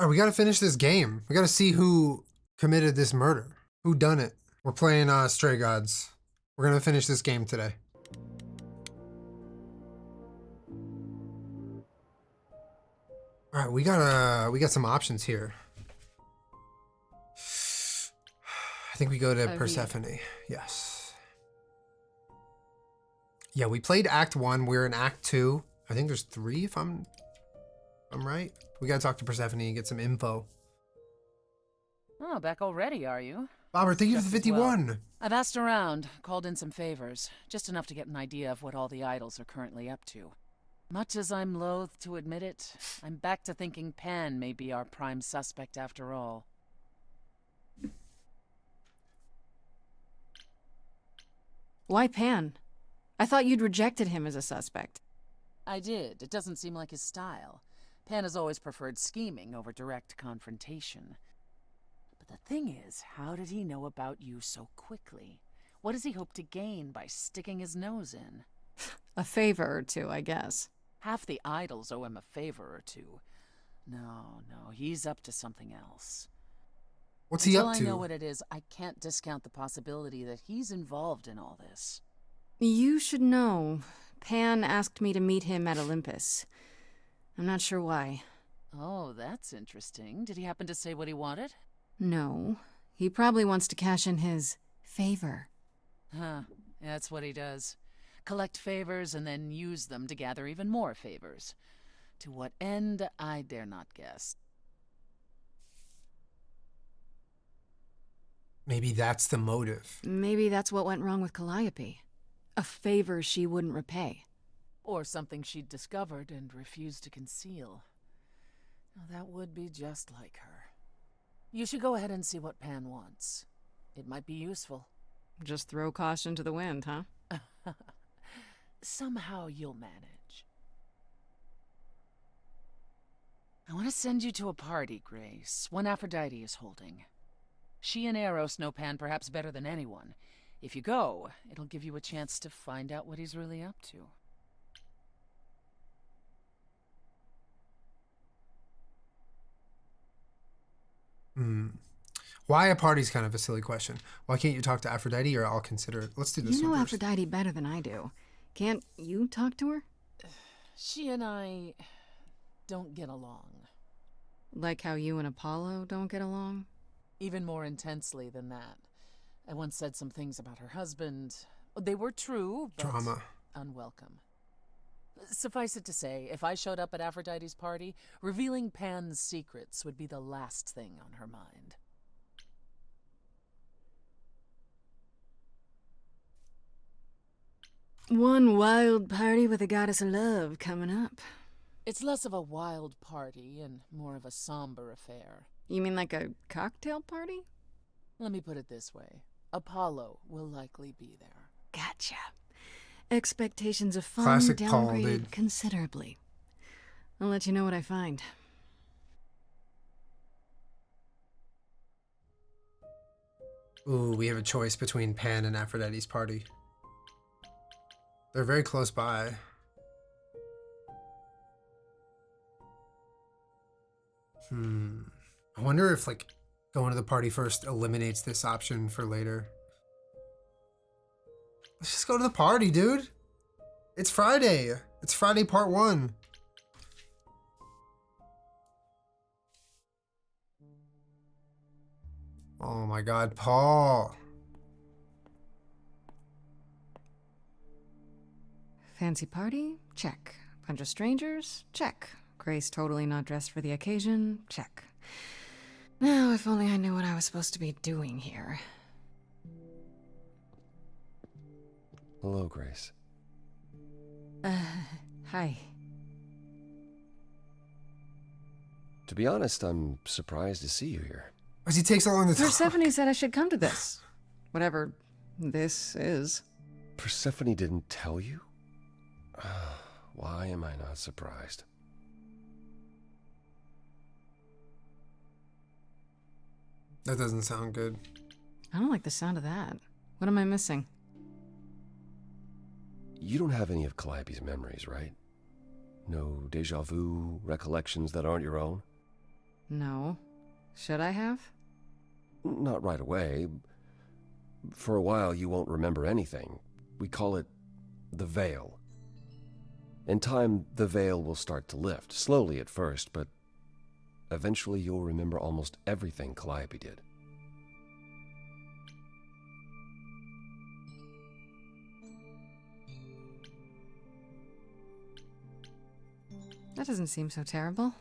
All right, we gotta finish this game. We gotta see who committed this murder. Who done it? We're playing Stray Gods. We're gonna finish this game today. All right, we got some options here. I think we go to Persephone. Yes. Yeah, we played Act 1. We're in Act 2. I think there's 3 if I'm right. We gotta talk to Persephone and get some info. Oh, back already, are you? Bobber, thank you for the Just as well. 51. I've asked around, called in some favors, just enough to get an idea of what all the idols are currently up to. Much as I'm loath to admit it, I'm back to thinking Pan may be our prime suspect after all. Why Pan? I thought you'd rejected him as a suspect. I did. It doesn't seem like his style. Pan has always preferred scheming over direct confrontation. But the thing is, how did he know about you so quickly? What does he hope to gain by sticking his nose in? A favor or two, I guess. Half the idols owe him a favor or two. No, he's up to something else. What's he up to? Until I know what it is, I can't discount the possibility that he's involved in all this. You should know. Pan asked me to meet him at Olympus. I'm not sure why. Oh, that's interesting. Did he happen to say what he wanted? No. He probably wants to cash in his favor. Huh. That's what he does. Collect favors and then use them to gather even more favors. To what end, I dare not guess. Maybe that's the motive. Maybe that's what went wrong with Calliope. A favor she wouldn't repay. Or something she'd discovered and refused to conceal. Now, that would be just like her. You should go ahead and see what Pan wants. It might be useful. Just throw caution to the wind, huh? Somehow you'll manage. I want to send you to a party, Grace. One Aphrodite is holding. She and Eros know Pan perhaps better than anyone. If you go, it'll give you a chance to find out what he's really up to. Why a party's kind of a silly question. Why can't you talk to Aphrodite, or I'll consider it? Let's do this You know one first. Aphrodite better than I do. Can't you talk to her? She and I don't get along. Like how you and Apollo don't get along? Even more intensely than that. I once said some things about her husband. They were true, but Drama. unwelcome. Suffice it to say, if I showed up at Aphrodite's party, revealing Pan's secrets would be the last thing on her mind. One wild party with a goddess of love coming up. It's less of a wild party and more of a somber affair. You mean like a cocktail party? Let me put it this way. Apollo will likely be there. Gotcha. Expectations of fun Classic Paul, downgraded dude. considerably. I'll let you know what I find. Ooh, we have a choice between Pan and Aphrodite's party. They're very close by. I wonder if, like, going to the party first eliminates this option for later. Let's just go to the party, dude. It's Friday. It's Friday part 1. Oh my God, Paul. Fancy party? Check. Bunch of strangers? Check. Grace totally not dressed for the occasion? Check. Now, if only I knew what I was supposed to be doing here. Hello, Grace. Hi. To be honest, I'm surprised to see you here. Why does he take so long to talk? Persephone said I should come to this. Whatever this is. Persephone didn't tell you? Why am I not surprised? That doesn't sound good. I don't like the sound of that. What am I missing? You don't have any of Calliope's memories, right? No deja vu, recollections that aren't your own? No. Should I have? Not right away. For a while, you won't remember anything. We call it the veil. In time, the veil will start to lift, slowly at first, but eventually you'll remember almost everything Calliope did. That doesn't seem so terrible.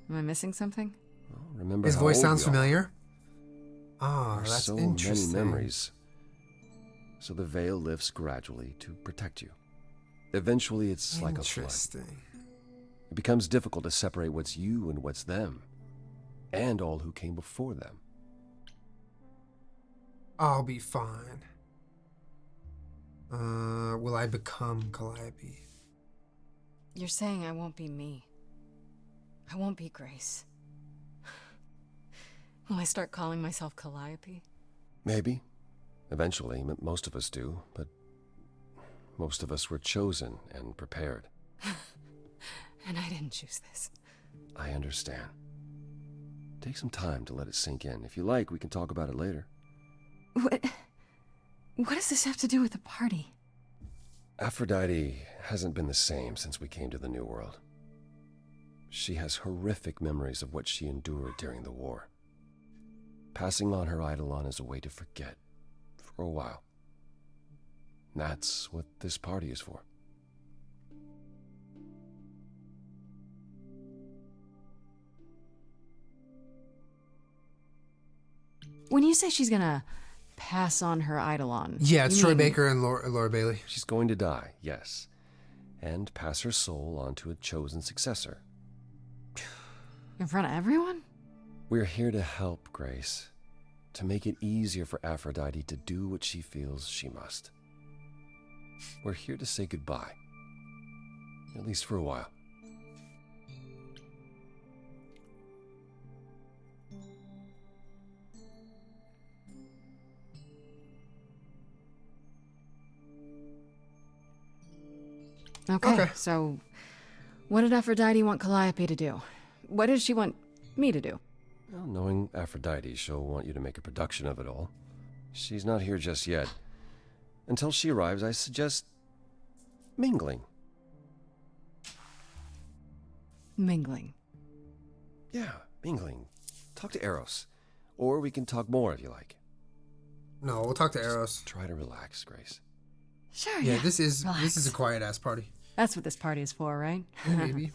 Am I missing something? Well, remember His how voice old sounds we are. familiar. Ah, There's that's so interesting. many memories. So the veil lifts gradually to protect you. Eventually, it's like a flood. Interesting. It becomes difficult to separate what's you and what's them, and all who came before them. I'll be fine. Will I become Calliope? You're saying I won't be me. I won't be Grace. Will I start calling myself Calliope? Maybe. Eventually, most of us do, but most of us were chosen and prepared. And I didn't choose this. I understand. Take some time to let it sink in. If you like, we can talk about it later. What does this have to do with the party? Aphrodite hasn't been the same since we came to the New World. She has horrific memories of what she endured during the war. Passing on her eidolon is a way to forget, for a while. That's what this party is for. When you say she's gonna pass on her eidolon... Yeah, it's you Troy mean- Baker and Laura Bailey. She's going to die, yes, and pass her soul on to a chosen successor. In front of everyone? We're here to help, Grace, to make it easier for Aphrodite to do what she feels she must. We're here to say goodbye, at least for a while. Okay, Okay. so what did Aphrodite want Calliope to do? What did she want me to do? Well, knowing Aphrodite, she'll want you to make a production of it all. She's not here just yet. Until she arrives, I suggest mingling. Mingling. Yeah, mingling. Talk to Eros. Or we can talk more if you like. No, we'll talk to Eros. Try to relax, Grace. Sure, Yeah, this is relax. a quiet ass party. That's what this party is for, right? Yeah, maybe.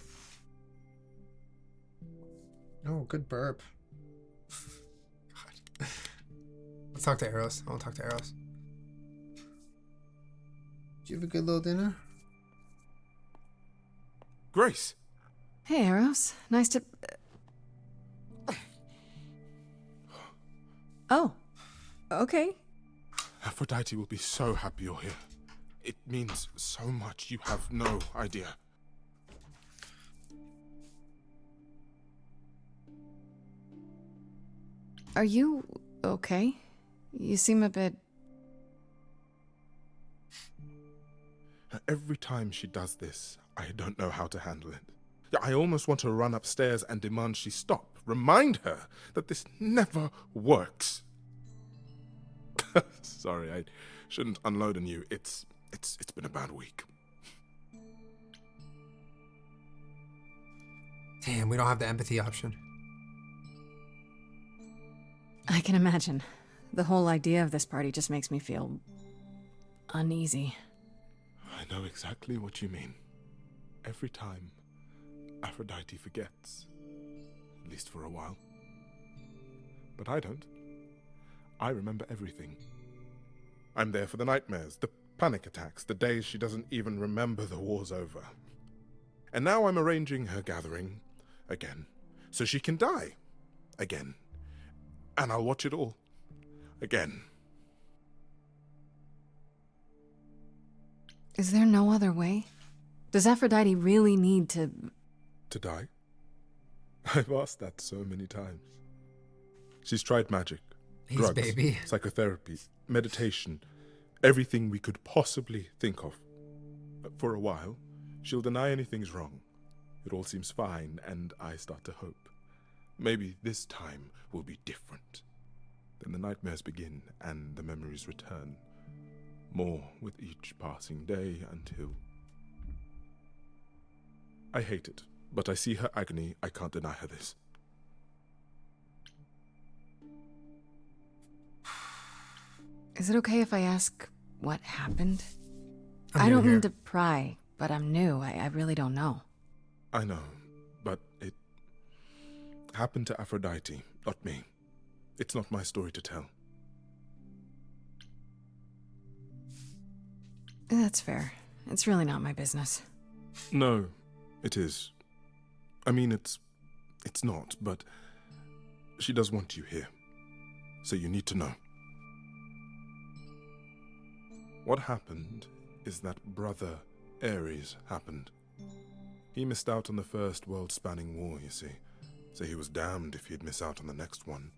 Oh, good burp. God. Let's talk to Eros. I want to talk to Eros. Did you have a good little dinner? Grace! Hey, Eros. Nice to... Oh. Okay. Aphrodite will be so happy you're here. It means so much, you have no idea. Are you okay? You seem a bit... Every time she does this, I don't know how to handle it. I almost want to run upstairs and demand she stop. Remind her that this never works. Sorry, I shouldn't unload on you. It's been a bad week. Damn, we don't have the empathy option. I can imagine. The whole idea of this party just makes me feel... uneasy. I know exactly what you mean. Every time, Aphrodite forgets. At least for a while. But I don't. I remember everything. I'm there for the nightmares, the panic attacks, the days she doesn't even remember the war's over. And now I'm arranging her gathering again, so she can die again. And I'll watch it all again. Is there no other way? Does Aphrodite really need to... To die? I've asked that so many times. She's tried magic, He's drugs, baby. psychotherapy, meditation, everything we could possibly think of. For a while, she'll deny anything's wrong. It all seems fine, and I start to hope. Maybe this time will be different. Then the nightmares begin and the memories return, more with each passing day until... I hate it, but I see her agony. I can't deny her this. Is it okay if I ask what happened? I'm I new don't here. mean to pry, but I'm new. I really don't know. I know, but it happened to Aphrodite, not me. It's not my story to tell. That's fair. It's really not my business. No, it is. I mean, it's not, but she does want you here. So you need to know. What happened is that Brother Ares happened. He missed out on the first world-spanning war, you see, so he was damned if he'd miss out on the next one.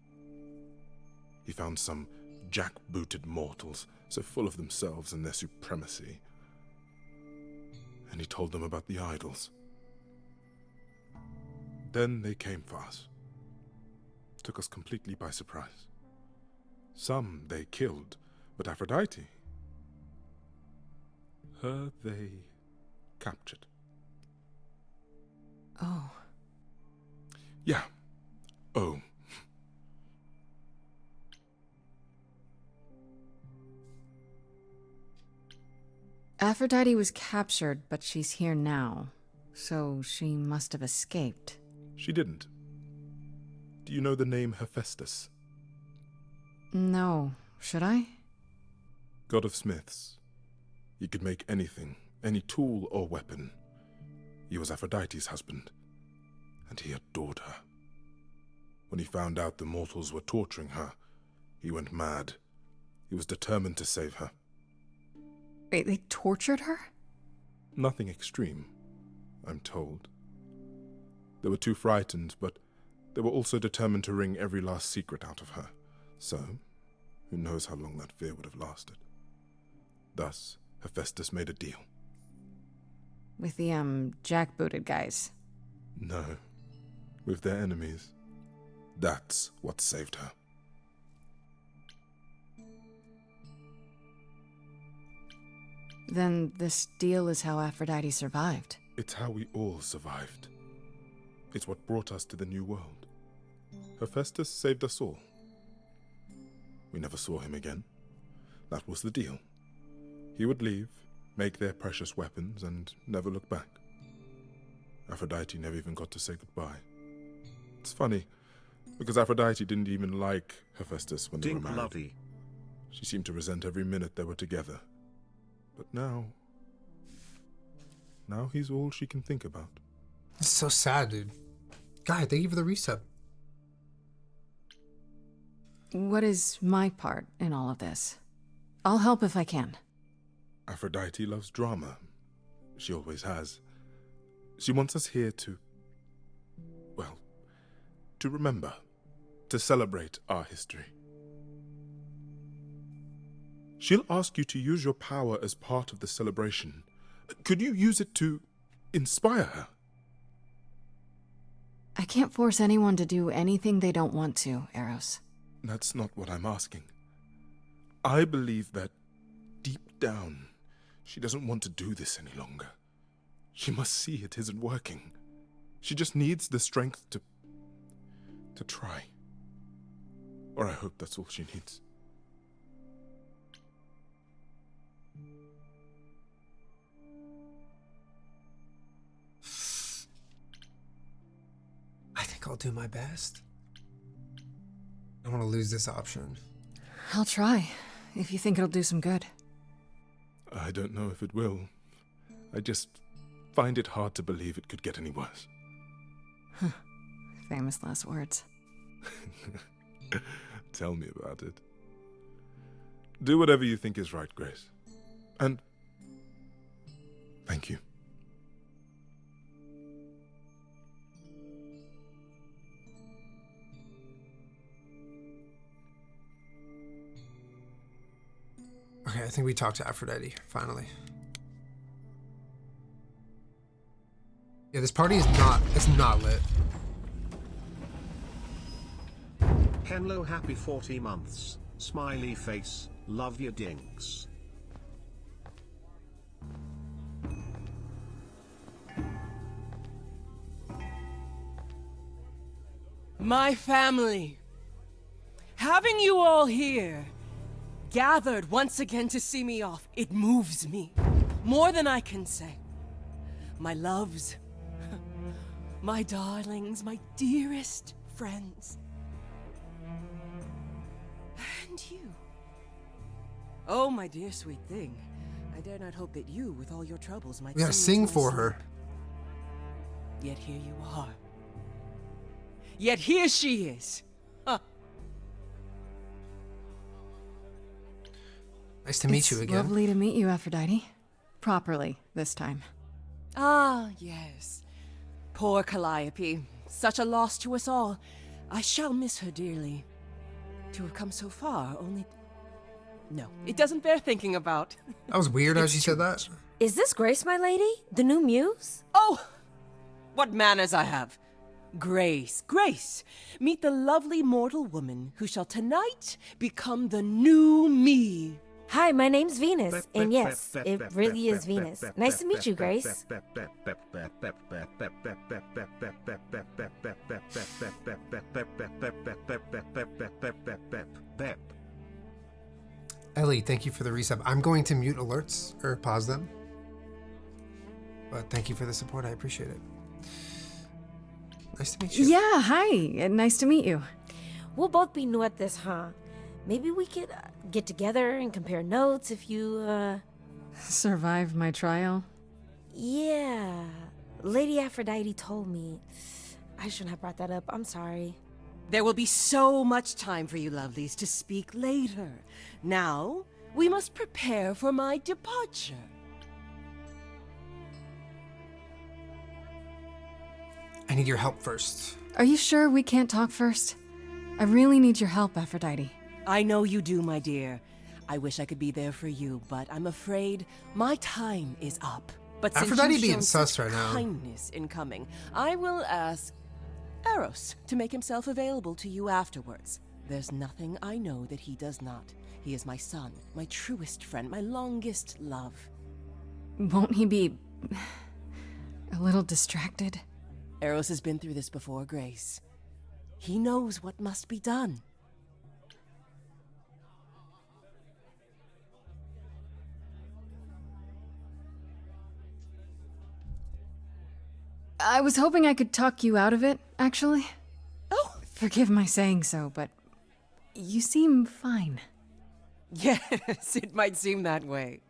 He found some jack-booted mortals, so full of themselves and their supremacy, and he told them about the idols. Then they came for us. Took us completely by surprise. Some they killed, but Aphrodite, her they captured. Oh. Yeah. Oh. Aphrodite was captured, but she's here now. So she must have escaped. She didn't. Do you know the name Hephaestus? No. Should I? God of smiths. He could make anything, any tool or weapon. He was Aphrodite's husband, and he adored her. When he found out the mortals were torturing her, he went mad. He was determined to save her. Wait, they tortured her? Nothing extreme, I'm told. They were too frightened, but they were also determined to wring every last secret out of her. So, who knows how long that fear would have lasted. Thus, Hephaestus made a deal. With the, jackbooted guys. No, with their enemies. That's what saved her. Then this deal is how Aphrodite survived. It's how we all survived. It's what brought us to the new world. Hephaestus saved us all. We never saw him again. That was the deal. He would leave, make their precious weapons, and never look back. Aphrodite never even got to say goodbye. It's funny, because Aphrodite didn't even like Hephaestus when they were Dink married. bloody. She seemed to resent every minute they were together. But now he's all she can think about. It's so sad, dude. God, thank you for the reset. What is my part in all of this? I'll help if I can. Aphrodite loves drama. She always has. She wants us here to remember, to celebrate our history. She'll ask you to use your power as part of the celebration. Could you use it to inspire her? I can't force anyone to do anything they don't want to, Eros. That's not what I'm asking. I believe that deep down, she doesn't want to do this any longer. She must see it isn't working. She just needs the strength to try. Or I hope that's all she needs. I think I'll do my best. I don't want to lose this option. I'll try, if you think it'll do some good. I don't know if it will. I just find it hard to believe it could get any worse. Famous last words. Tell me about it. Do whatever you think is right, Grace. And thank you. Okay, I think we talked to Aphrodite, finally. Yeah, this party is not, it's not lit. Hello, happy 40 months. Smiley face. Love your dinks. My family. Having you all here, gathered once again to see me off, it moves me. More than I can say. My loves, my darlings, my dearest friends. And you. Oh, my dear sweet thing. I dare not hope that you, with all your troubles, might We gotta sing sing into my for sleep. her. Yet here you are. Yet here she is. Huh. Nice to meet It's you again. lovely to meet you, Aphrodite. Properly, this time. Ah, yes. Poor Calliope. Such a loss to us all. I shall miss her dearly. To have come so far, only... No, it doesn't bear thinking about. That was weird how It's she too said that. Is this Grace, my lady? The new muse? Oh! What manners I have. Grace, Grace, meet the lovely mortal woman who shall tonight become the new me. Hi, my name's Venus. And yes, it really is Venus. Nice to meet you, Grace. Ellie, thank you for the resub. I'm going to mute alerts or pause them. But thank you for the support. I appreciate it. Nice to meet you. Yeah, hi. Nice to meet you. We'll both be new at this, huh? Maybe we could get together and compare notes if you, Survived my trial. Yeah. Lady Aphrodite told me. I shouldn't have brought that up. I'm sorry. There will be so much time for you lovelies to speak later. Now, we must prepare for my departure. I need your help first. Are you sure we can't talk first? I really need your help, Aphrodite. I know you do, my dear. I wish I could be there for you, but I'm afraid my time is up. But since Aphrodite you've being shown sus such right now. kindness in coming, I will ask Eros to make himself available to you afterwards. There's nothing I know that he does not. He is my son, my truest friend, my longest love. Won't he be a little distracted? Eros has been through this before, Grace. He knows what must be done. I was hoping I could talk you out of it, actually. Oh, Forgive my saying so, but you seem fine. yes, it might seem that way.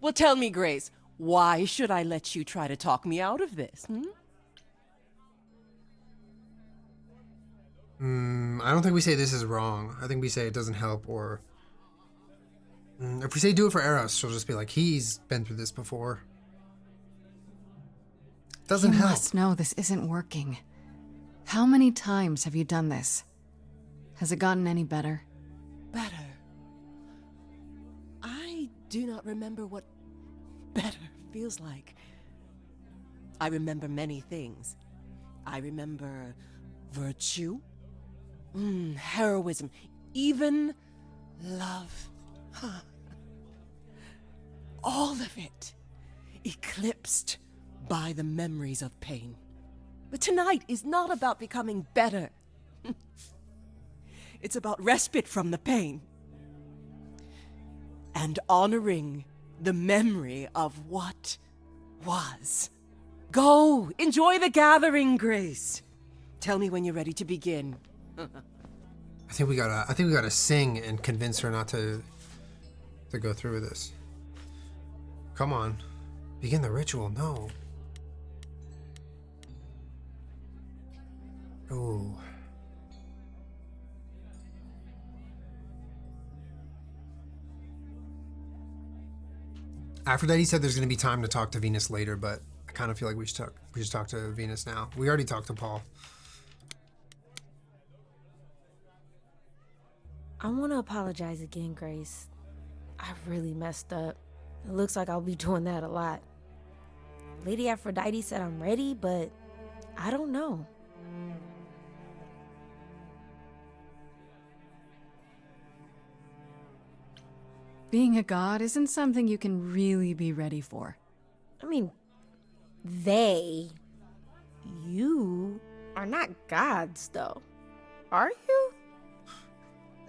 Well, tell me, Grace, why should I let you try to talk me out of this? I don't think we say this is wrong. I think we say it doesn't help, or if we say do it for Eros, she'll just be like, he's been through this before. Doesn't You help. must know this isn't working. How many times have you done this? Has it gotten any better? Better. I do not remember what better feels like. I remember many things. I remember virtue, heroism, even love. All of it eclipsed by the memories of pain. But tonight is not about becoming better. It's about respite from the pain. And honoring the memory of what was. Go, enjoy the gathering, Grace. Tell me when you're ready to begin. I think we gotta sing and convince her not to go through with this. Come on. Begin the ritual. No. Oh. Aphrodite said there's going to be time to talk to Venus later, but I kind of feel like we should talk to Venus now. We already talked to Paul. I want to apologize again, Grace. I really messed up. It looks like I'll be doing that a lot. Lady Aphrodite said I'm ready, but I don't know. Being a god isn't something you can really be ready for. I mean, you are not gods, though. Are you?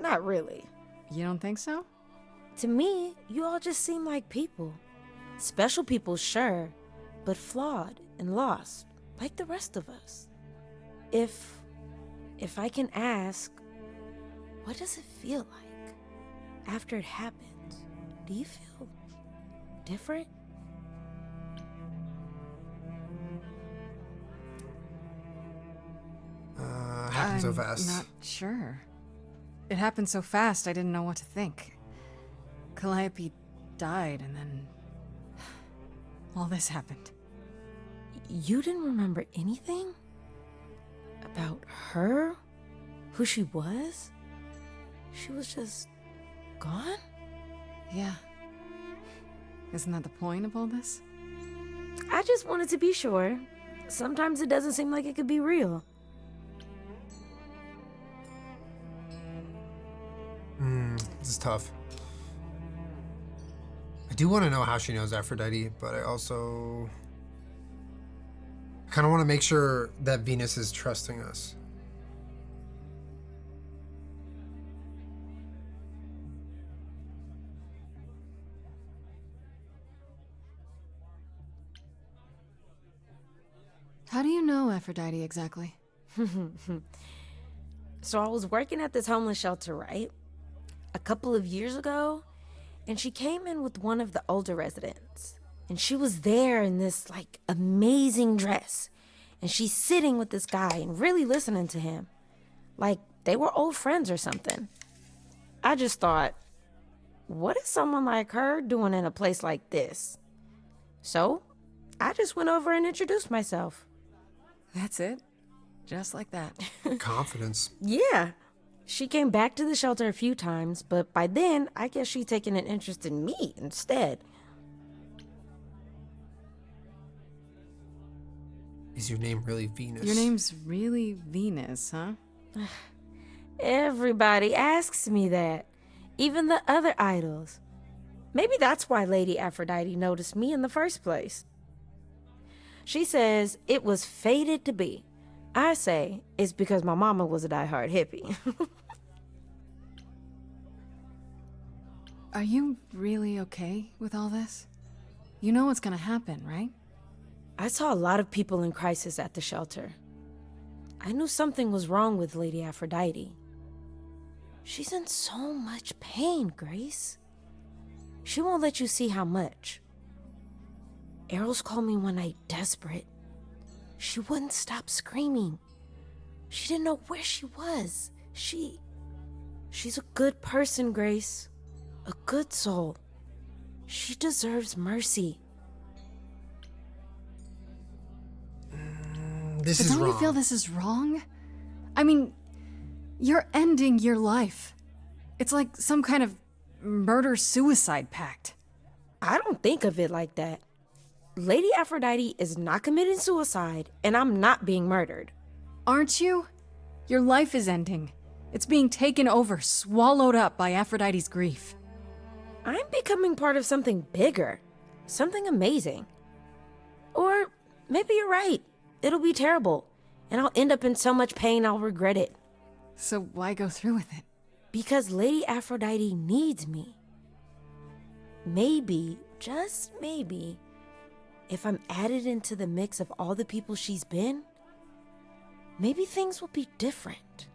Not really. You don't think so? To me, you all just seem like people. Special people, sure, but flawed and lost, like the rest of us. If I can ask, what does it feel like after it happens? Do you feel different? Happened so fast. I'm not sure. It happened so fast, I didn't know what to think. Calliope died, and then all this happened. You didn't remember anything? About her? Who she was? She was just gone? Yeah. Isn't that the point of all this? I just wanted to be sure. Sometimes it doesn't seem like it could be real. This is tough. I do want to know how she knows Aphrodite, but I also kind of want to make sure that Venus is trusting us. How do you know Aphrodite exactly? So I was working at this homeless shelter, right? A couple of years ago, and she came in with one of the older residents. And she was there in this, like, amazing dress. And she's sitting with this guy and really listening to him. Like, they were old friends or something. I just thought, what is someone like her doing in a place like this? So, I just went over and introduced myself. That's it? Just like that. Confidence. Yeah. She came back to the shelter a few times, but by then, I guess she'd taken an interest in me instead. Is your name really Venus? Your name's really Venus, huh? Everybody asks me that. Even the other idols. Maybe that's why Lady Aphrodite noticed me in the first place. She says it was fated to be. I say it's because my mama was a diehard hippie. Are you really okay with all this? You know what's gonna happen, right? I saw a lot of people in crisis at the shelter. I knew something was wrong with Lady Aphrodite. She's in so much pain, Grace. She won't let you see how much. Eros called me one night desperate. She wouldn't stop screaming. She didn't know where she was. She's a good person, Grace. A good soul. She deserves mercy. This But is don't wrong. you feel this is wrong? I mean, you're ending your life. It's like some kind of murder-suicide pact. I don't think of it like that. Lady Aphrodite is not committing suicide, and I'm not being murdered. Aren't you? Your life is ending. It's being taken over, swallowed up by Aphrodite's grief. I'm becoming part of something bigger. Something amazing. Or maybe you're right. It'll be terrible, and I'll end up in so much pain I'll regret it. So why go through with it? Because Lady Aphrodite needs me. Maybe, just maybe, if I'm added into the mix of all the people she's been, maybe things will be different.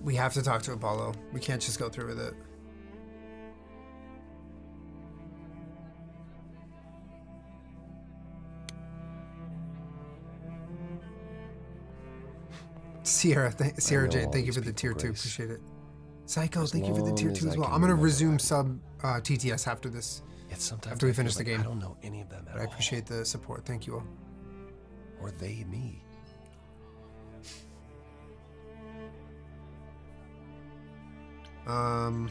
We have to talk to Apollo. We can't just go through with it. Sierra I know Jane, all thank you these for the tier people, 2. Grace. Appreciate it. Psycho, As thank you for the tier long 2 as as I well. can I'm gonna remember resume them. sub TTS after this. Yet sometimes After we I feel finish the like game. I don't know any of them at But I all. appreciate the support. Thank you all. Or they me. I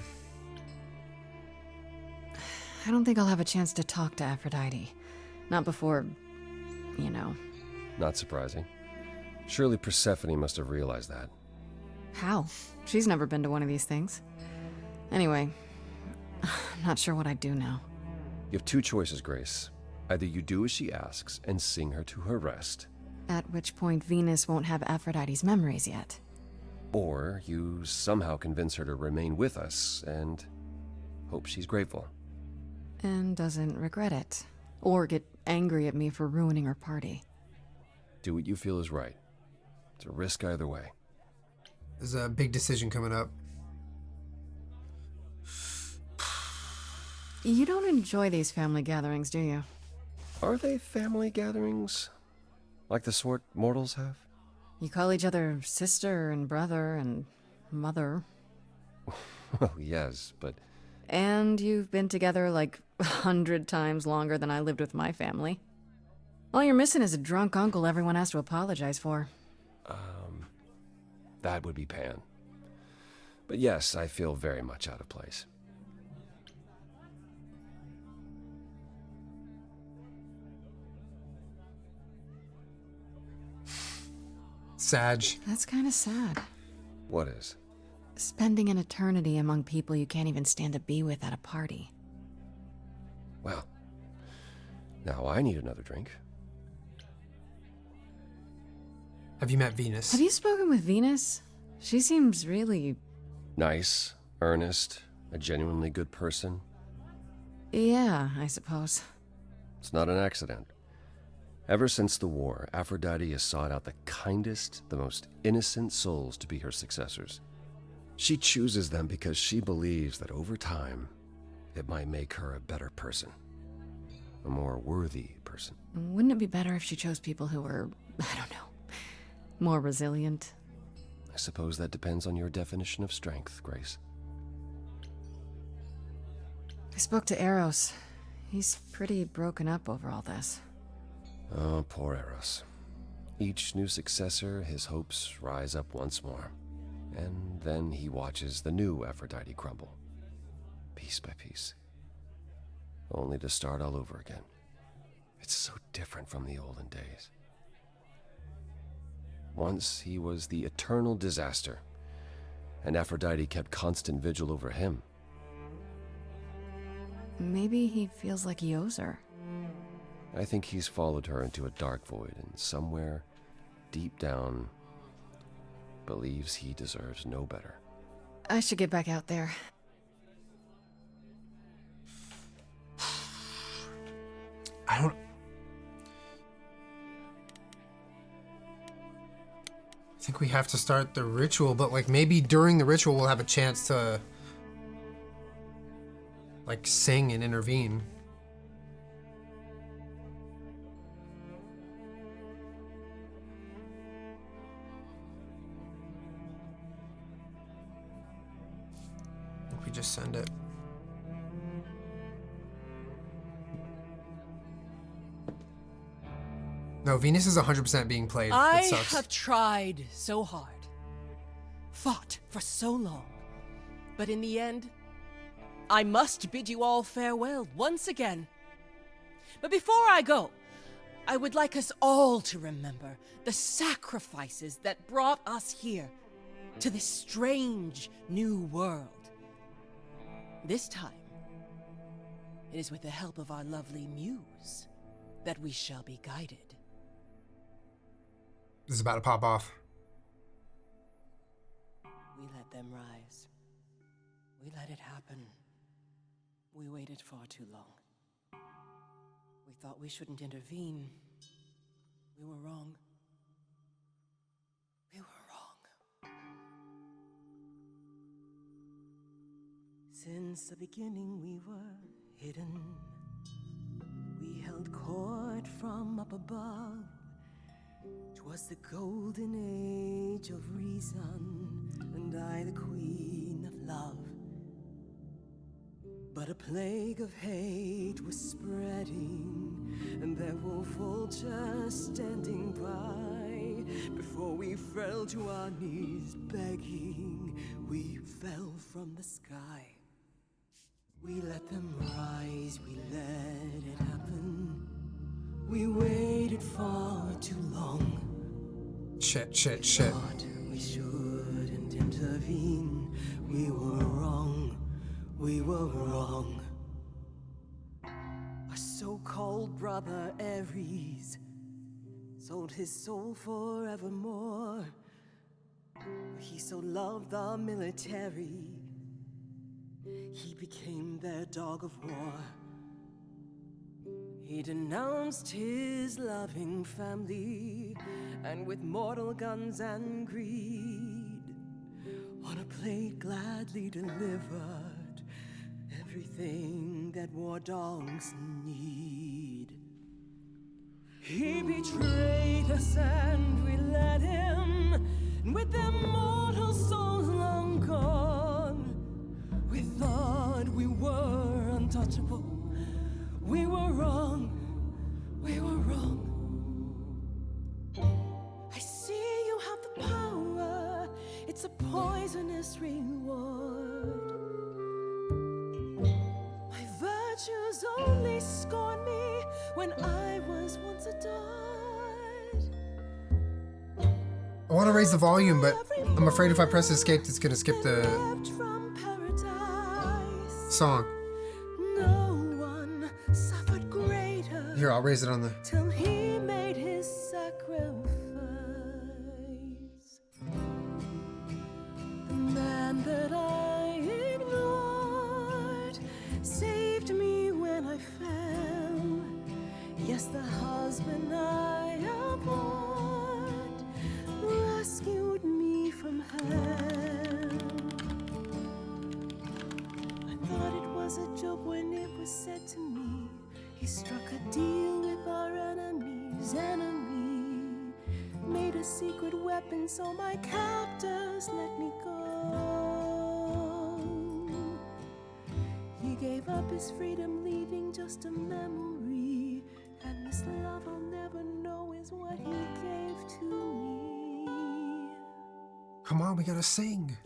don't think I'll have a chance to talk to Aphrodite. Not before, you know. Not surprising. Surely Persephone must have realized that. How? She's never been to one of these things. Anyway, I'm not sure what I'd do now. You have two choices, Grace. Either you do as she asks and sing her to her rest, At which point Venus won't have Aphrodite's memories yet. or you somehow convince her to remain with us and hope she's grateful. And doesn't regret it. Or get angry at me for ruining her party. Do what you feel is right. It's a risk either way. There's a big decision coming up. You don't enjoy these family gatherings, do you? Are they family gatherings? Like the sort mortals have? You call each other sister and brother and mother. Well, yes, but And you've been together like 100 times longer than I lived with my family. All you're missing is a drunk uncle everyone has to apologize for. that would be Pan. But yes, I feel very much out of place. Sag. That's kind of sad. What is? Spending an eternity among people you can't even stand to be with at a party. Well, now I need another drink. Have you met Venus? Have you spoken with Venus? She seems really... Nice, earnest, a genuinely good person. Yeah, I suppose. It's not an accident. Ever since the war, Aphrodite has sought out the kindest, the most innocent souls to be her successors. She chooses them because she believes that over time, it might make her a better person. A more worthy person. Wouldn't it be better if she chose people who were, I don't know, more resilient? I suppose that depends on your definition of strength, Grace. I spoke to Eros. He's pretty broken up over all this. Oh, poor Eros. Each new successor, his hopes rise up once more. And then he watches the new Aphrodite crumble, piece by piece, only to start all over again. It's so different from the olden days. Once he was the eternal disaster, and Aphrodite kept constant vigil over him. Maybe he feels like he owes her. I think he's followed her into a dark void, and somewhere, deep down, believes he deserves no better. I should get back out there. I don't... I think we have to start the ritual, but like maybe during the ritual we'll have a chance to like sing and intervene. I think we just send it. No, Venus is 100% being played. I It sucks. have tried so hard, fought for so long, but in the end, I must bid you all farewell once again. But before I go, I would like us all to remember the sacrifices that brought us here, to this strange new world. This time, it is with the help of our lovely muse that we shall be guided. This is about to pop off. We let them rise. We let it happen. We waited far too long. We thought we shouldn't intervene. We were wrong. We were wrong. Since the beginning we were hidden. We held court from up above. 'Twas the golden age of reason, and I the queen of love. But a plague of hate was spreading, and there were vultures standing by. Before we fell to our knees begging, we fell from the sky. We let them rise, we let it happen. We waited far too long. Shit. Thought we shouldn't intervene. We were wrong. We were wrong. Our so-called brother Ares sold his soul forevermore. He so loved the military, he became their dog of war. He denounced his loving family, and with mortal guns and greed, on a plate gladly delivered everything that war dogs need. He betrayed us and we let him, and with their mortal souls long gone, we thought we were untouchable. We were wrong. We were wrong. I see you have the power. It's a poisonous reward. My virtues only scorned me when I was once adored. I want to raise the volume, but I'm afraid if I press escape, it's going to skip the From paradise. song. No one suffered greater Here, I'll raise it on the... till he made his sacrifice. The man that I ignored saved me when I fell. Yes, the husband I abhorred rescued me from hell. I thought it was a joke when it was said to me. He struck a deal with our enemy's enemy, made a secret weapon so my captors let me go. He gave up his freedom, leaving just a memory, and this love I'll never know is what he gave to me. Come on, we gotta sing.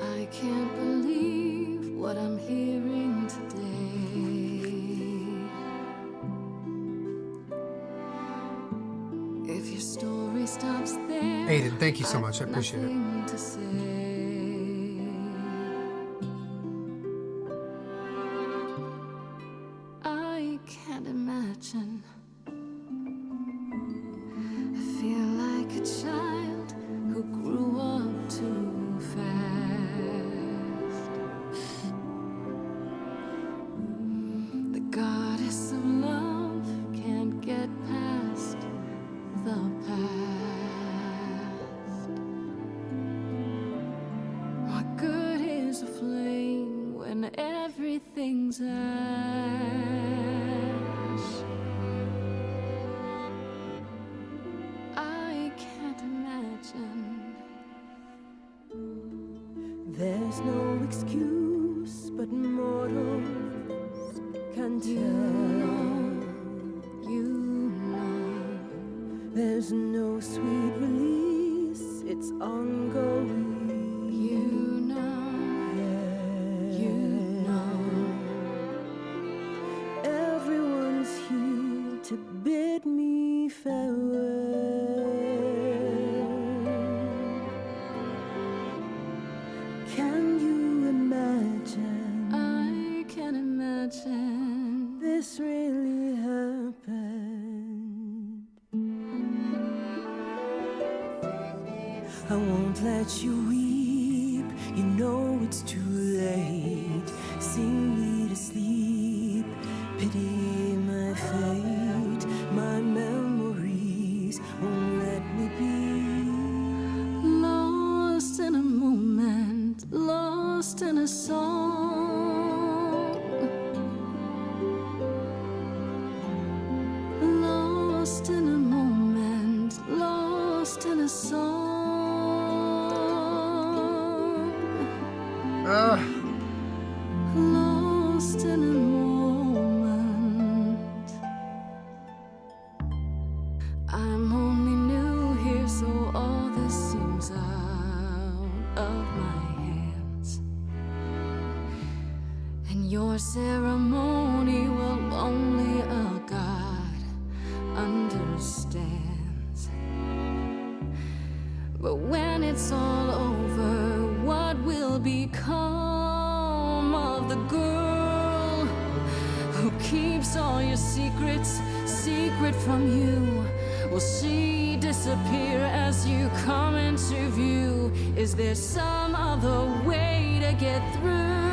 I can't believe what I'm hearing today. If your story stops there, Aiden, thank you so I've much. I appreciate it. nothing to say. I can't imagine. I feel like a child who grew up too fast. The goddess of love can't get past the past. What good is a flame when everything's ash? I can't imagine. There's no excuse, but mortals can tell. You know. There's no sweet release, it's ongoing. You know. You know. Everyone's here to bid me farewell. Can you imagine I can imagine. this really happened? I won't let you weep, you know it's too late. Sing me to sleep, pity my fate. My memories won't let me be. Lost in a moment, lost in a song. Lost in a moment, lost in a song. Lost in a moment. I'm only new here, so all this seems out of my hands. ceremony will only a God understands. But when it's all over, what will become of the girl who keeps all your secrets secret from you? Will she disappear as you come into view? Is there some other way to get through?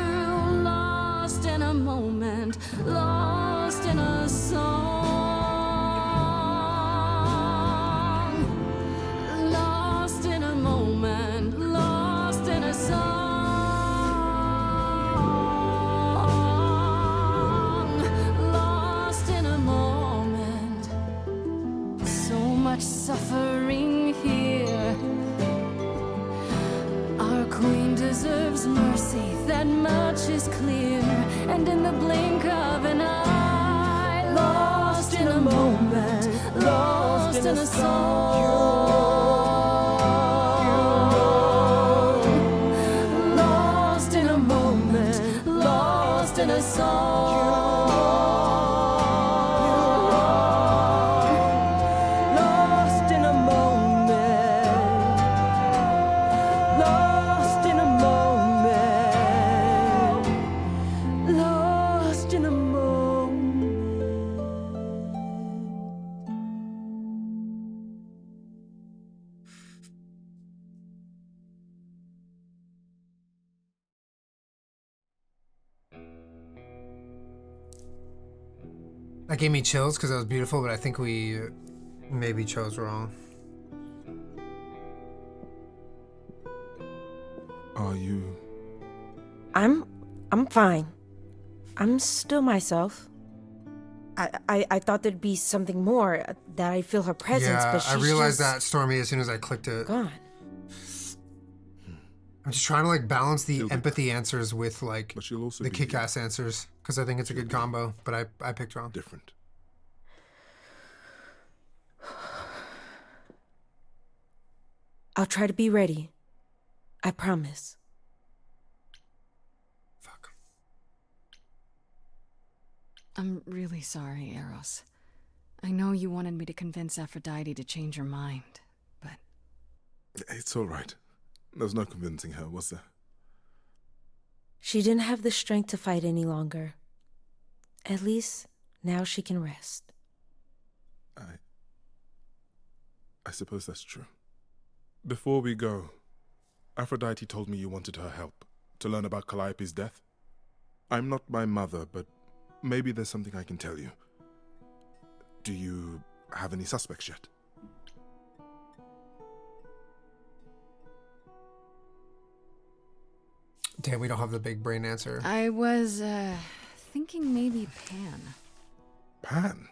Lost in a moment, lost in a song. Lost in a moment, lost in a song. Lost in a moment. So much suffering here. Our queen deserves mercy, that much is clear. And in the blink of an eye, lost in a moment, lost in a song. Lost in a moment, lost in a song. Lost in a moment, lost in a moment, lost in a moment. That gave me chills because that was beautiful, but I think we maybe chose wrong. Are you... I'm fine. I'm still myself. I thought there'd be something more, that I feel her presence, Yeah, but she's I realized just that, Stormy, as soon as I clicked it. gone. I'm just trying to like balance the She'll be- empathy answers with like But she'll also the be kick-ass answers because I think it's a good combo, but I picked wrong. different. I'll try to be ready. I promise. Fuck. I'm really sorry, Eros. I know you wanted me to convince Aphrodite to change her mind, but It's all right. There was no convincing her, was there? She didn't have the strength to fight any longer. At least now she can rest. I suppose that's true. Before we go, Aphrodite told me you wanted her help to learn about Calliope's death. I'm not my mother, but maybe there's something I can tell you. Do you have any suspects yet? Damn, we don't have the big brain answer. I was, thinking maybe Pan. Pan?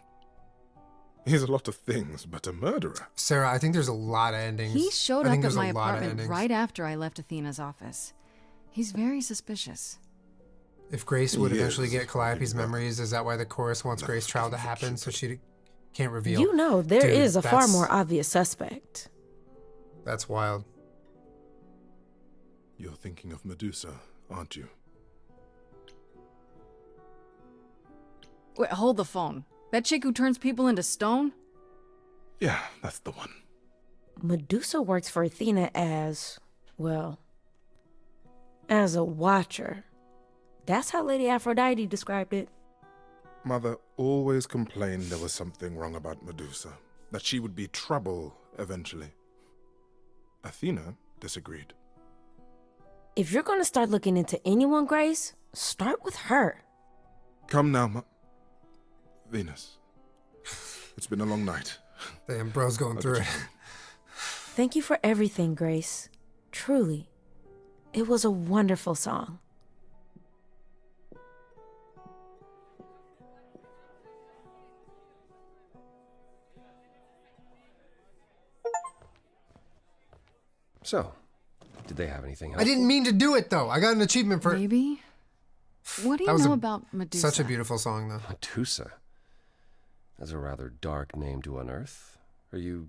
He's a lot of things, but a murderer. Sarah, I think there's a lot of endings. He showed I up think at there's my a lot of apartment endings. right after I left Athena's office. He's very suspicious. If Grace would He eventually is. get Calliope's He will. memories, is that why the chorus wants No, Grace trial to I think happen she so could. she can't reveal? You know, there is Dude, a far that's- more obvious suspect. That's wild. You're thinking of Medusa, aren't you? Wait, hold the phone. That chick who turns people into stone? Yeah, that's the one. Medusa works for Athena as, well, as a watcher. That's how Lady Aphrodite described it. Mother always complained there was something wrong about Medusa, that she would be trouble eventually. Athena disagreed. If you're gonna start looking into anyone, Grace, start with her. Come now, Venus. It's been a long night. Damn, bro's going I'll through get it. you home. Thank you for everything, Grace. Truly. It was a wonderful song. So, did they have anything else? I didn't mean to do it though. I got an achievement for it. Maybe? What do That you was know a- about Medusa? Such a beautiful song though. Medusa. That's a rather dark name to unearth. Are you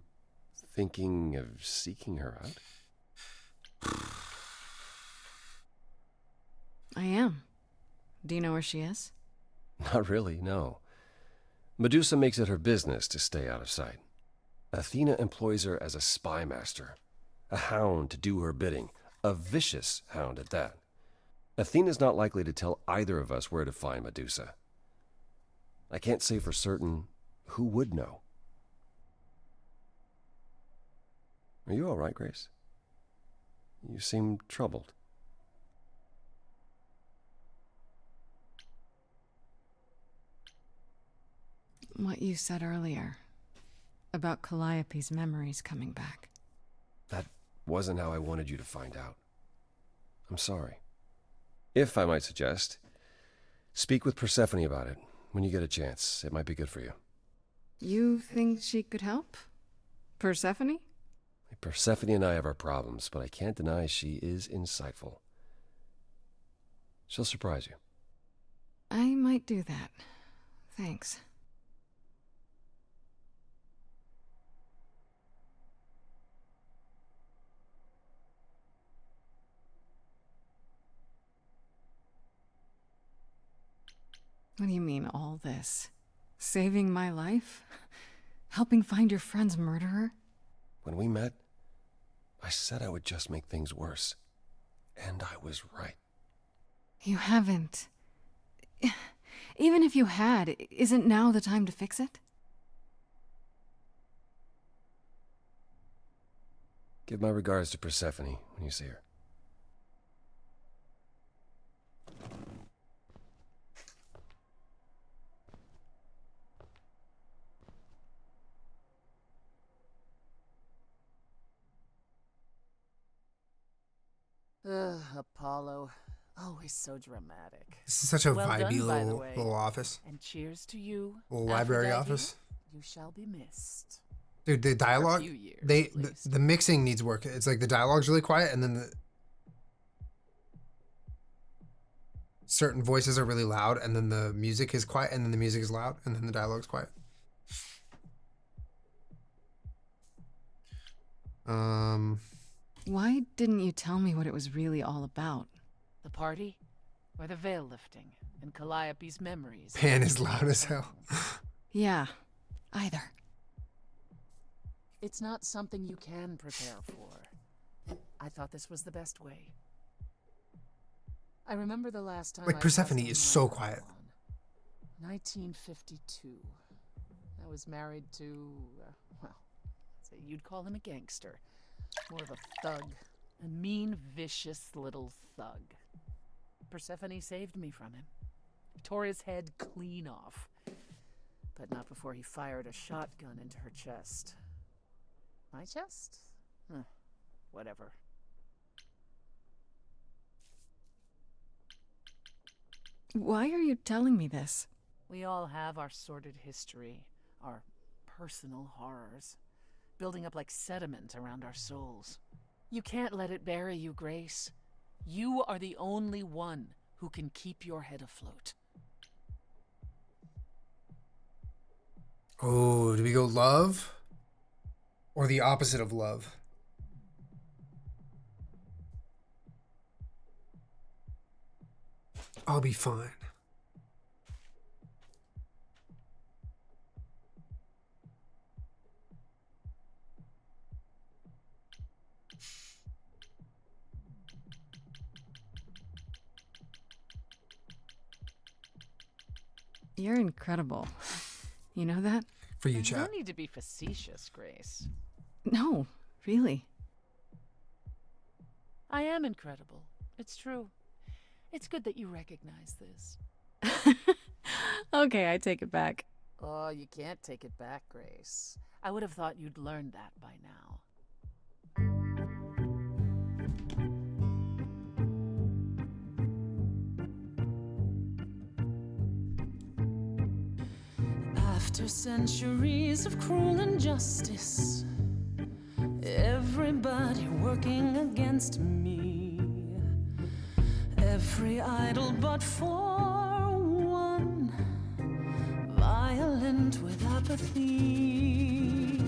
thinking of seeking her out? I am. Do you know where she is? Not really, no. Medusa makes it her business to stay out of sight. Athena employs her as a spy master, a hound to do her bidding, a vicious hound at that. Athena's not likely to tell either of us where to find Medusa. I can't say for certain who would know. Are you all right, Grace? You seem troubled. What you said earlier about Calliope's memories coming back. That wasn't how I wanted you to find out. I'm sorry. If I might suggest, speak with Persephone about it when you get a chance. It might be good for you. You think she could help? Persephone? Persephone and I have our problems, but I can't deny she is insightful. She'll surprise you. I might do that. Thanks. What do you mean, all this? Saving my life? Helping find your friend's murderer? When we met, I said I would just make things worse. And I was right. You haven't. Even if you had, isn't now the time to fix it? Give my regards to Persephone when you see her. Apollo. Always so dramatic. This is such a Well vibey done, by the little, way. little office. And cheers to you. Little library Aphrodite. office. You shall be missed. Dude, the dialogue, few years, the at least. the mixing needs work. It's like the dialogue's really quiet, and then the certain voices are really loud, and then the music is quiet, and then the music is loud, and then the dialogue's quiet. Why didn't you tell me what it was really all about? The party? Or the veil lifting? And Calliope's memories? Pan is loud as hell. Yeah, either. It's not something you can prepare for. I thought this was the best way. I remember the last time Like, I Persephone passed is a so mile quiet. on. 1952. I was married to, well, say you'd call him a gangster. More of a thug. A mean, vicious little thug. Persephone saved me from him. Tore his head clean off. But not before he fired a shotgun into her chest. My chest? Huh. Whatever. Why are you telling me this? We all have our sordid history, our personal horrors, building up like sediment around our souls. You can't let it bury you, Grace. You are the only one who can keep your head afloat. Oh, do we go love? Or the opposite of love? I'll be fine. You're incredible. You know that? For you, You chat. don't need to be facetious, Grace. No, really. I am incredible. It's true. It's good that you recognize this. Okay, I take it back. Oh, you can't take it back, Grace. I would have thought you'd learned that by now. After centuries of cruel injustice, everybody working against me, every idol but for one, violent with apathy.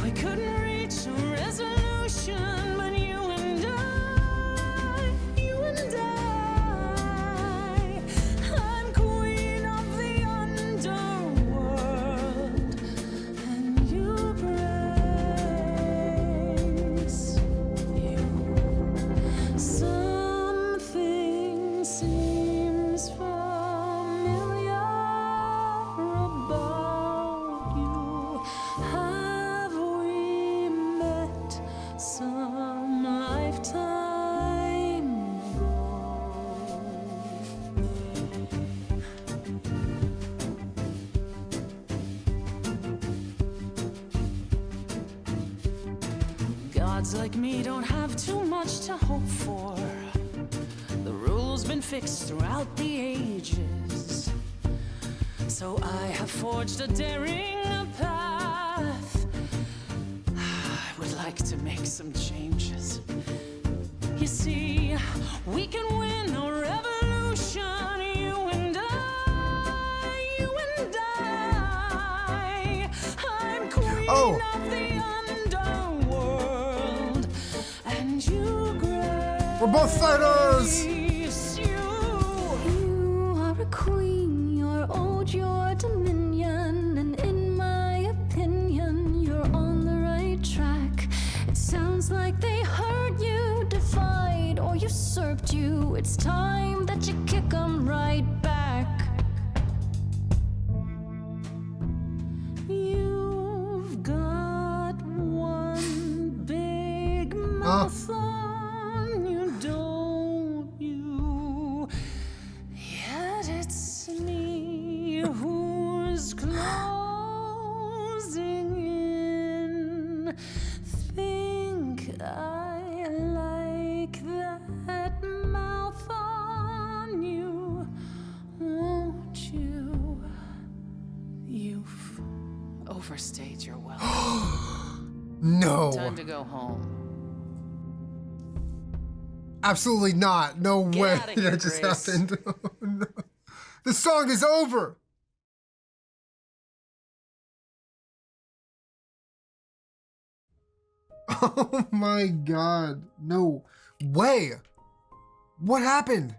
We couldn't reach a resolution, but you and I Gods like me don't have too much to hope for. The rules been fixed throughout the ages. So I have forged a daring path. I would like to make some changes. You see, we can win a revolution, you and I, you and I. I'm queen of the underworld, and you grace. We're both fighters! You are a queen, you're old, your dominion, and in my opinion, you're on the right track. It sounds like they heard you, defied or usurped you. It's time that you kick 'em right back. You've got one big mouth on you, don't you? Yet it's me who's closing in. Think I like that mouth on you, won't you? You've overstayed your welcome. No. Time to go home. Absolutely not. No Get way outta here, that just Grace. happened. Oh, no. The song is over. Oh my god. No way. What happened?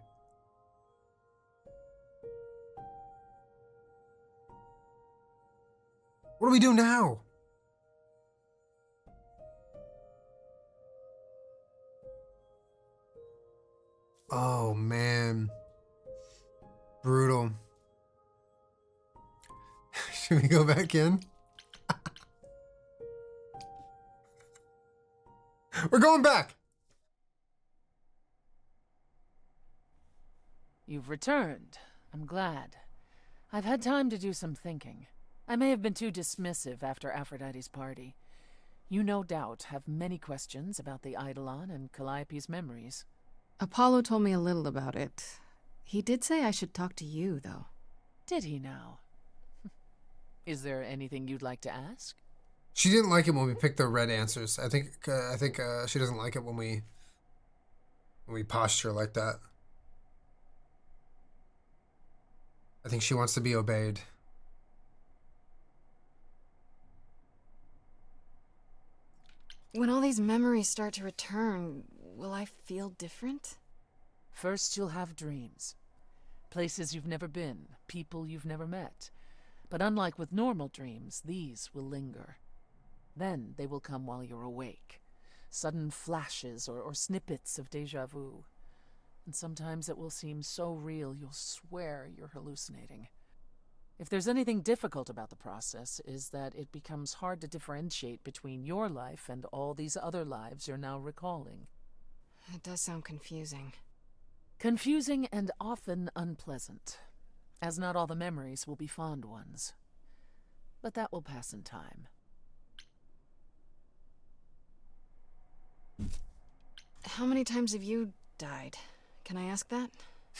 What do we do now? Oh man. Brutal. Should we go back in? We're going back. You've returned. I'm glad. I've had time to do some thinking. I may have been too dismissive after Aphrodite's party. You no doubt have many questions about the Eidolon and Calliope's memories. Apollo told me a little about it. He did say I should talk to you, though. Did he now? Is there anything you'd like to ask? She didn't like it when we picked the red answers. I think she doesn't like it when we posture like that. I think she wants to be obeyed. When all these memories start to return, will I feel different? First, you'll have dreams. Places you've never been, people you've never met. But unlike with normal dreams, these will linger. Then they will come while you're awake. Sudden flashes or snippets of déjà vu. And sometimes it will seem so real you'll swear you're hallucinating. If there's anything difficult about the process, is that it becomes hard to differentiate between your life and all these other lives you're now recalling. It does sound confusing. Confusing and often unpleasant, as not all the memories will be fond ones. But that will pass in time. How many times have you died? Can I ask that?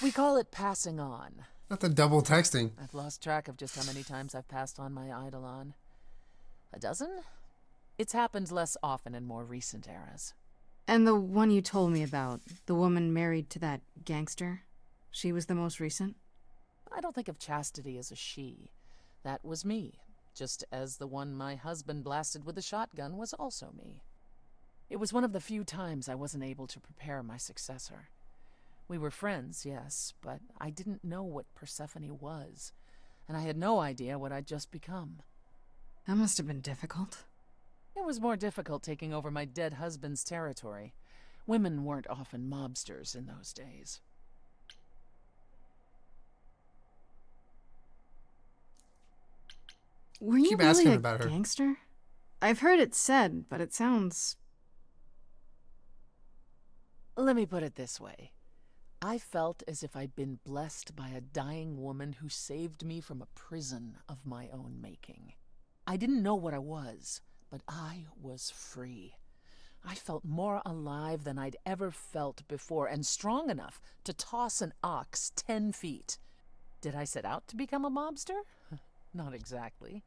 We call it passing on. Not the double texting. I've lost track of just how many times I've passed on my Eidolon. A dozen? It's happened less often in more recent eras. And the one you told me about, the woman married to that gangster, she was the most recent? I don't think of Chastity as a she. That was me, just as the one my husband blasted with a shotgun was also me. It was one of the few times I wasn't able to prepare my successor. We were friends, yes, but I didn't know what Persephone was, and I had no idea what I'd just become. That must have been difficult. It was more difficult taking over my dead husband's territory. Women weren't often mobsters in those days. Were you Keep really asking a about her. gangster? I've heard it said, but it sounds... Let me put it this way. I felt as if I'd been blessed by a dying woman who saved me from a prison of my own making. I didn't know what I was, but I was free. I felt more alive than I'd ever felt before, and strong enough to toss an ox 10 feet. Did I set out to become a mobster? Not exactly.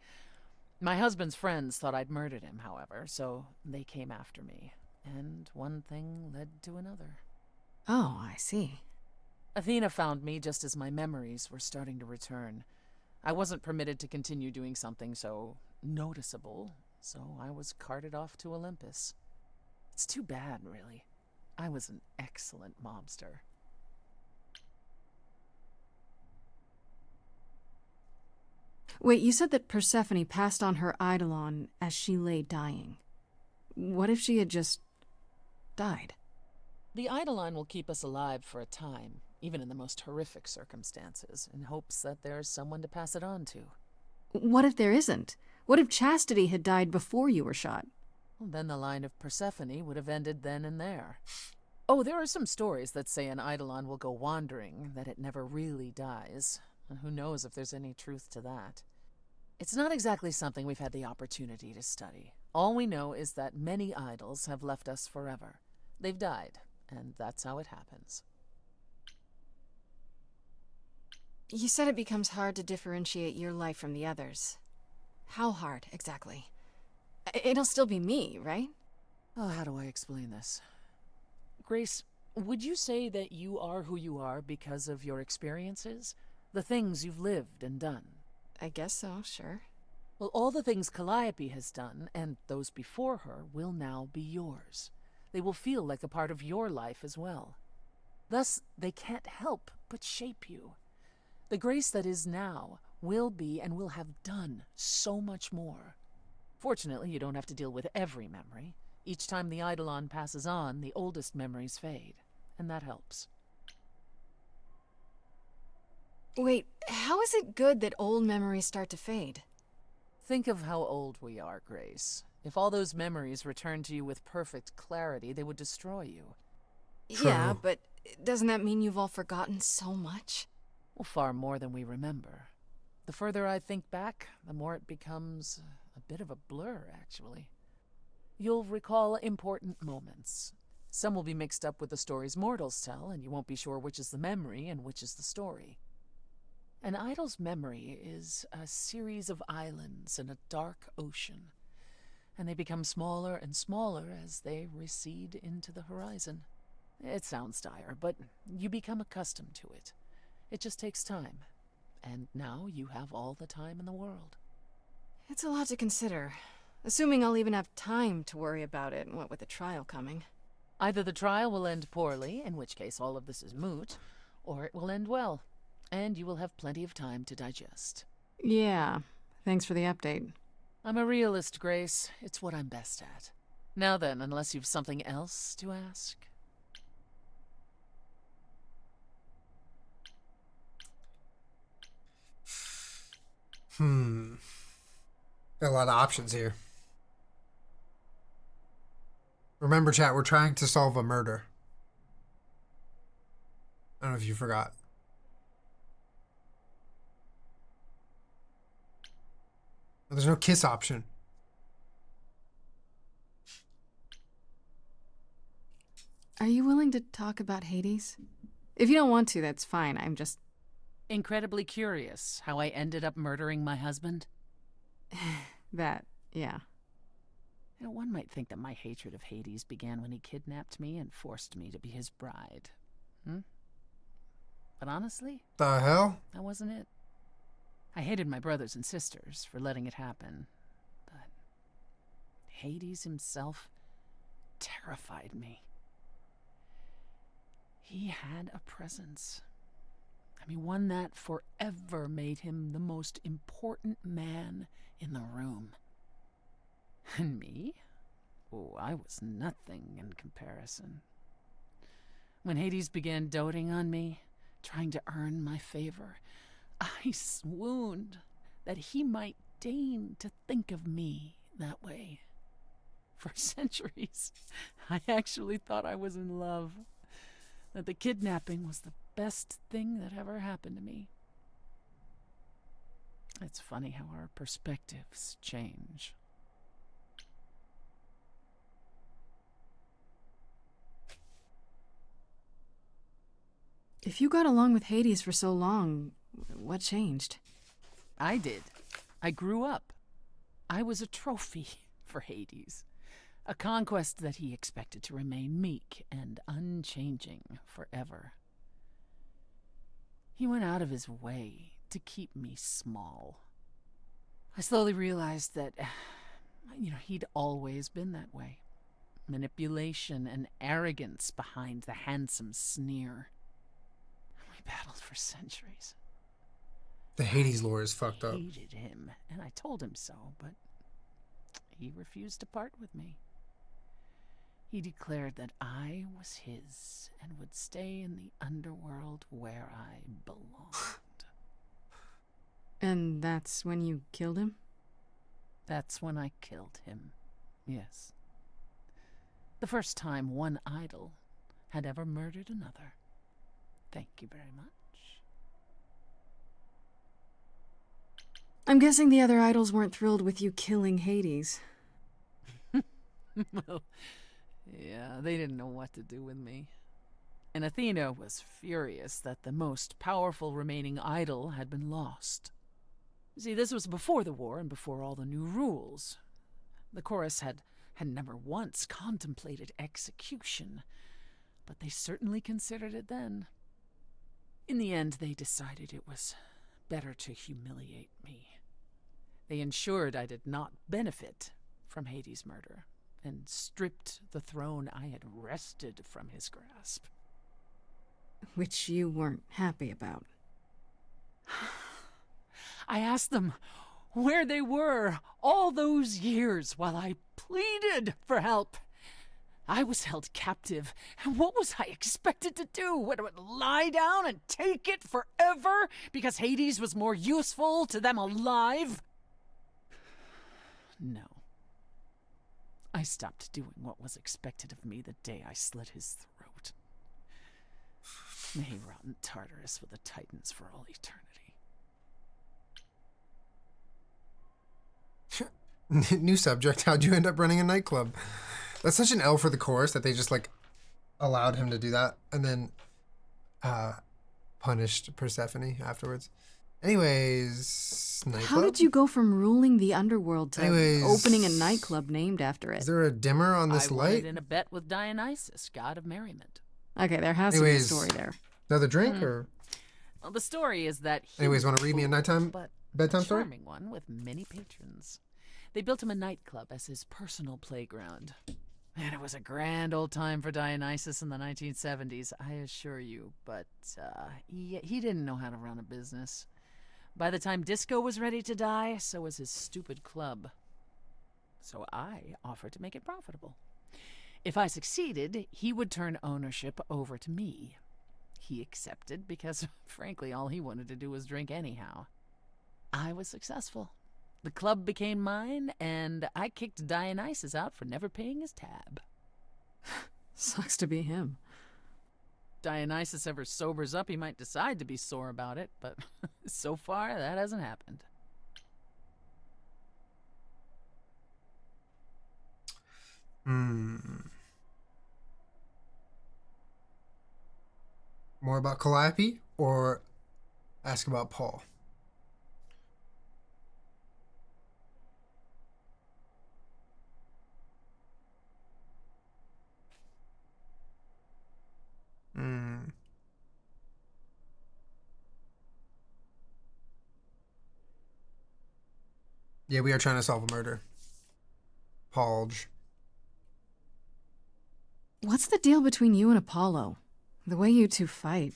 My husband's friends thought I'd murdered him, however, so they came after me. And one thing led to another. Oh, I see. Athena found me just as my memories were starting to return. I wasn't permitted to continue doing something so noticeable, so I was carted off to Olympus. It's too bad, really. I was an excellent mobster. Wait, you said that Persephone passed on her eidolon as she lay dying. What if she had just died? The eidolon will keep us alive for a time, even in the most horrific circumstances, in hopes that there's someone to pass it on to. What if there isn't? What if Chastity had died before you were shot? Well, then the line of Persephone would have ended then and there. Oh, there are some stories that say an eidolon will go wandering, that it never really dies. And who knows if there's any truth to that. It's not exactly something we've had the opportunity to study. All we know is that many idols have left us forever. They've died, and that's how it happens. You said it becomes hard to differentiate your life from the others. How hard, exactly? It'll still be me, right? Oh, how do I explain this? Grace, would you say that you are who you are because of your experiences? The things you've lived and done? I guess so, sure. Well, all the things Calliope has done, and those before her, will now be yours. They will feel like a part of your life as well. Thus, they can't help but shape you. The Grace that is now will be and will have done so much more. Fortunately, you don't have to deal with every memory. Each time the eidolon passes on, the oldest memories fade, and that helps. Wait, how is it good that old memories start to fade? Think of how old we are, Grace. If all those memories returned to you with perfect clarity, they would destroy you. Yeah, but doesn't that mean you've all forgotten so much? Well, far more than we remember. The further I think back, the more it becomes a bit of a blur, actually. You'll recall important moments. Some will be mixed up with the stories mortals tell, and you won't be sure which is the memory and which is the story. An idol's memory is a series of islands in a dark ocean, and they become smaller and smaller as they recede into the horizon. It sounds dire, but you become accustomed to it. It just takes time, and now you have all the time in the world. It's a lot to consider, assuming I'll even have time to worry about it, what with the trial coming. Either the trial will end poorly, in which case all of this is moot, or it will end well, and you will have plenty of time to digest. Yeah, thanks for the update. I'm a realist, Grace. It's what I'm best at. Now then, unless you've something else to ask. Got a lot of options here. Remember, chat, we're trying to solve a murder. I don't know if you forgot. There's no kiss option. Are you willing to talk about Hades? If you don't want to, that's fine. I'm just... Incredibly curious how I ended up murdering my husband? that, yeah. You know, one might think that my hatred of Hades began when he kidnapped me and forced me to be his bride. But honestly, The hell? that wasn't it. I hated my brothers and sisters for letting it happen, but Hades himself terrified me. He had a presence. I mean, one that forever made him the most important man in the room. And me? Oh, I was nothing in comparison. When Hades began doting on me, trying to earn my favor, I swooned that he might deign to think of me that way. For centuries, I actually thought I was in love, that the kidnapping was the best thing that ever happened to me. It's funny how our perspectives change. If you got along with Hades for so long, what changed? I did. I grew up. I was a trophy for Hades. A conquest that he expected to remain meek and unchanging forever. He went out of his way to keep me small. I slowly realized that, he'd always been that way. Manipulation and arrogance behind the handsome sneer. We battled for centuries. The Hades lore is fucked I up. hated him, and I told him so, but he refused to part with me. He declared that I was his and would stay in the underworld where I belonged. And that's when you killed him? That's when I killed him, yes. The first time one idol had ever murdered another. Thank you very much. I'm guessing the other idols weren't thrilled with you killing Hades. Well, yeah, they didn't know what to do with me. And Athena was furious that the most powerful remaining idol had been lost. See, this was before the war and before all the new rules. The chorus had never once contemplated execution, but they certainly considered it then. In the end, they decided it was better to humiliate me. They ensured I did not benefit from Hades' murder, and stripped the throne I had wrested from his grasp. Which you weren't happy about. I asked them where they were all those years while I pleaded for help. I was held captive, and what was I expected to do? What, lie down and take it forever because Hades was more useful to them alive? No. I stopped doing what was expected of me the day I slit his throat. May he rot in Tartarus with the Titans for all eternity. New subject. How'd you end up running a nightclub? That's such an L for the chorus that they just like allowed him to do that and then punished Persephone afterwards. Anyways, nightclub? How did you go from ruling the underworld to opening a nightclub named after it? Is there a dimmer on this I light? won it in a bet with Dionysus, god of merriment. Okay, there has to be a story there. Another drink or? Well, the story is that he Anyways, was want to read me a nighttime but bedtime a story? charming one with many patrons. They built him a nightclub as his personal playground. And it was a grand old time for Dionysus in the 1970s, I assure you. But he didn't know how to run a business. By the time disco was ready to die, so was his stupid club. So I offered to make it profitable. If I succeeded, he would turn ownership over to me. He accepted because, frankly, all he wanted to do was drink anyhow. I was successful. The club became mine, and I kicked Dionysus out for never paying his tab. Sucks to be him. Dionysus ever sobers up, he might decide to be sore about it, but so far, that hasn't happened. More about Calliope or ask about Paul? Yeah, we are trying to solve a murder. Paulge. What's the deal between you and Apollo? The way you two fight.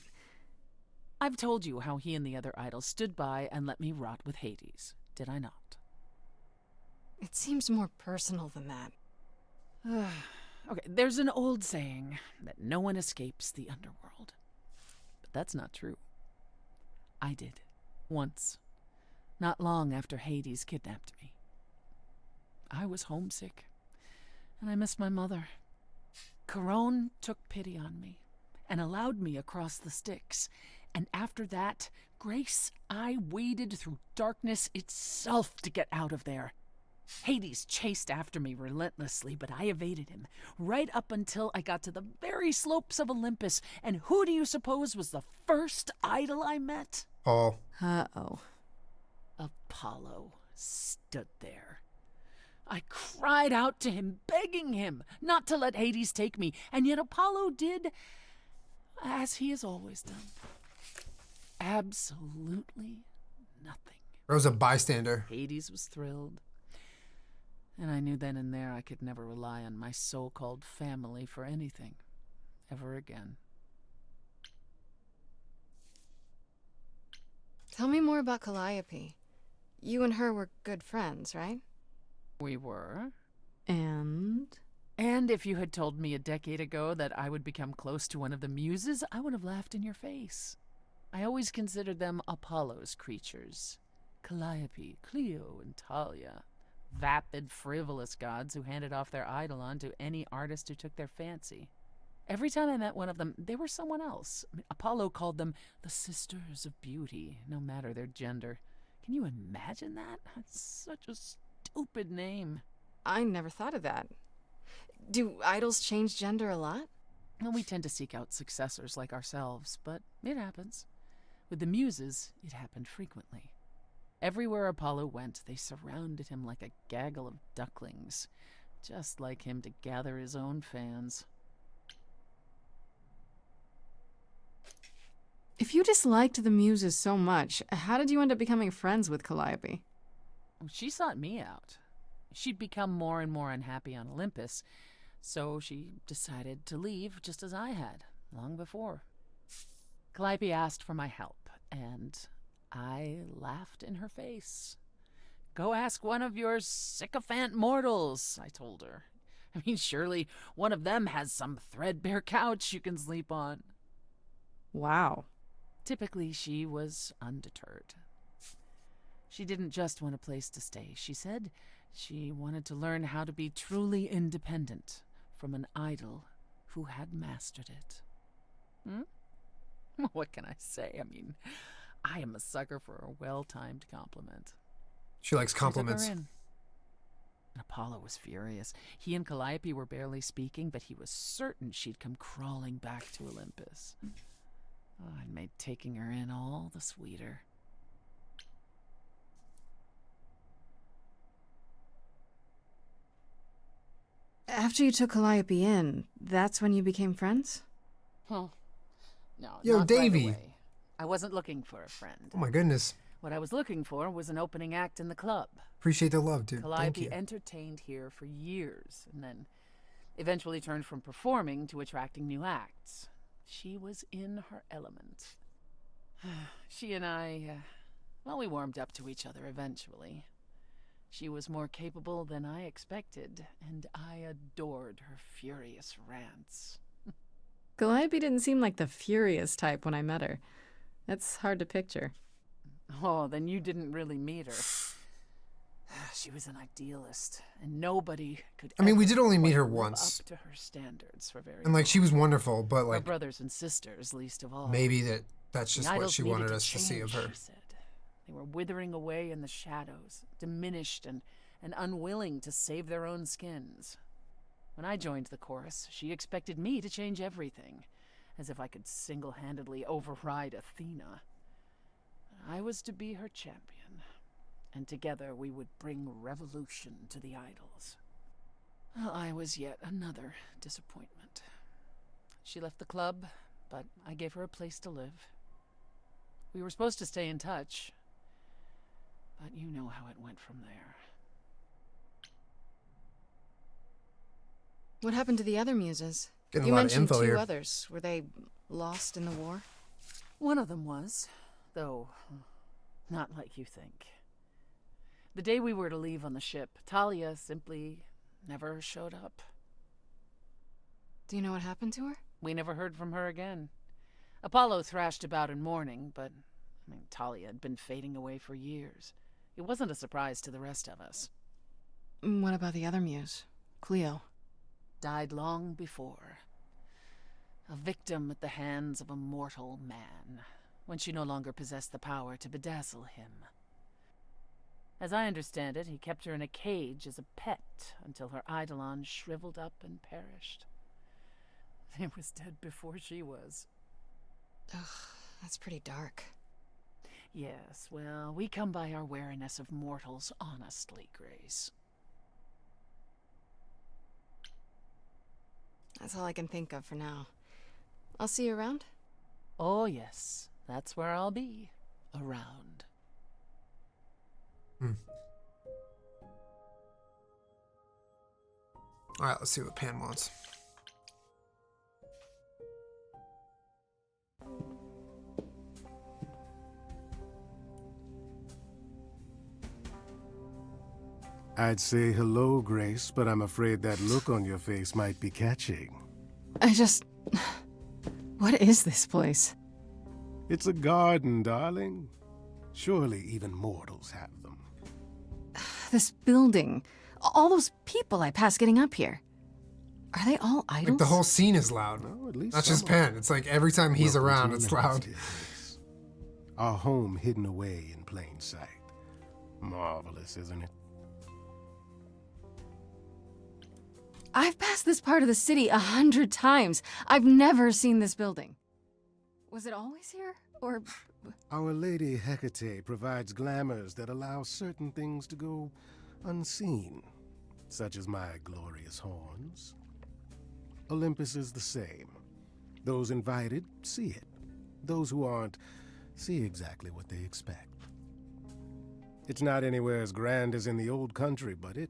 I've told you how he and the other idols stood by and let me rot with Hades, did I not? It seems more personal than that. Okay, there's an old saying that no one escapes the underworld. But that's not true. I did. Once. Not long after Hades kidnapped me. I was homesick, and I missed my mother. Charon took pity on me and allowed me across the Styx. And after that, Grace, I waded through darkness itself to get out of there. Hades chased after me relentlessly, but I evaded him, right up until I got to the very slopes of Olympus. And who do you suppose was the first idol I met? Paul. Uh-oh. Apollo stood there. I cried out to him, begging him not to let Hades take me, and yet Apollo did as he has always done. Absolutely nothing. I was a bystander. Hades was thrilled. And I knew then and there I could never rely on my so-called family for anything, ever again. Tell me more about Calliope. You and her were good friends, right? We were. And if you had told me a decade ago that I would become close to one of the muses, I would have laughed in your face. I always considered them Apollo's creatures. Calliope, Clio, and Talia. Vapid, frivolous gods who handed off their eidolon to any artist who took their fancy. Every time I met one of them, they were someone else. Apollo called them the Sisters of Beauty, no matter their gender. Can you imagine that? That's such a stupid name. I never thought of that. Do idols change gender a lot? Well, we tend to seek out successors like ourselves, but it happens. With the muses, it happened frequently. Everywhere Apollo went, they surrounded him like a gaggle of ducklings, just like him to gather his own fans. If you disliked the muses so much, how did you end up becoming friends with Calliope? She sought me out. She'd become more and more unhappy on Olympus, so she decided to leave just as I had, long before. Calliope asked for my help, and I laughed in her face. Go ask one of your sycophant mortals, I told her. I mean, surely one of them has some threadbare couch you can sleep on. Wow. Typically, she was undeterred. She didn't just want a place to stay. She said she wanted to learn how to be truly independent from an idol who had mastered it. What can I say? I mean, I am a sucker for a well-timed compliment. She likes compliments. I took her in. And Apollo was furious. He and Calliope were barely speaking, but he was certain she'd come crawling back to Olympus. Oh, it made taking her in all the sweeter. After you took Calliope in, that's when you became friends? Well, no, Yo, not Davey. right away. I wasn't looking for a friend. Oh my goodness. What I was looking for was an opening act in the club. Appreciate the love, dude. Thank Calliope you. entertained here for years, and then eventually turned from performing to attracting new acts. She was in her element. She and I, we warmed up to each other eventually. She was more capable than I expected, and I adored her furious rants. Calliope didn't seem like the furious type when I met her. That's hard to picture. Oh, then you didn't really meet her. She was an idealist, and nobody could. I mean, we did only meet her live once. Up to her standards for very. And like, she was wonderful, but her like, brothers and sisters, least of all. maybe that's The just what idols she needed wanted us to see change, of her. She said. They were withering away in the shadows, diminished and unwilling to save their own skins. When I joined the chorus, she expected me to change everything, as if I could single-handedly override Athena. I was to be her champion, and together we would bring revolution to the idols. Well, I was yet another disappointment. She left the club, but I gave her a place to live. We were supposed to stay in touch, but you know how it went from there. What happened to the other muses? Getting a You lot of mentioned info two here. others. Were they lost in the war? One of them was, though not like you think. The day we were to leave on the ship, Talia simply never showed up. Do you know what happened to her? We never heard from her again. Apollo thrashed about in mourning, but Talia had been fading away for years. It wasn't a surprise to the rest of us. What about the other muse? Clio. Died long before. A victim at the hands of a mortal man, when she no longer possessed the power to bedazzle him. As I understand it, he kept her in a cage as a pet until her eidolon shriveled up and perished. He was dead before she was. Ugh, that's pretty dark. Yes, well, we come by our wariness of mortals honestly, Grace. That's all I can think of for now. I'll see you around. Oh, yes, that's where I'll be. Around. Alright, let's see what Pan wants. I'd say hello, Grace, but I'm afraid that look on your face might be catching. What is this place? It's a garden, darling. Surely even mortals have them. This building. All those people I pass getting up here. Are they all idols? Like the whole scene is loud. No, at least Not just some Pan. It's like every time he's Welcome around, to it's the loud. nest, Grace. Our home hidden away in plain sight. Marvelous, isn't it? I've passed this part of the city 100 times. I've never seen this building. Was it always here? Or... Our Lady Hecate provides glamours that allow certain things to go unseen, such as my glorious horns. Olympus is the same. Those invited see it. Those who aren't see exactly what they expect. It's not anywhere as grand as in the old country, but it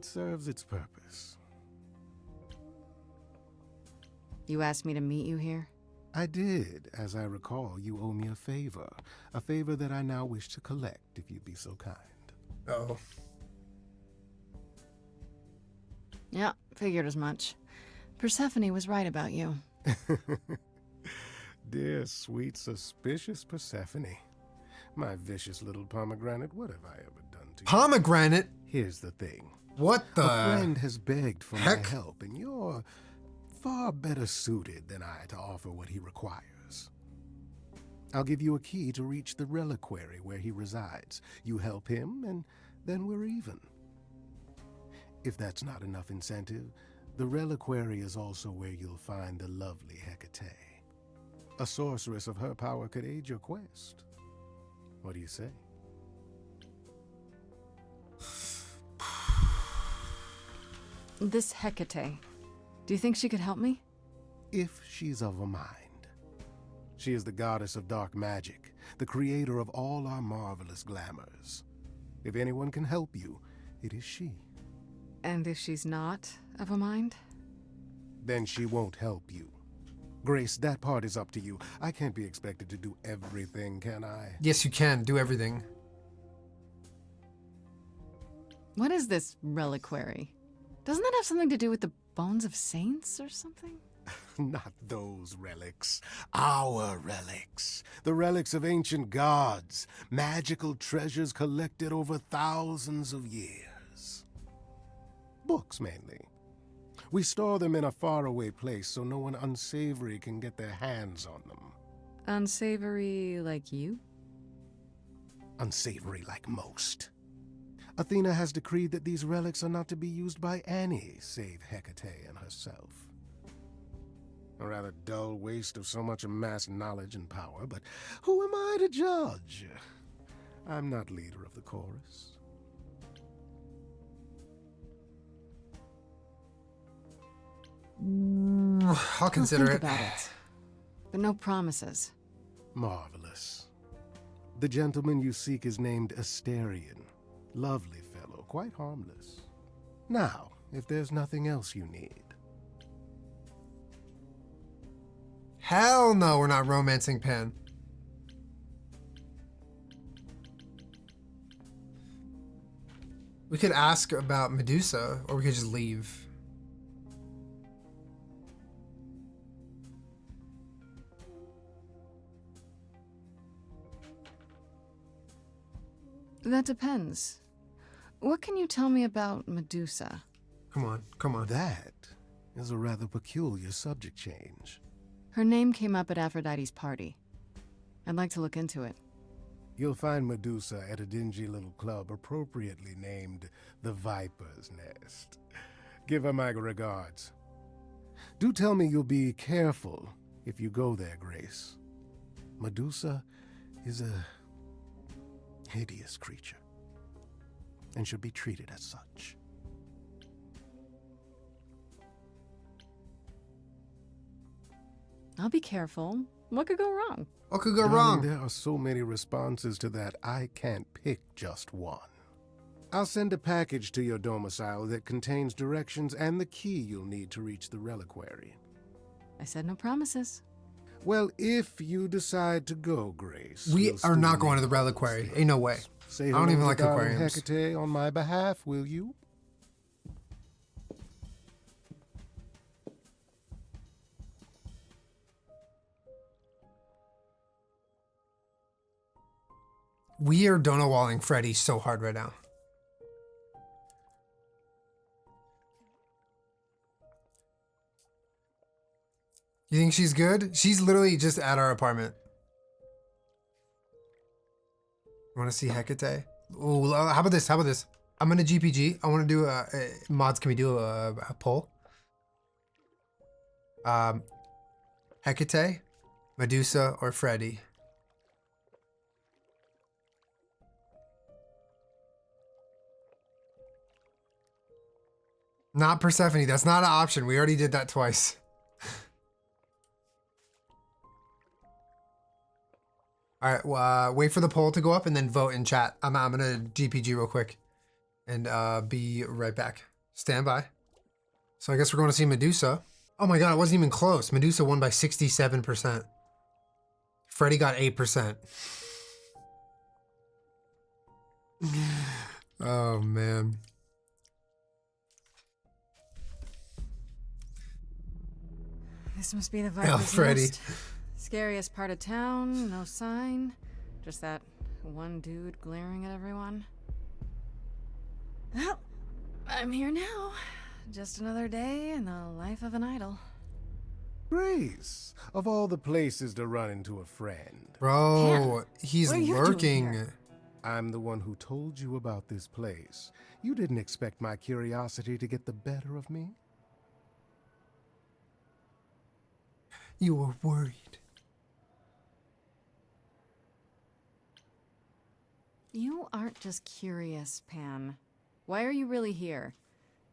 serves its purpose. You asked me to meet you here? I did. As I recall, you owe me a favor that I now wish to collect, if you'd be so kind. Oh. Yeah, figured as much. Persephone was right about you. Dear, sweet, suspicious Persephone. My vicious little pomegranate, what have I ever done to you? Pomegranate? Here's the thing. What the A friend has begged for heck? my help, and you're far better suited than I to offer what he requires. I'll give you a key to reach the reliquary where he resides. You help him, and then we're even. If that's not enough incentive, the reliquary is also where you'll find the lovely Hecate. A sorceress of her power could aid your quest. What do you say? This Hecate. Do you think she could help me? If she's of a mind. She is the goddess of dark magic, the creator of all our marvelous glamours. If anyone can help you, it is she. And if she's not of a mind? Then she won't help you. Grace, that part is up to you. I can't be expected to do everything, can I? Yes, you can. Do everything. What is this reliquary? Doesn't that have something to do with the bones of saints or something? Not those relics. Our relics. The relics of ancient gods. Magical treasures collected over thousands of years. Books, mainly. We store them in a faraway place so no one unsavory can get their hands on them. Unsavory like you? Unsavory like most. Athena has decreed that these relics are not to be used by any save Hecate and herself. A rather dull waste of so much amassed knowledge and power, but who am I to judge? I'm not leader of the chorus. I'll consider think it. about it. But no promises. Marvelous. The gentleman you seek is named Asterion. Lovely fellow, quite harmless. Now, if there's nothing else you need. Hell no, we're not romancing Pan. We could ask about Medusa, or we could just leave. That depends. What can you tell me about Medusa? Come on, come on. That is a rather peculiar subject change. Her name came up at Aphrodite's party. I'd like to look into it. You'll find Medusa at a dingy little club appropriately named the Viper's Nest. Give her my regards. Do tell me you'll be careful if you go there, Grace. Medusa is a hideous creature and should be treated as such. I'll be careful. What could go wrong? What could go Darling, wrong? there are so many responses to that, I can't pick just one. I'll send a package to your domicile that contains directions and the key you'll need to reach the reliquary. I said no promises. Well, if you decide to go, Grace... We we'll are still not going to need the reliquary. Ain't no way. Say I don't hello even to like darling aquariums. Hecate on my behalf, will you? We are Donowalling Freddy so hard right now. You think she's good? She's literally just at our apartment. You want to see Hecate? Ooh, how about this? How about this? I'm gonna GPG. I want to do mods. Can we do a poll? Hecate, Medusa, or Freddy? Not Persephone. That's not an option. We already did that twice. All right. Well, wait for the poll to go up and then vote in chat. I'm gonna GPG real quick, and be right back. Stand by. So I guess we're going to see Medusa. Oh my God! It wasn't even close. Medusa won by 67%. Freddy got 8%. Oh man. This must be the Oh, Viper's Freddy. Nest. Scariest part of town, no sign. Just that one dude glaring at everyone. Well, I'm here now. Just another day in the life of an idol. Grace, of all the places to run into a friend. Bro, he's what are you doing lurking. here? I'm the one who told you about this place. You didn't expect my curiosity to get the better of me? You were worried. You aren't just curious, Pan. Why are you really here?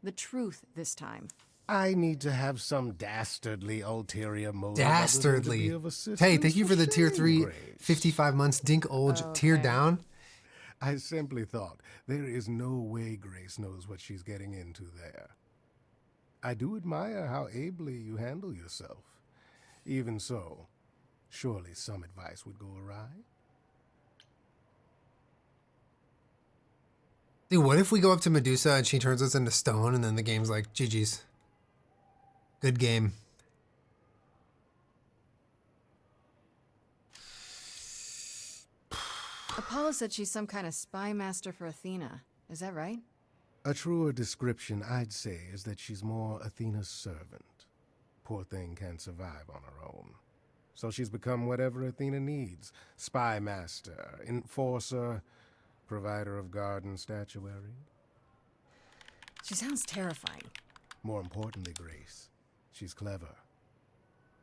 The truth this time. I need to have some dastardly ulterior motive. other than to be Dastardly. of assistance. Hey, thank you for the tier shame, 3, Grace. 55 months. Dink Olge, tier Okay. down. I simply thought there is no way Grace knows what she's getting into there. I do admire how ably you handle yourself. Even so, surely some advice would go awry. Dude, what if we go up to Medusa and she turns us into stone and then the game's like, GG's. Good game. Apollo said she's some kind of spy master for Athena. Is that right? A truer description, I'd say, is that she's more Athena's servant. Poor thing can't survive on her own. So she's become whatever Athena needs. Spy master, enforcer, provider of garden statuary. She sounds terrifying. More importantly, Grace, she's clever.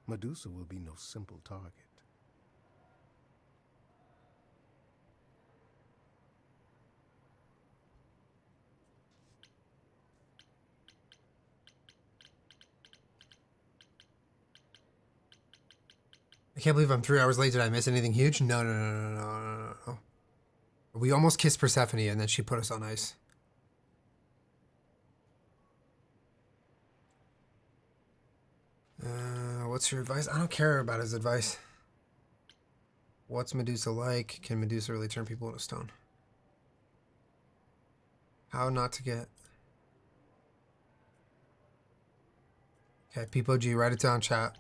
Medusa will be no simple target. I can't believe I'm 3 hours late. Did I miss anything huge? No. We almost kissed Persephone and then she put us on ice. What's your advice? I don't care about his advice. What's Medusa like? Can Medusa really turn people into stone? How not to get... Okay, Peepo G, write it down, chat.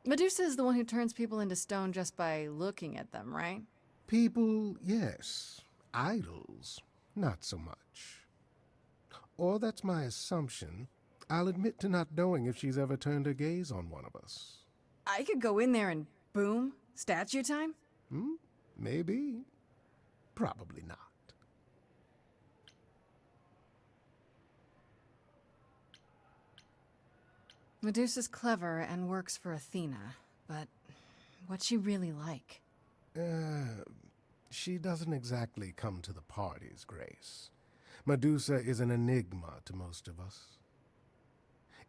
Medusa is the one who turns people into stone just by looking at them, right? People, yes. Idols, not so much. Or that's my assumption. I'll admit to not knowing if she's ever turned her gaze on one of us. I could go in there and boom, statue time? Maybe. Probably not. Medusa's clever and works for Athena, but what's she really like? She doesn't exactly come to the parties, Grace. Medusa is an enigma to most of us.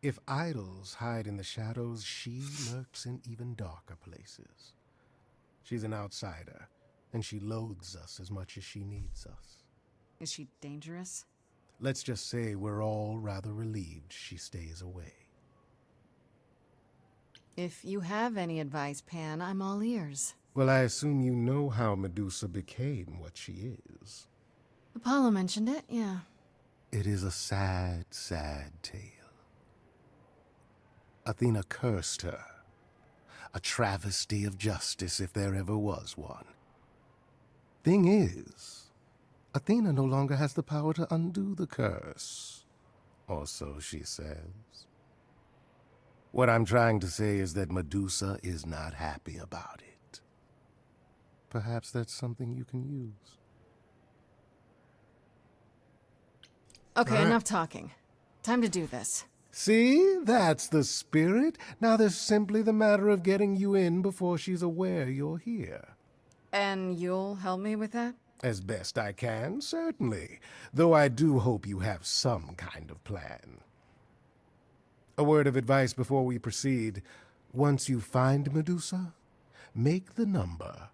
If idols hide in the shadows, she lurks in even darker places. She's an outsider, and she loathes us as much as she needs us. Is she dangerous? Let's just say we're all rather relieved she stays away. If you have any advice, Pan, I'm all ears. Well, I assume you know how Medusa became what she is. Apollo mentioned it, yeah. It is a sad, sad tale. Athena cursed her. A travesty of justice if there ever was one. Thing is, Athena no longer has the power to undo the curse. Or so she says. What I'm trying to say is that Medusa is not happy about it. Perhaps that's something you can use. Okay, All right. enough talking. Time to do this. See, that's the spirit. Now there's simply the matter of getting you in before she's aware you're here. And you'll help me with that? As best I can, certainly. Though I do hope you have some kind of plan. A word of advice before we proceed. Once you find Medusa, make the number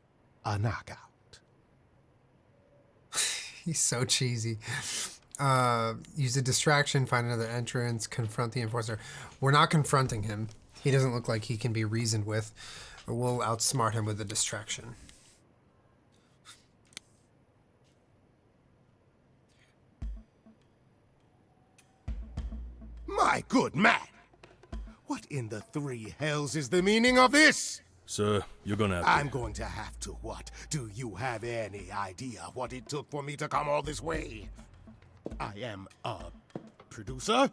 a knockout. He's so cheesy. Use a distraction, find another entrance, confront the enforcer. We're not confronting him. He doesn't look like he can be reasoned with. We'll outsmart him with a distraction. My good man! What in the three hells is the meaning of this? Sir, you're gonna have to... I'm going to have to what? Do you have any idea what it took for me to come all this way? I am a producer?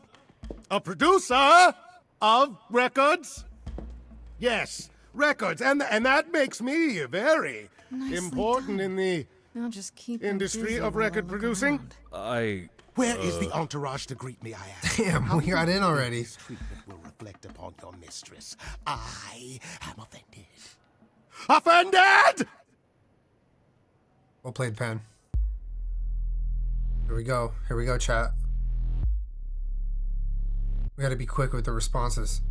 A producer of records? Yes, records, and that makes me very Nicely important done. in the Now just keep them industry busy of while I record look producing. around. Where is the entourage to greet me, I ask? Damn, we got in already. This treatment will reflect upon your mistress. I am offended. Offended! Well played, Pen. Here we go. Here we go, chat. We gotta be quick with the responses.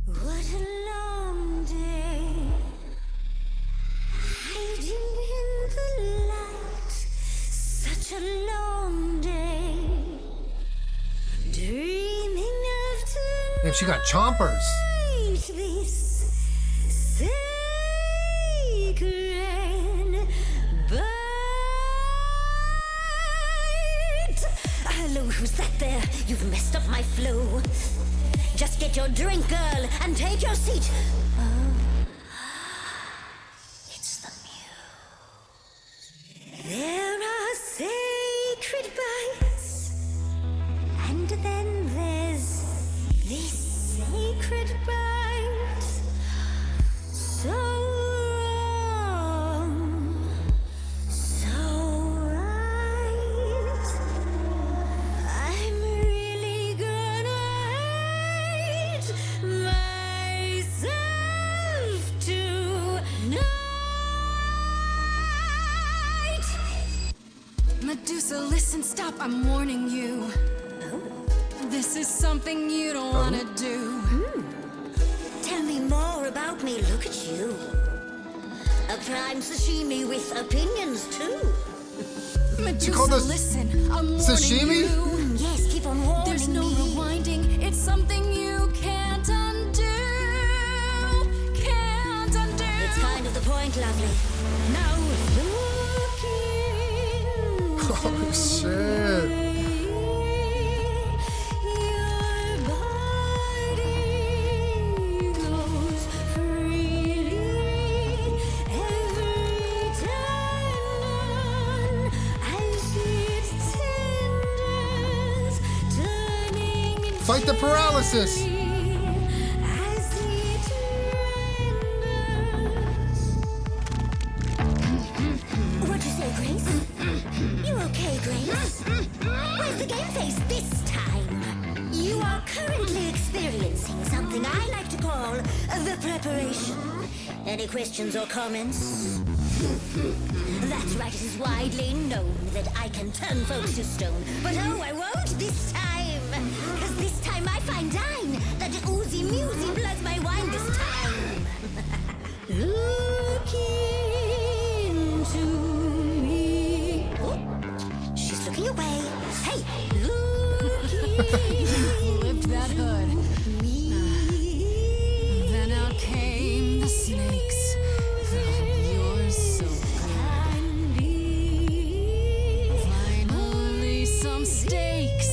What a long day, hiding in the light. Such a long day, dreaming of tonight. Damn, she got chompers. This sacred bite. Hello, who's that there? You've messed up my flow. Just get your drink, girl, and take your seat. Oh, it's the muse. There are sacred bites, and then there's this sacred bite. So wrong, so right. I'm really gonna hate myself tonight. Medusa, listen, stop, I'm warning you. This is something you don't want to do. Tell me more about me, look at you. A prime sashimi with opinions too. Medusa, called us listen, I'm warning sashimi? you. Yes, keep on warning There's no me. rewinding, it's something you can't undo. Can't undo. It's kind of the point, lovely. Now look into Oh shit. your body goes freely every time as it tenders, turning Fight the paralysis. free. Grace? You okay, Grace? Where's the game face this time? You are currently experiencing something I like to call the preparation. Any questions or comments? That's right, it is widely known that I can turn folks to stone. But oh, I won't this time. Cause this time I find dine that oozy musy bloods my wine this time. Look into me. Oh, she's looking away. Hey, look into Lift that hood. Then out came the snakes. You're so good. Finally, some steaks.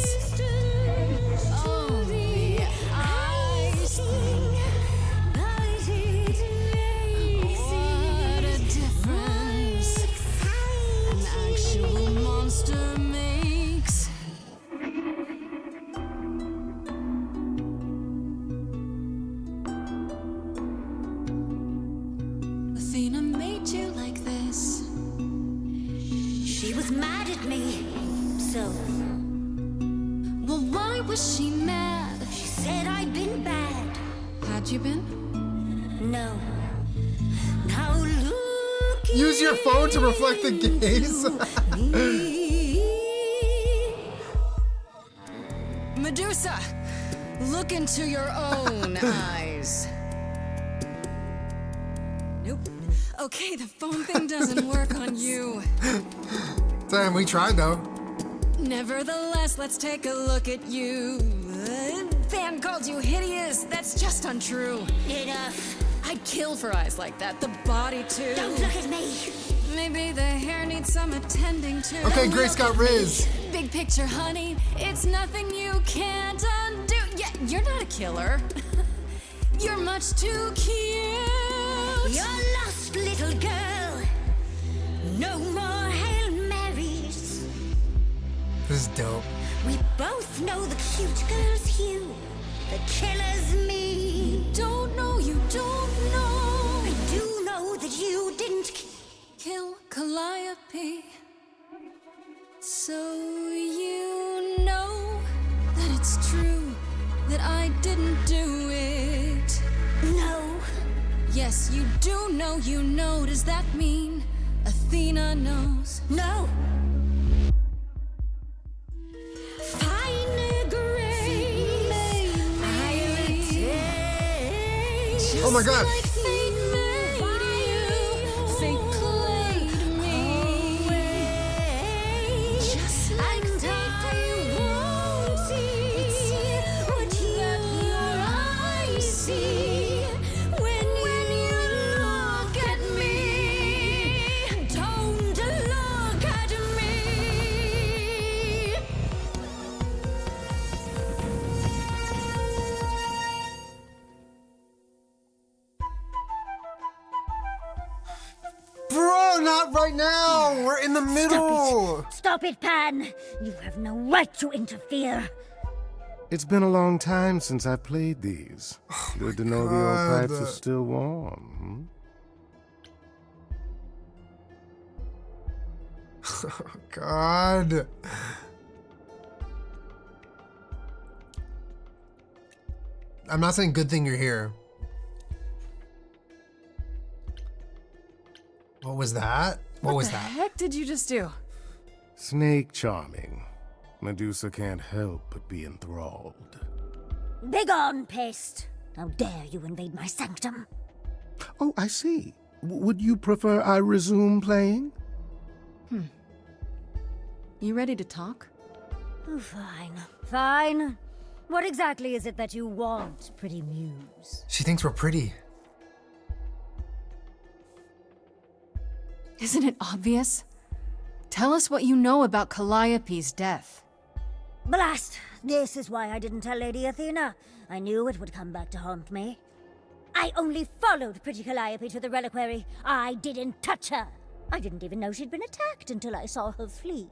Oh, the ice thing. What a difference an actual monster makes. Athena made you like this. She was mad at me. So, Well, why was she mad? she said I'd been bad. Had you been? No. Now look Use your phone to reflect the gaze. Medusa, look into your own eyes. Nope. Okay, the phone thing doesn't work on you. Damn, we tried though. Nevertheless, let's take a look at you. Fan called you hideous. That's just untrue. Enough. I'd kill for eyes like that. The body too. Don't look at me. Maybe the hair needs some attending to. Okay, Don't Grace look got at me. Riz. Big picture, honey. It's nothing you can't undo. Yeah, you're not a killer. You're much too cute. You're lost, little girl. No more Hail Marys. This is dope. We both know the cute girl's hue. The killer's me. Don't know, you don't know. I do know that you didn't Kill Calliope. So you know that it's true that I didn't do it. No. Yes, you do know, you know. Does that mean Athena knows? No. Fine grace. I'll take. Oh my God. Like fate made you, fate played me. Just like fate won't see what your eyes see when you look at me. Don't look at me. Bro, not right now. We're in the middle. Stop it, Pan. You have no right to interfere. It's been a long time since I played these. Good to know the old God. pipes are still warm. Oh, God. I'm not saying good thing you're here. What was that? What was the that? heck did you just do? Snake charming. Medusa can't help but be enthralled. Begone, pest. How dare you invade my sanctum? Oh, I see. Would you prefer I resume playing? You ready to talk? Oh, fine. Fine. What exactly is it that you want, pretty muse? She thinks we're pretty. Isn't it obvious? Tell us what you know about Calliope's death. Blast! This is why I didn't tell Lady Athena. I knew it would come back to haunt me. I only followed pretty Calliope to the reliquary. I didn't touch her. I didn't even know she'd been attacked until I saw her flee.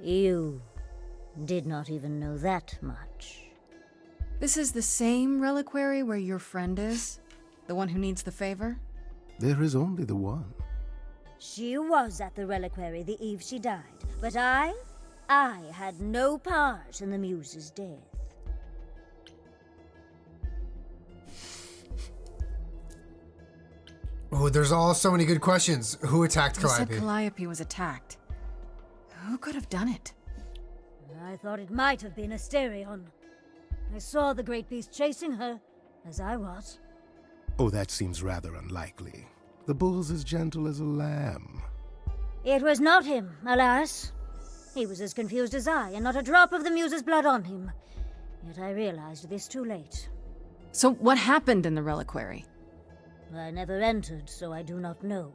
You did not even know that much. This is the same reliquary where your friend is? The one who needs the favor? There is only the one. She was at the reliquary the eve she died, but I had no part in the Muse's death. Oh, there's all so many good questions. Who attacked You said Calliope? Calliope was attacked. Who could have done it? I thought it might have been Asterion. I saw the great beast chasing her, as I was. Oh, that seems rather unlikely. The bull's as gentle as a lamb. It was not him, alas. He was as confused as I, and not a drop of the Muse's blood on him. Yet I realized this too late. So what happened in the reliquary? I never entered, so I do not know.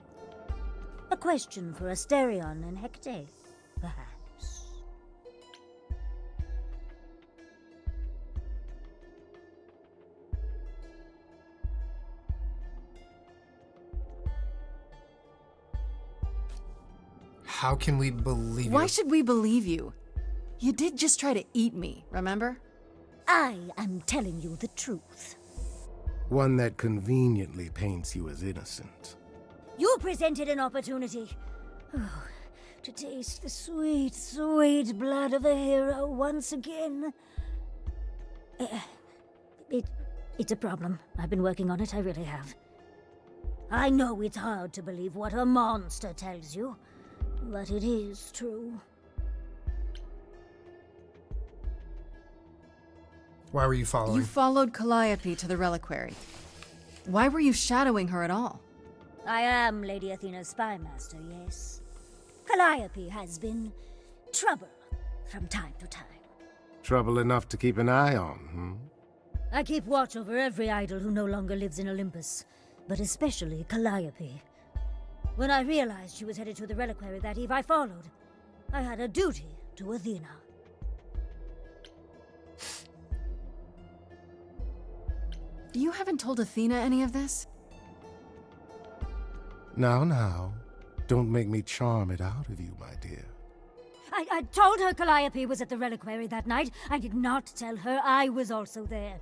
A question for Asterion and Hecate, perhaps. How can we believe you? Why should we believe you? You did just try to eat me, remember? I am telling you the truth. One that conveniently paints you as innocent. You presented an opportunity. Oh, to taste the sweet, sweet blood of a hero once again. It's a problem. I've been working on it, I really have. I know it's hard to believe what a monster tells you, but it is true. Why were you following? You followed Calliope to the reliquary. Why were you shadowing her at all? I am Lady Athena's spy master, yes. Calliope has been trouble from time to time. Trouble enough to keep an eye on, I keep watch over every idol who no longer lives in Olympus, but especially Calliope. When I realized she was headed to the reliquary that eve, I followed. I had a duty to Athena. You haven't told Athena any of this? Now. Don't make me charm it out of you, my dear. I told her Calliope was at the reliquary that night. I did not tell her I was also there.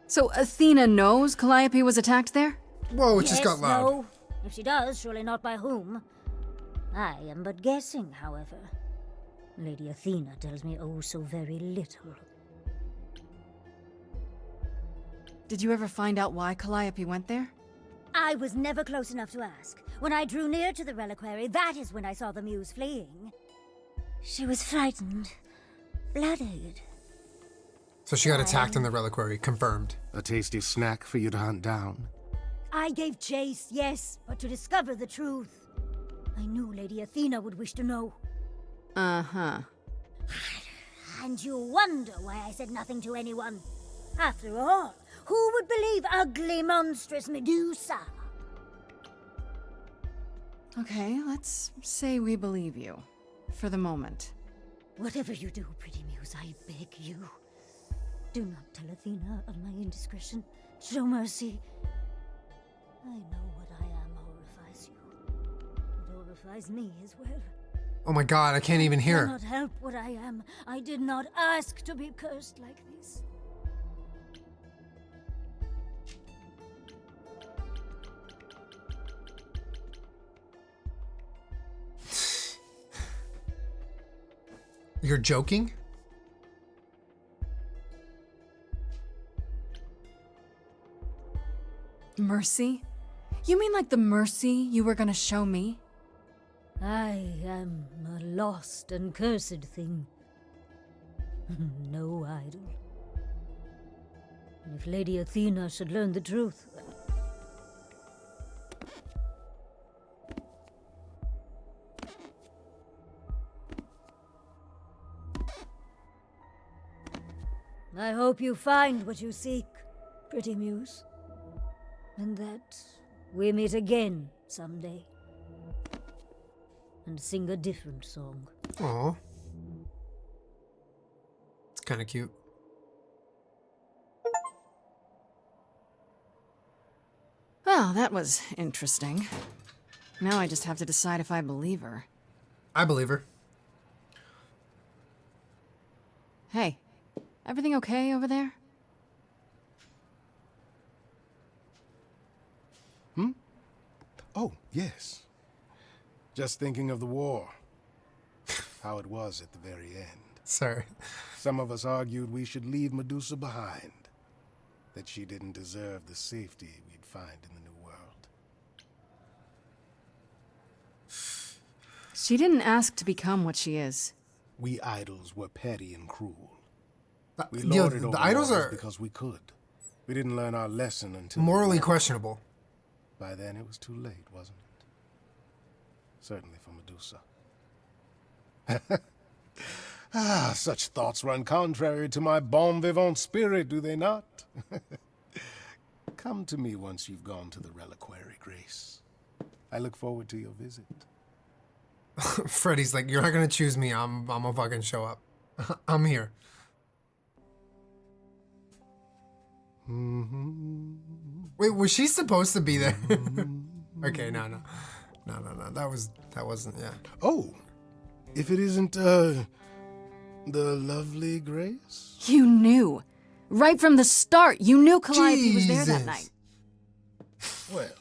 So Athena knows Calliope was attacked there? Whoa, it Yes, just got loud. no. If she does, surely not by whom. I am but guessing, however. Lady Athena tells me oh so very little. Did you ever find out why Calliope went there? I was never close enough to ask. When I drew near to the reliquary, that is when I saw the Muse fleeing. She was frightened, blooded. So she got attacked in the reliquary, confirmed. A tasty snack for you to hunt down. I gave chase, yes, but to discover the truth. I knew Lady Athena would wish to know. Uh-huh. And you wonder why I said nothing to anyone. After all, who would believe ugly, monstrous Medusa? Okay, let's say we believe you. For the moment. Whatever you do, pretty Muse, I beg you. Do not tell Athena of my indiscretion. Show mercy. I know what I am horrifies you. It horrifies me as well. Oh my god, I can't even I hear. cannot help what I am. I did not ask to be cursed like this. You're joking? Mercy? You mean like the mercy you were gonna show me? I am a lost and cursed thing. No idol. If Lady Athena should learn the truth... I hope you find what you seek, pretty Muse. And that we meet again someday. And sing a different song. Aw. It's kind of cute. Well, that was interesting. Now I just have to decide if I believe her. I believe her. Hey, everything okay over there? Oh, yes. Just thinking of the war. How it was at the very end. Sorry. Some of us argued we should leave Medusa behind. That she didn't deserve the safety we'd find in the new world. She didn't ask to become what she is. We idols were petty and cruel. We Yo, lorded over the idols mortals are because we could. We didn't learn our lesson until morally the end. questionable. By then it was too late, wasn't it? Certainly for Medusa. Ah, such thoughts run contrary to my bon vivant spirit, do they not? Come to me once you've gone to the reliquary, Grace. I look forward to your visit. Freddy's like, you're not gonna choose me. I'm gonna fucking show up. I'm here. Wait, was she supposed to be there? Okay, no. That wasn't. Yeah. Oh, if it isn't the lovely Grace. You knew. Right from the start, you knew Calliope was there that Jesus. night. Well,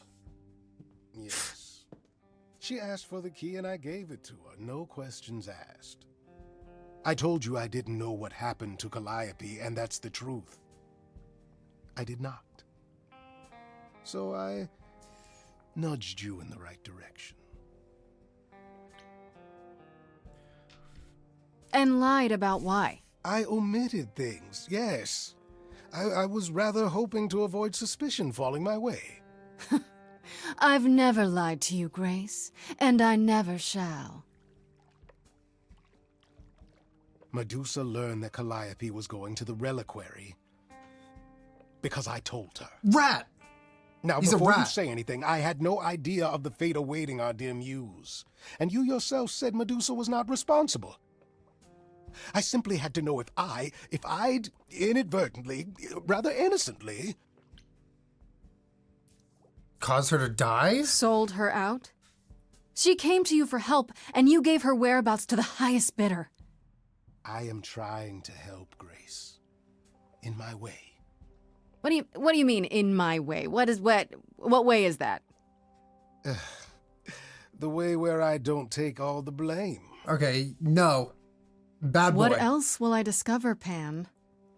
yes. She asked for the key and I gave it to her, no questions asked. I told you I didn't know what happened to Calliope, and that's the truth. I did not. So I nudged you in the right direction. And lied about why. I omitted things, yes. I was rather hoping to avoid suspicion falling my way. I've never lied to you, Grace, and I never shall. Medusa learned that Calliope was going to the reliquary because I told her. Rat! Now, He's a before you rat. say anything, I had no idea of the fate awaiting our dear muse. And you yourself said Medusa was not responsible. I simply had to know if I'd inadvertently, rather innocently... Caused her to die? Sold her out? She came to you for help, and you gave her whereabouts to the highest bidder. I am trying to help, Grace. In my way. What do you mean, in my way? What way is that? The way where I don't take all the blame. Okay, no. Bad boy. What else will I discover, Pan?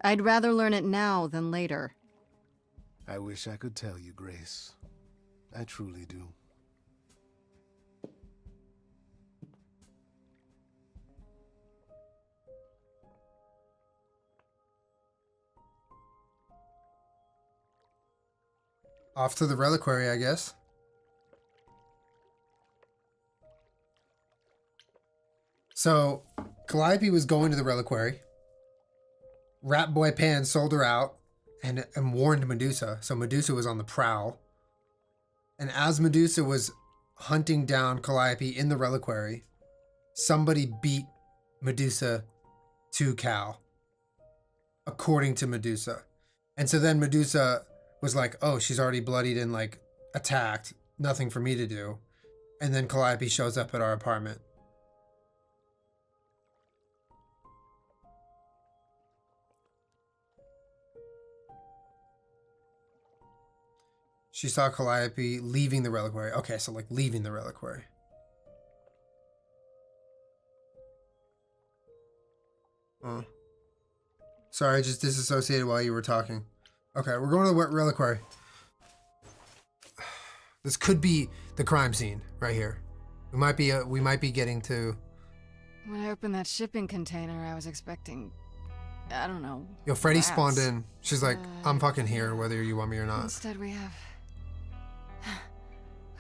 I'd rather learn it now than later. I wish I could tell you, Grace. I truly do. Off to the reliquary, I guess. So, Calliope was going to the reliquary. Rat Boy Pan sold her out and warned Medusa. So Medusa was on the prowl. And as Medusa was hunting down Calliope in the reliquary, somebody beat Medusa to Cal, according to Medusa. And so then Medusa was like, oh, she's already bloodied and like attacked. Nothing for me to do. And then Calliope shows up at our apartment. She saw Calliope leaving the reliquary. Okay, so like leaving the reliquary. Oh. Sorry, I just disassociated while you were talking. Okay, we're going to the reliquary. This could be the crime scene right here. We might be getting to. When I opened that shipping container, I was expecting, I don't know. Yo, Freddy rats. spawned in. She's like, I'm fucking here, whether you want me or not. Instead, we have.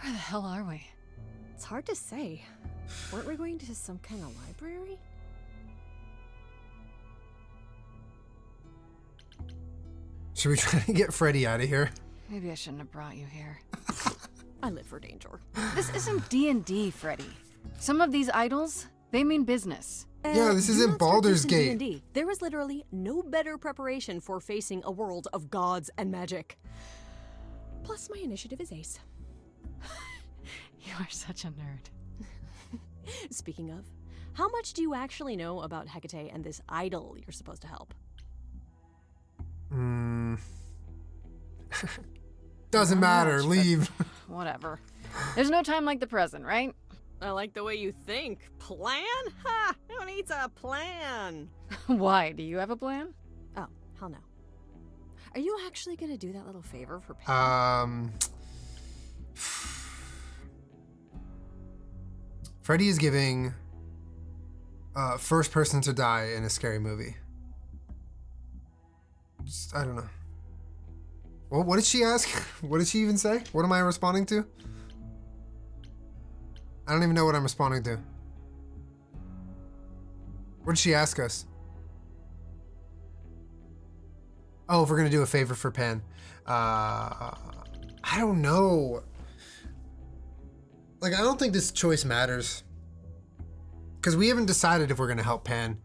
Where the hell are we? It's hard to say. Weren't we going to some kind of library? Should we try to get Freddy out of here? Maybe I shouldn't have brought you here. I live for danger. This isn't D&D, Freddy. Some of these idols, they mean business. Yeah, this do isn't not start Baldur's this in Gate. D&D. There is literally no better preparation for facing a world of gods and magic. Plus, my initiative is ace. You are such a nerd. Speaking of, how much do you actually know about Hecate and this idol you're supposed to help? Doesn't matter. much, but Leave. Whatever. There's no time like the present, right? I like the way you think. Plan? Ha! Who needs a plan? Why? Do you have a plan? Oh, hell no. Are you actually gonna do that little favor for Pan? Freddy is giving first person to die in a scary movie. I don't know. Well, what did she ask? What did she even say? What am I responding to? I don't even know what I'm responding to. What did she ask us? Oh, if we're gonna do a favor for Pan. I don't know. Like, I don't think this choice matters. Because we haven't decided if we're gonna help Pan.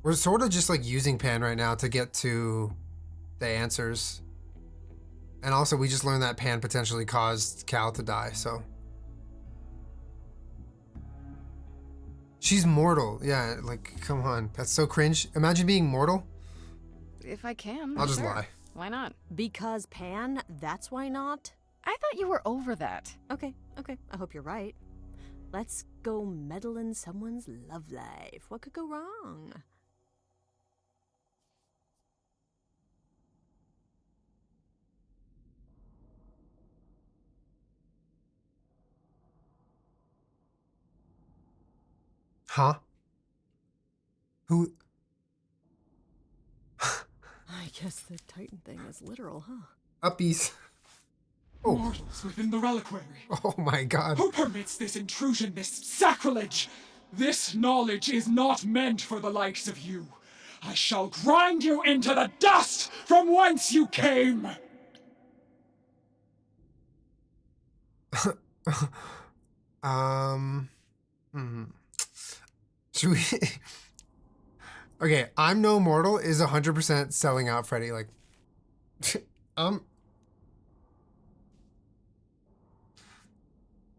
We're sort of just like using Pan right now to get to the answers. And also we just learned that Pan potentially caused Cal to die, so. She's mortal. Yeah, like, come on. That's so cringe. Imagine being mortal. If I can. I'll just sure. lie. Why not? Because Pan, that's why not? I thought you were over that. Okay. I hope you're right. Let's go meddle in someone's love life. What could go wrong? Huh? Who? I guess the Titan thing is literal, huh? Uppies. Oh. Mortals within the reliquary. Oh my god. Who permits this intrusion, this sacrilege? This knowledge is not meant for the likes of you. I shall grind you into the dust from whence you came! Should we... Okay, I'm no mortal is 100% selling out Freddy. Like, you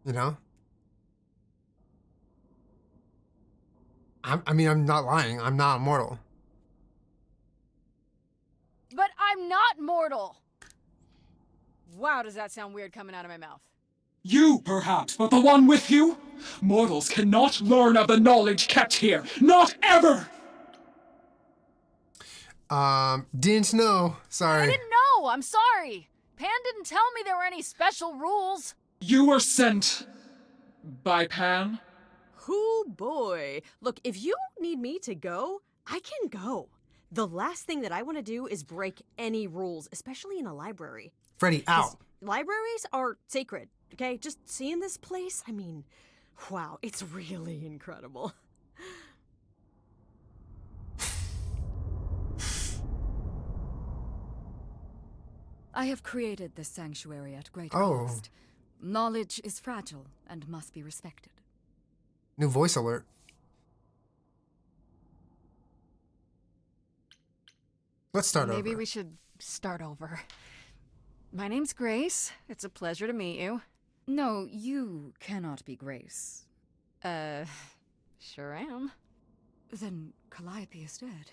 know? I mean, I'm not lying. I'm not immortal. But I'm not mortal! Wow, does that sound weird coming out of my mouth? You, perhaps, but the one with you? Mortals cannot learn of the knowledge kept here. Not ever! Didn't know. Sorry. I didn't know! I'm sorry! Pan didn't tell me there were any special rules. You were sent by Pan? Hoo boy. Look, if you need me to go, I can go. The last thing that I want to do is break any rules, especially in a library. Freddy, out. Libraries are sacred, okay? Just seeing this place, I mean, wow, it's really incredible. I have created this sanctuary at great cost. Knowledge is fragile and must be respected. New voice alert. Let's start over. Maybe we should start over. My name's Grace. It's a pleasure to meet you. No, you cannot be Grace. Sure am. Then Calliope is dead.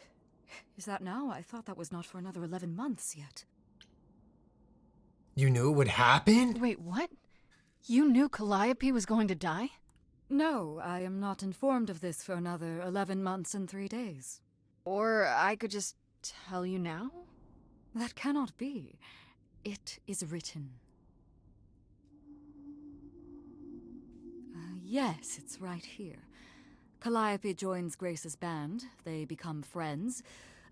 Is that now? I thought that was not for another 11 months yet. You knew it would happen? Wait, what? You knew Calliope was going to die? No, I am not informed of this for another 11 months and 3 days. Or I could just tell you now? That cannot be. It is written. Yes, it's right here. Calliope joins Grace's band. They become friends.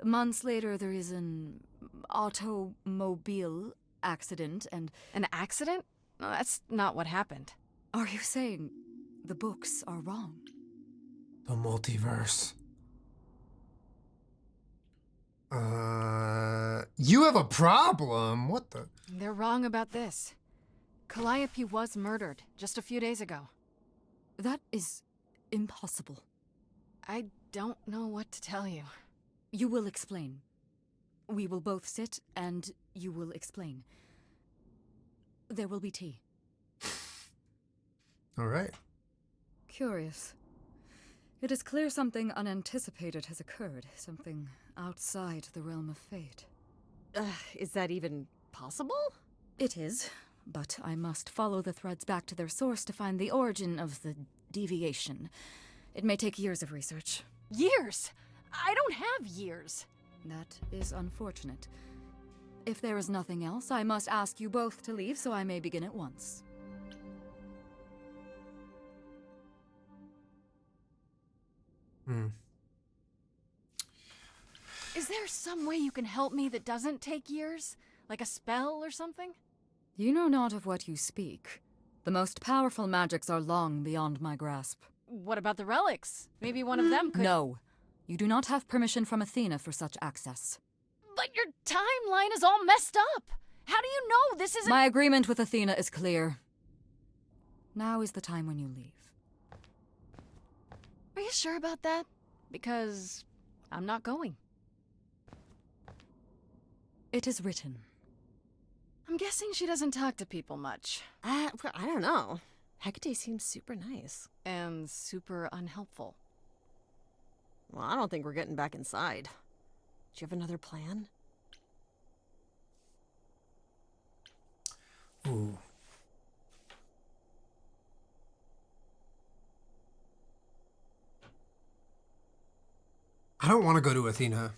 Months later, there is an automobile accident and... An accident? No, that's not what happened. Are you saying the books are wrong? The multiverse. You have a problem? What the? They're wrong about this. Calliope was murdered just a few days ago. That is impossible. I don't know what to tell you. You will explain. We will both sit and you will explain. There will be tea. All right. Curious. It is clear something unanticipated has occurred, something outside the realm of fate. Is that even possible? It is. but I must follow the threads back to their source to find the origin of the deviation. It may take years of research. Years? I don't have years. That is unfortunate. If there is nothing else, I must ask you both to leave so I may begin at once. Is there some way you can help me that doesn't take years? Like a spell or something? You know not of what you speak. The most powerful magics are long beyond my grasp. What about the relics? Maybe one of them could— No. You do not have permission from Athena for such access. But your timeline is all messed up! How do you know this isn't— My agreement with Athena is clear. Now is the time when you leave. Are you sure about that? Because I'm not going. It is written. I'm guessing she doesn't talk to people much. I don't know. Hecate seems super nice. And super unhelpful. Well, I don't think we're getting back inside. Do you have another plan? Ooh. I don't want to go to Athena.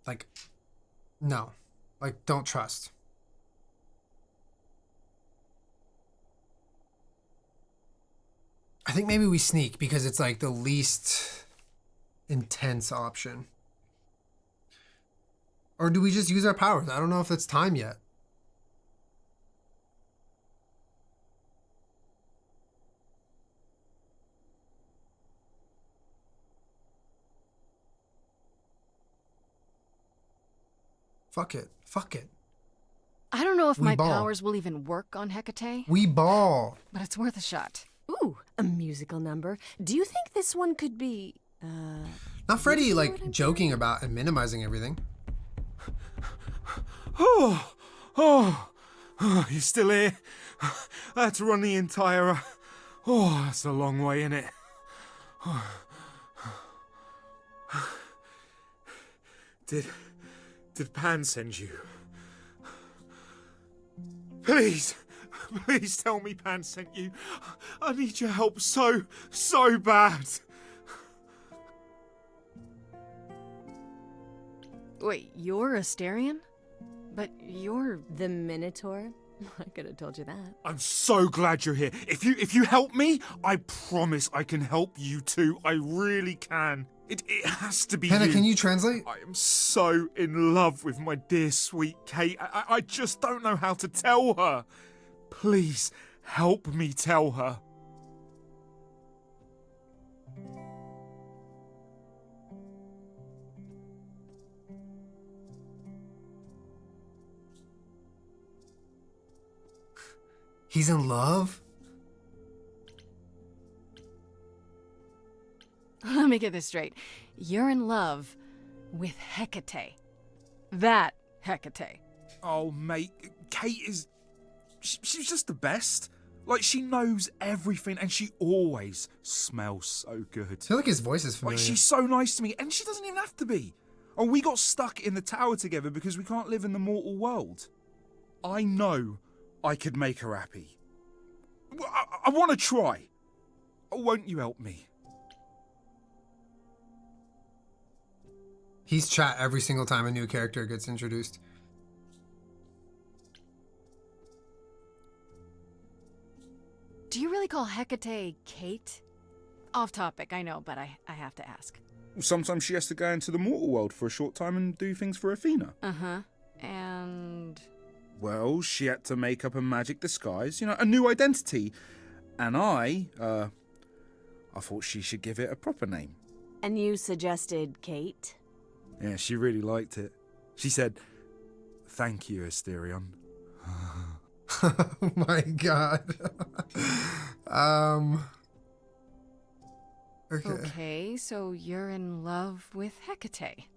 Like, no. Like, don't trust. I think maybe we sneak because it's like the least intense option. Or do we just use our powers? I don't know if it's time yet. Fuck it. Fuck it. I don't know if We my ball. powers will even work on Hecate, We ball. but it's worth a shot. Ooh, a musical number. Do you think this one could be, Not Freddy, like, joking about and minimizing everything. Oh, you still here? I had to run the entire... Oh, that's a long way, innit? Did Pan send you? Please tell me Pan sent you. I need your help so bad. Wait, you're Asterion? But you're... the Minotaur? I could have told you that. I'm so glad you're here. If you help me, I promise I can help you too. I really can. It has to be Hannah, you. can you translate? I am so in love with my dear sweet Kate. I just don't know how to tell her. Please help me tell her. He's in love? Let me get this straight. You're in love with Hecate. That Hecate. Oh, mate, Kate is... She's just the best. Like, she knows everything and she always smells so good. I feel like his voice is familiar. Like, she's so nice to me and she doesn't even have to be. Oh, we got stuck in the tower together because we can't live in the mortal world. I know I could make her happy. I want to try. Won't you help me? He's chat every single time a new character gets introduced. Do you really call Hecate Kate? Off topic, I know, but I have to ask. Sometimes she has to go into the mortal world for a short time and do things for Athena. Uh-huh. And... Well, she had to make up a magic disguise, a new identity. And I thought she should give it a proper name. And you suggested Kate? Yeah, she really liked it. She said, "Thank you, Asterion." Oh my god. Okay. Okay, so you're in love with Hecate.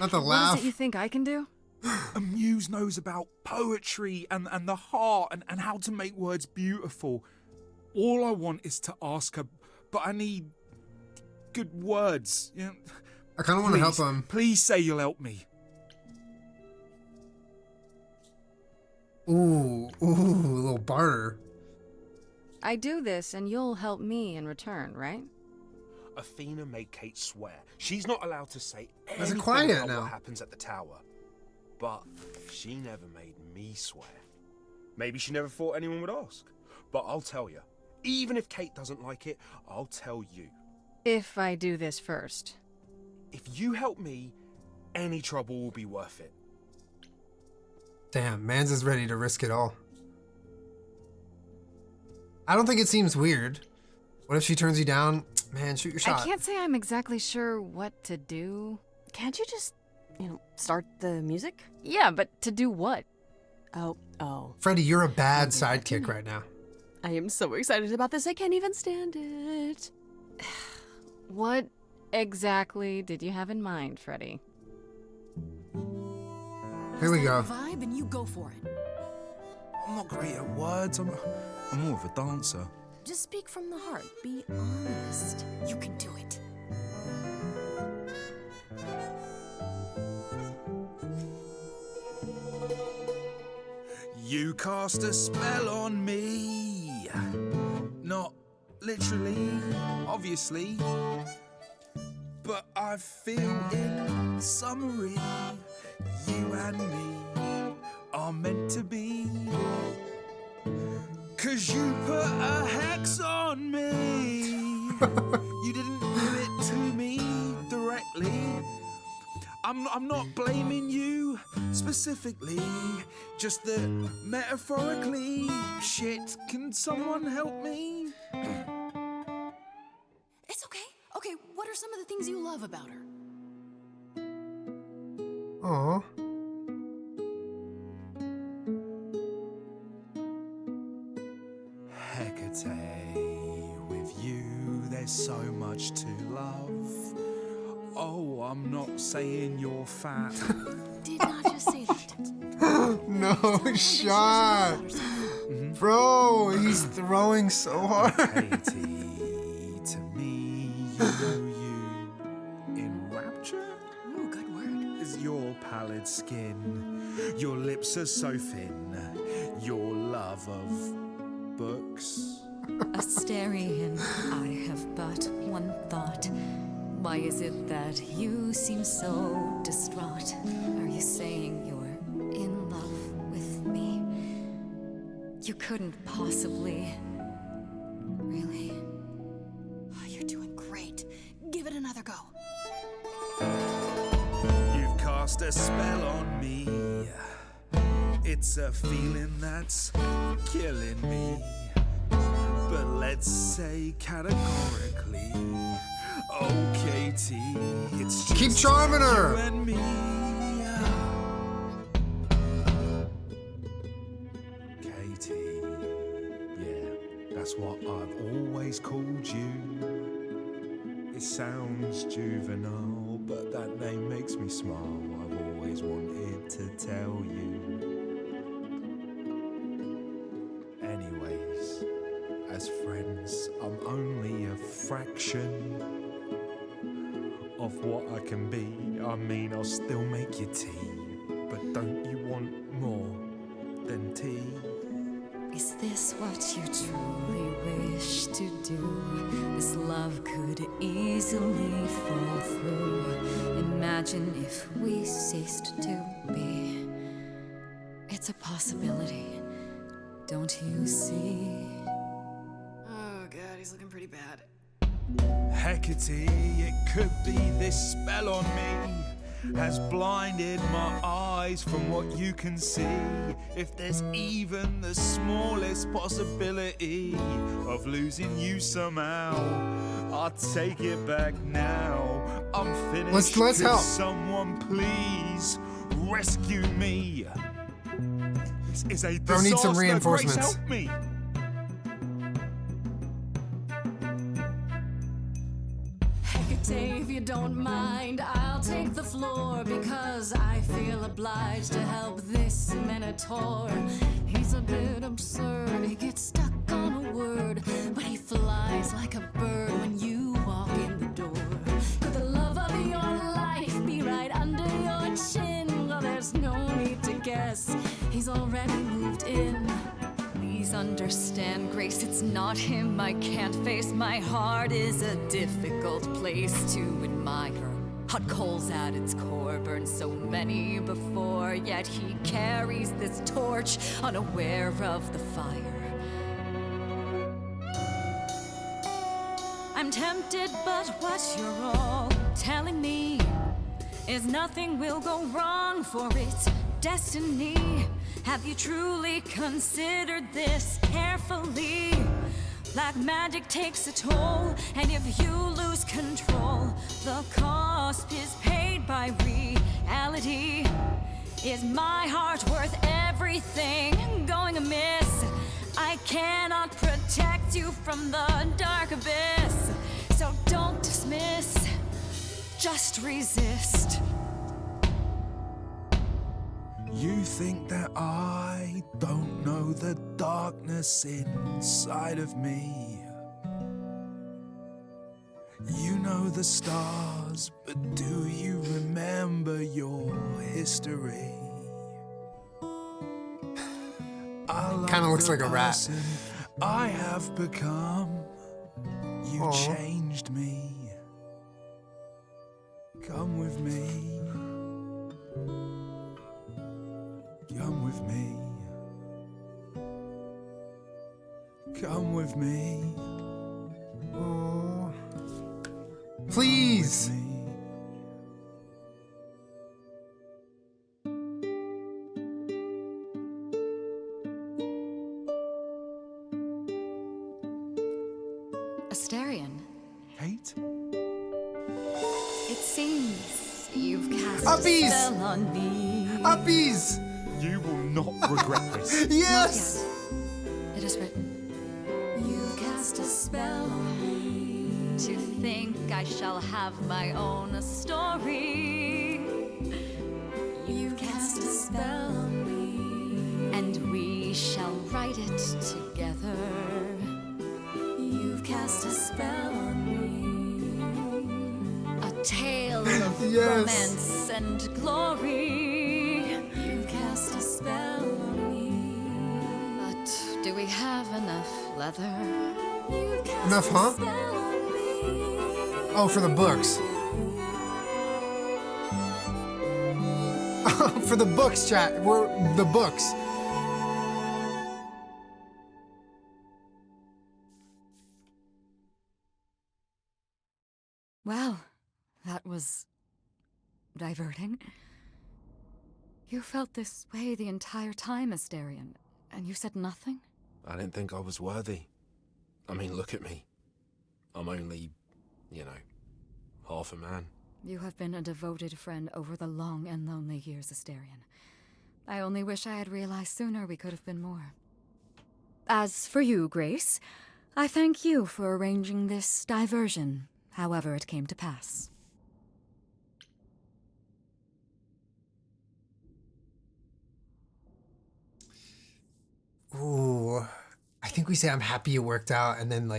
Not the What laugh. is it you think I can do? A muse knows about poetry and the heart and how to make words beautiful. All I want is to ask her, but I need good words. I kind of want to help him. Please say you'll help me. Ooh, a little barter. I do this and you'll help me in return, right? Athena made Kate swear she's not allowed to say Is it anything quiet about now? what happens at the tower. But she never made me swear. Maybe she never thought anyone would ask. But I'll tell you, even if Kate doesn't like it, I'll tell you. If I do this first. If you help me, any trouble will be worth it. Damn, Mans is ready to risk it all. I don't think it seems weird. What if she turns you down? Man, shoot your shot. I can't say I'm exactly sure what to do. Can't you just, start the music? Yeah, but to do what? Oh. Freddie, you're a bad sidekick right now. I am so excited about this, I can't even stand it. What exactly did you have in mind, Freddie? Here we go. Vibe and you go for it. I'm not great at words. I'm more of a dancer. Just speak from the heart. Be honest. You can do it. You cast a spell on me. Not literally, obviously. But I feel in summary, you and me are meant to be. 'Cause you put a hex on me. You didn't do it to me directly. I'm not blaming you specifically, just that metaphorically. Shit, can someone help me? It's okay. Okay, what are some of the things you love about her? Aww. Hecate, with you there's so much to love. Oh, I'm not saying you're fat. Did not just say that. No shot. Bro, he's throwing so hard. Katie, to me, you know you in rapture. Ooh, good word. Is your pallid skin, your lips are so thin, your love of books. Asterion, I have but one thought. Why is it that you seem so distraught? Are you saying you're in love with me? You couldn't possibly. Really? Oh, you're doing great. Give it another go. You've cast a spell on me. It's a feeling that's killing me. But let's say categorically, oh Katie, it's just Keep charming her. you and me. Katie, yeah, that's what I've always called you. It sounds juvenile, but that name makes me smile. I've always wanted to tell you. Anyways, as friends, I'm only a fraction of what I can be. I mean, I'll still make you tea, but don't you want more than tea? Is this what you truly wish to do? This love could easily fall through. Imagine if we ceased to be. It's a possibility, don't you see? Oh god, he's looking pretty bad. Hecate, it could be this spell on me has blinded my eyes from what you can see. If there's even the smallest possibility of losing you somehow, I'll take it back now. I'm finished. Let's Could help. someone please rescue me? This is a Bro needs some disaster. reinforcements. Grace, help me. Hecate, if you don't mind, I'll take the floor because I feel obliged to help this Minotaur. He's a bit absurd, he gets stuck on a word, but he flies like a bird when you walk in the door. Could the love of your life be right under your chin? Well, there's no need to guess, he's already moved Please understand, Grace, it's not him I can't face. My heart is a difficult place to admire. Hot coals at its core, burned so many before, yet he carries this torch, unaware of the fire. I'm tempted, but what you're all telling me is nothing will go wrong, for it's destiny. Have you truly considered this carefully? Black magic takes a toll, and if you lose control, the cost is paid by reality. Is my heart worth everything going amiss? I cannot protect you from the dark abyss, so don't dismiss, just resist. You think that I don't know the darkness inside of me. You know the stars, but do you remember your history? Kind of looks like a rat. I have become. You Aww. changed me. Come with me. Come with me. Come with me. Oh. Please. Asterion. Kate? It seems you've cast Uppies! a spell on me. Uppies! You will not regret this. Yes! It is written. You've cast a spell on me. To think I shall have my own story. You've cast a spell on me. And we shall write it together. You've cast a spell on me. A tale of Yes. romance and glory. You've cast a spell on me. But do we have enough leather? You've cast Enough, a huh? spell on me. Oh, for the books. For the books, chat. We're the books. Well, that was diverting. You felt this way the entire time, Asterion, and you said nothing? I didn't think I was worthy. I mean, look at me. I'm only, half a man. You have been a devoted friend over the long and lonely years, Asterion. I only wish I had realized sooner we could have been more. As for you, Grace, I thank you for arranging this diversion, however it came to pass. Ooh. I think we say I'm happy it worked out, and then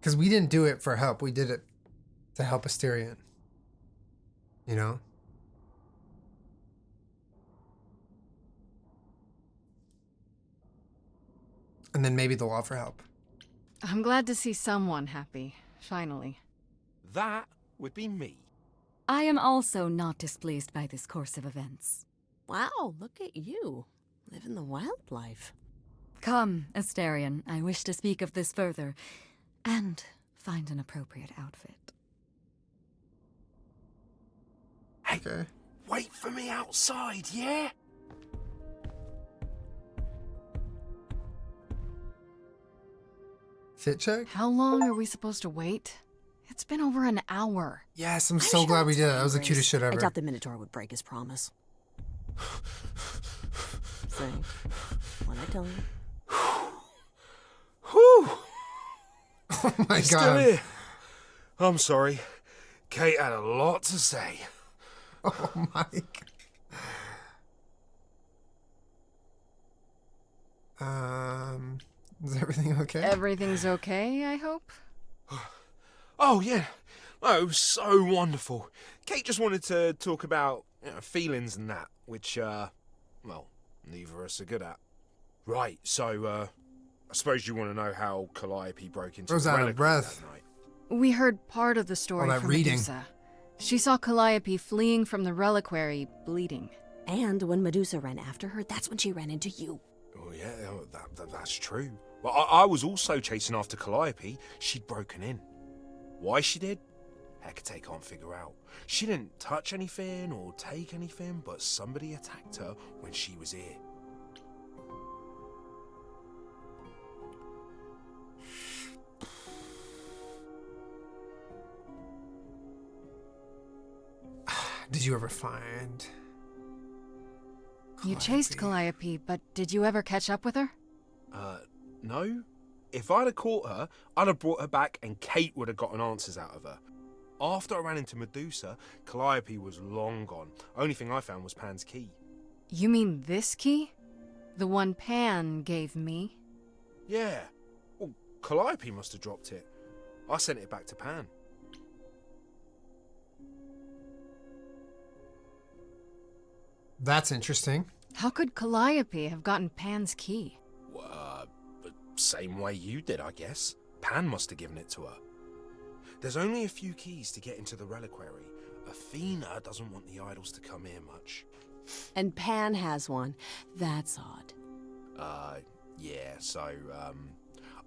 because we didn't do it for help, we did it to help Asterion. You know? And then maybe they'll offer help. I'm glad to see someone happy, finally. That would be me. I am also not displeased by this course of events. Wow, look at you. Living the wildlife. Come, Asterion, I wish to speak of this further, and find an appropriate outfit. Hey, wait for me outside, yeah? Fit check? How long are we supposed to wait? It's been over an hour. Yes, I'm so glad we did it. That was the cutest shit ever. I doubt the Minotaur would break his promise. Say, what I tell you. Whew! Oh my You're still god. here. I'm sorry. Kate had a lot to say. Oh my god. Is everything okay? Everything's okay, I hope? Oh, yeah. Oh, it was so wonderful. Kate just wanted to talk about feelings and that, which, well, neither of us are good at. Right, so, I suppose you want to know how Calliope broke into Rose the out of relic breath. that night. We heard part of the story that from reading. Medusa. She saw Calliope fleeing from the reliquary, bleeding. And when Medusa ran after her, that's when she ran into you. Oh, yeah, that's true. Well, I was also chasing after Calliope. She'd broken in. Why she did? Hecate can't figure out. She didn't touch anything or take anything, but somebody attacked her when she was here. Did you ever find... You chased Calliope, but did you ever catch up with her? No. If I'd have caught her, I'd have brought her back and Kate would have gotten answers out of her. After I ran into Medusa, Calliope was long gone. Only thing I found was Pan's key. You mean this key? The one Pan gave me? Yeah. Well, Calliope must have dropped it. I sent it back to Pan. That's interesting. How could Calliope have gotten Pan's key? The same way you did, I guess. Pan must have given it to her. There's only a few keys to get into the reliquary. Athena doesn't want the idols to come here much. And Pan has one. That's odd. Yeah, so,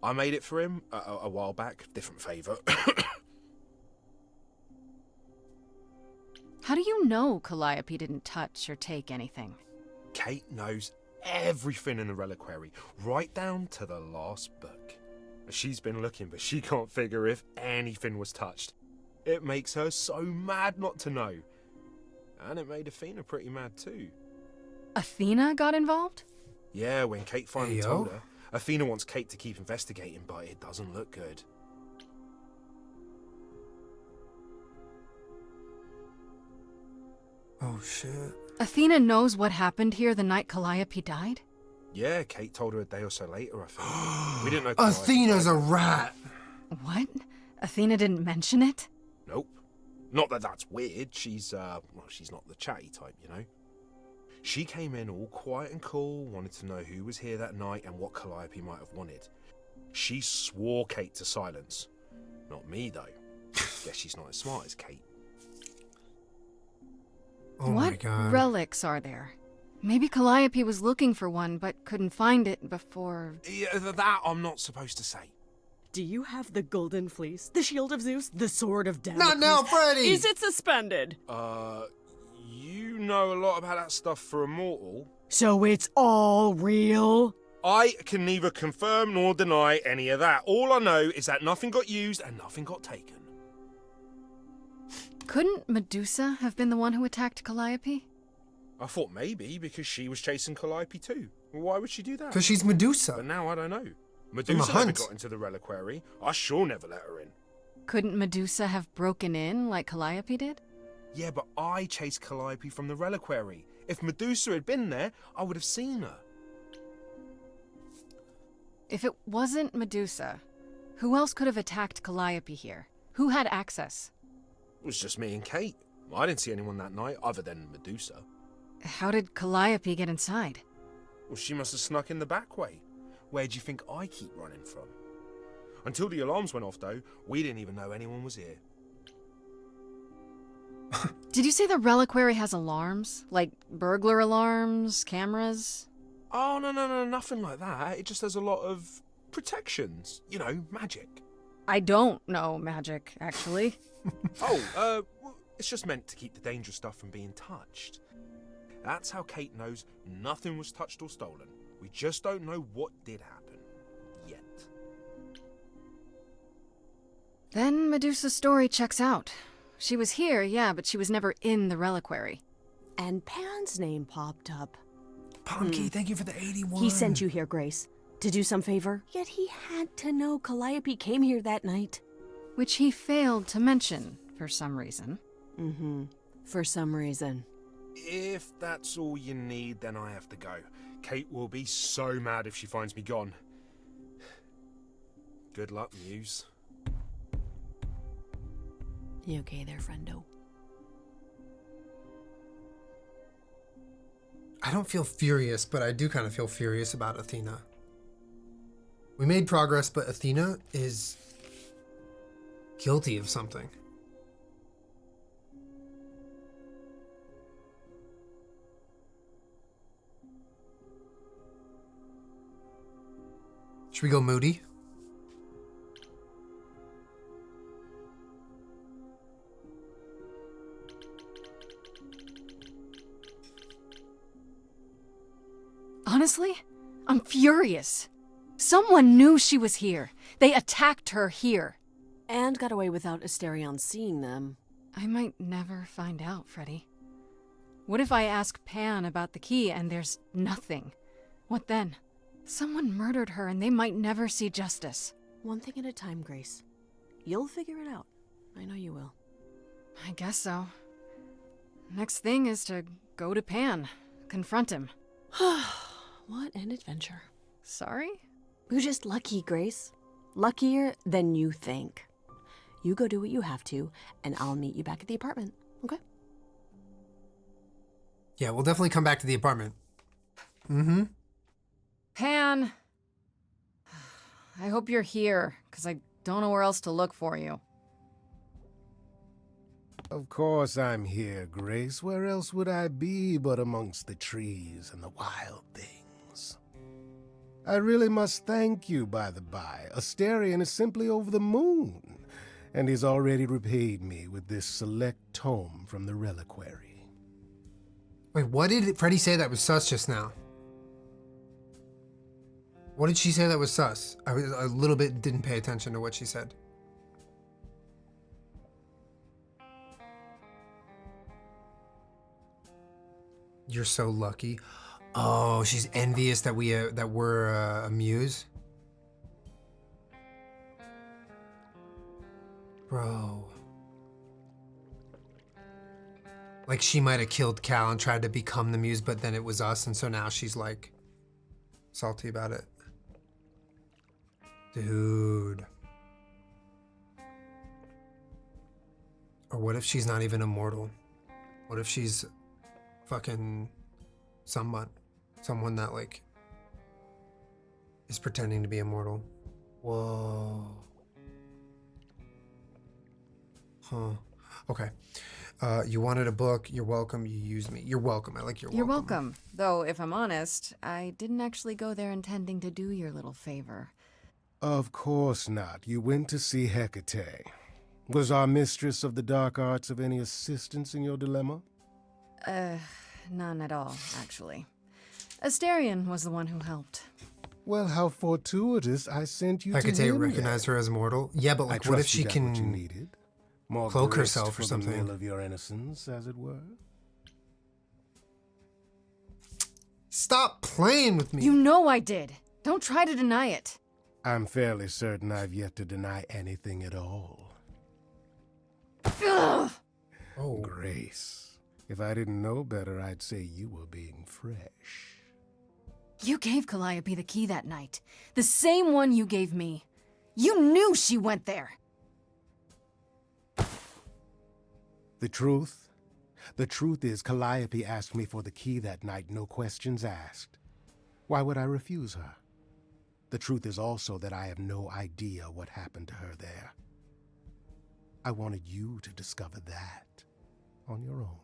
I made it for him a while back. Different favour. How do you know Calliope didn't touch or take anything? Kate knows everything in the reliquary, right down to the last book. She's been looking, but she can't figure if anything was touched. It makes her so mad not to know. And it made Athena pretty mad too. Athena got involved? Yeah, when Kate finally Hey, told yo. her, Athena wants Kate to keep investigating, but it doesn't look good. Oh, shit. Athena knows what happened here the night Calliope died? Yeah, Kate told her a day or so later, I think. We didn't know Calliope Athena's died. a rat. What? Athena didn't mention it? Nope. Not that that's weird. She's not the chatty type, you know. She came in all quiet and cool, wanted to know who was here that night and what Calliope might have wanted. She swore Kate to silence. Not me, though. Guess she's not as smart as Kate. Oh my What god. relics are there? Maybe Calliope was looking for one, but couldn't find it before... Yeah, that I'm not supposed to say. Do you have the golden fleece, the shield of Zeus, the sword of Damocles? Not now, Freddy! Is it suspended? You know a lot about that stuff for a mortal. So it's all real? I can neither confirm nor deny any of that. All I know is that nothing got used and nothing got taken. Couldn't Medusa have been the one who attacked Calliope? I thought maybe because she was chasing Calliope too. Why would she do that? Because she's Medusa. But now I don't know. I'm a Medusa never hunt. got into the reliquary. I sure never let her in. Couldn't Medusa have broken in like Calliope did? Yeah, but I chased Calliope from the reliquary. If Medusa had been there, I would have seen her. If it wasn't Medusa, who else could have attacked Calliope here? Who had access? It was just me and Kate. I didn't see anyone that night other than Medusa. How did Calliope get inside? Well, she must have snuck in the back way. Where do you think I keep running from? Until the alarms went off, though, we didn't even know anyone was here. Did you say the reliquary has alarms? Like burglar alarms, cameras? Oh, no, nothing like that. It just has a lot of protections. You know, magic. I don't know magic, actually. Well, it's just meant to keep the dangerous stuff from being touched. That's how Kate knows nothing was touched or stolen. We just don't know what did happen. Yet. Then Medusa's story checks out. She was here, yeah, but she was never in the reliquary. And Pan's name popped up. Punky, thank you for the 81. He sent you here, Grace, to do some favor. Yet he had to know Calliope came here that night. Which he failed to mention, for some reason. Mm-hmm. For some reason. If that's all you need, then I have to go. Kate will be so mad if she finds me gone. Good luck, Muse. You okay there, friendo? I don't feel furious, but I do kind of feel furious about Athena. We made progress, but Athena is guilty of something. Should we go moody? Honestly, I'm furious. Someone knew she was here. They attacked her here. And got away without Asterion seeing them. I might never find out, Freddy. What if I ask Pan about the key and there's nothing? What then? Someone murdered her and they might never see justice. One thing at a time, Grace. You'll figure it out. I know you will. I guess so. Next thing is to go to Pan. Confront him. What an adventure. Sorry? You're just lucky, Grace. Luckier than you think. You go do what you have to, and I'll meet you back at the apartment, okay? Yeah, we'll definitely come back to the apartment. Mm-hmm. Pan! I hope you're here, because I don't know where else to look for you. Of course I'm here, Grace. Where else would I be but amongst the trees and the wild things? I really must thank you, by the by. Asterion is simply over the moon, and he's already repaid me with this select tome from the reliquary. Wait, what did Freddy say that was sus just now? What did she say that was sus? I was a little bit didn't pay attention to what she said. You're so lucky. Oh, she's envious that we're a muse. Bro. Like she might have killed Cal and tried to become the muse, but then it was us, and so now she's like salty about it. Dude. Or what if she's not even immortal? What if she's fucking someone that like is pretending to be immortal? Whoa. Huh. Okay. You wanted a book. You're welcome. You used me. You're welcome. I like your welcome. You're welcome. Though, if I'm honest, I didn't actually go there intending to do your little favor. Of course not. You went to see Hecate. Was our mistress of the dark arts of any assistance in your dilemma? None at all, actually. Asterion was the one who helped. Well, how fortuitous I sent you to Hecate him. recognized her as mortal. Yeah, but like, what if she can what you needed? More cloak grist herself or for something? The mill of your innocence, as it were. Stop playing with me. You know I did. Don't try to deny it. I'm fairly certain I've yet to deny anything at all. Ugh! Oh, Grace, if I didn't know better, I'd say you were being fresh. You gave Calliope the key that night. The same one you gave me. You knew she went there. The truth is Calliope asked me for the key that night, no questions asked. Why would I refuse her? The truth is also that I have no idea what happened to her there. I wanted you to discover that on your own.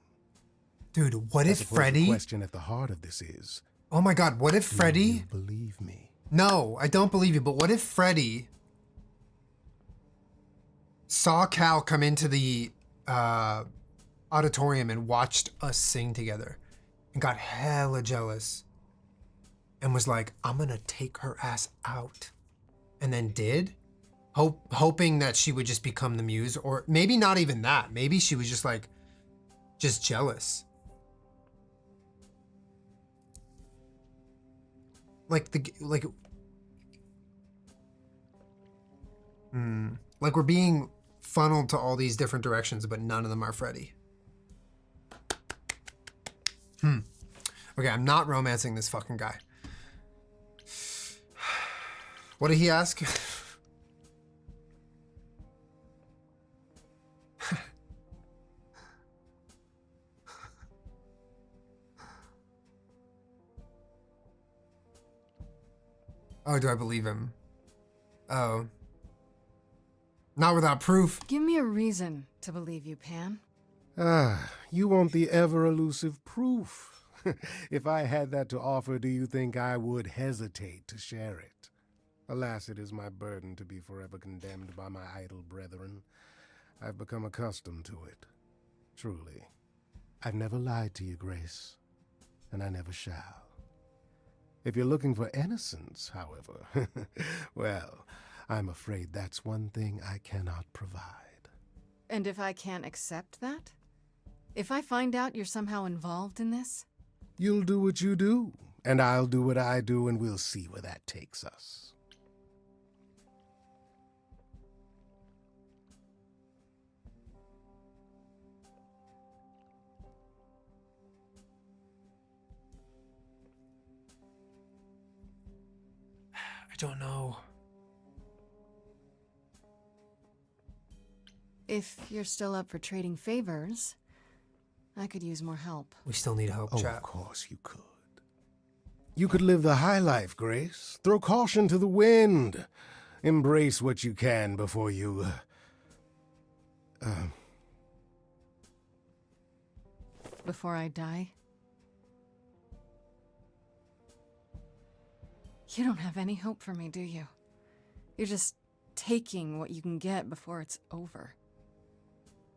dude, what if Freddy? The question at the heart of this is, oh my God, what if Freddy? You believe me? No, I don't believe you, but what if Freddy saw Cal come into the auditorium and watched us sing together and got hella jealous and was like, I'm gonna take her ass out, and then did? Hoping that she would just become the muse, or maybe not even that. Maybe she was just like, just jealous. Like we're being funneled to all these different directions, but none of them are Freddy. Okay, I'm not romancing this fucking guy. What did he ask? Oh, do I believe him? Oh. Not without proof. Give me a reason to believe you, Pan. Ah, you want the ever-elusive proof. If I had that to offer, do you think I would hesitate to share it? Alas, it is my burden to be forever condemned by my idle brethren. I've become accustomed to it. Truly. I've never lied to you, Grace, and I never shall. If you're looking for innocence, however, well, I'm afraid that's one thing I cannot provide. And if I can't accept that? If I find out you're somehow involved in this? You'll do what you do, and I'll do what I do, and we'll see where that takes us. I don't know. If you're still up for trading favors, I could use more help. We still need help, Oh, chat. of course you could. You could live the high life, Grace. Throw caution to the wind. Embrace what you can before you... Before I die? You don't have any hope for me, do you? You're just taking what you can get before it's over.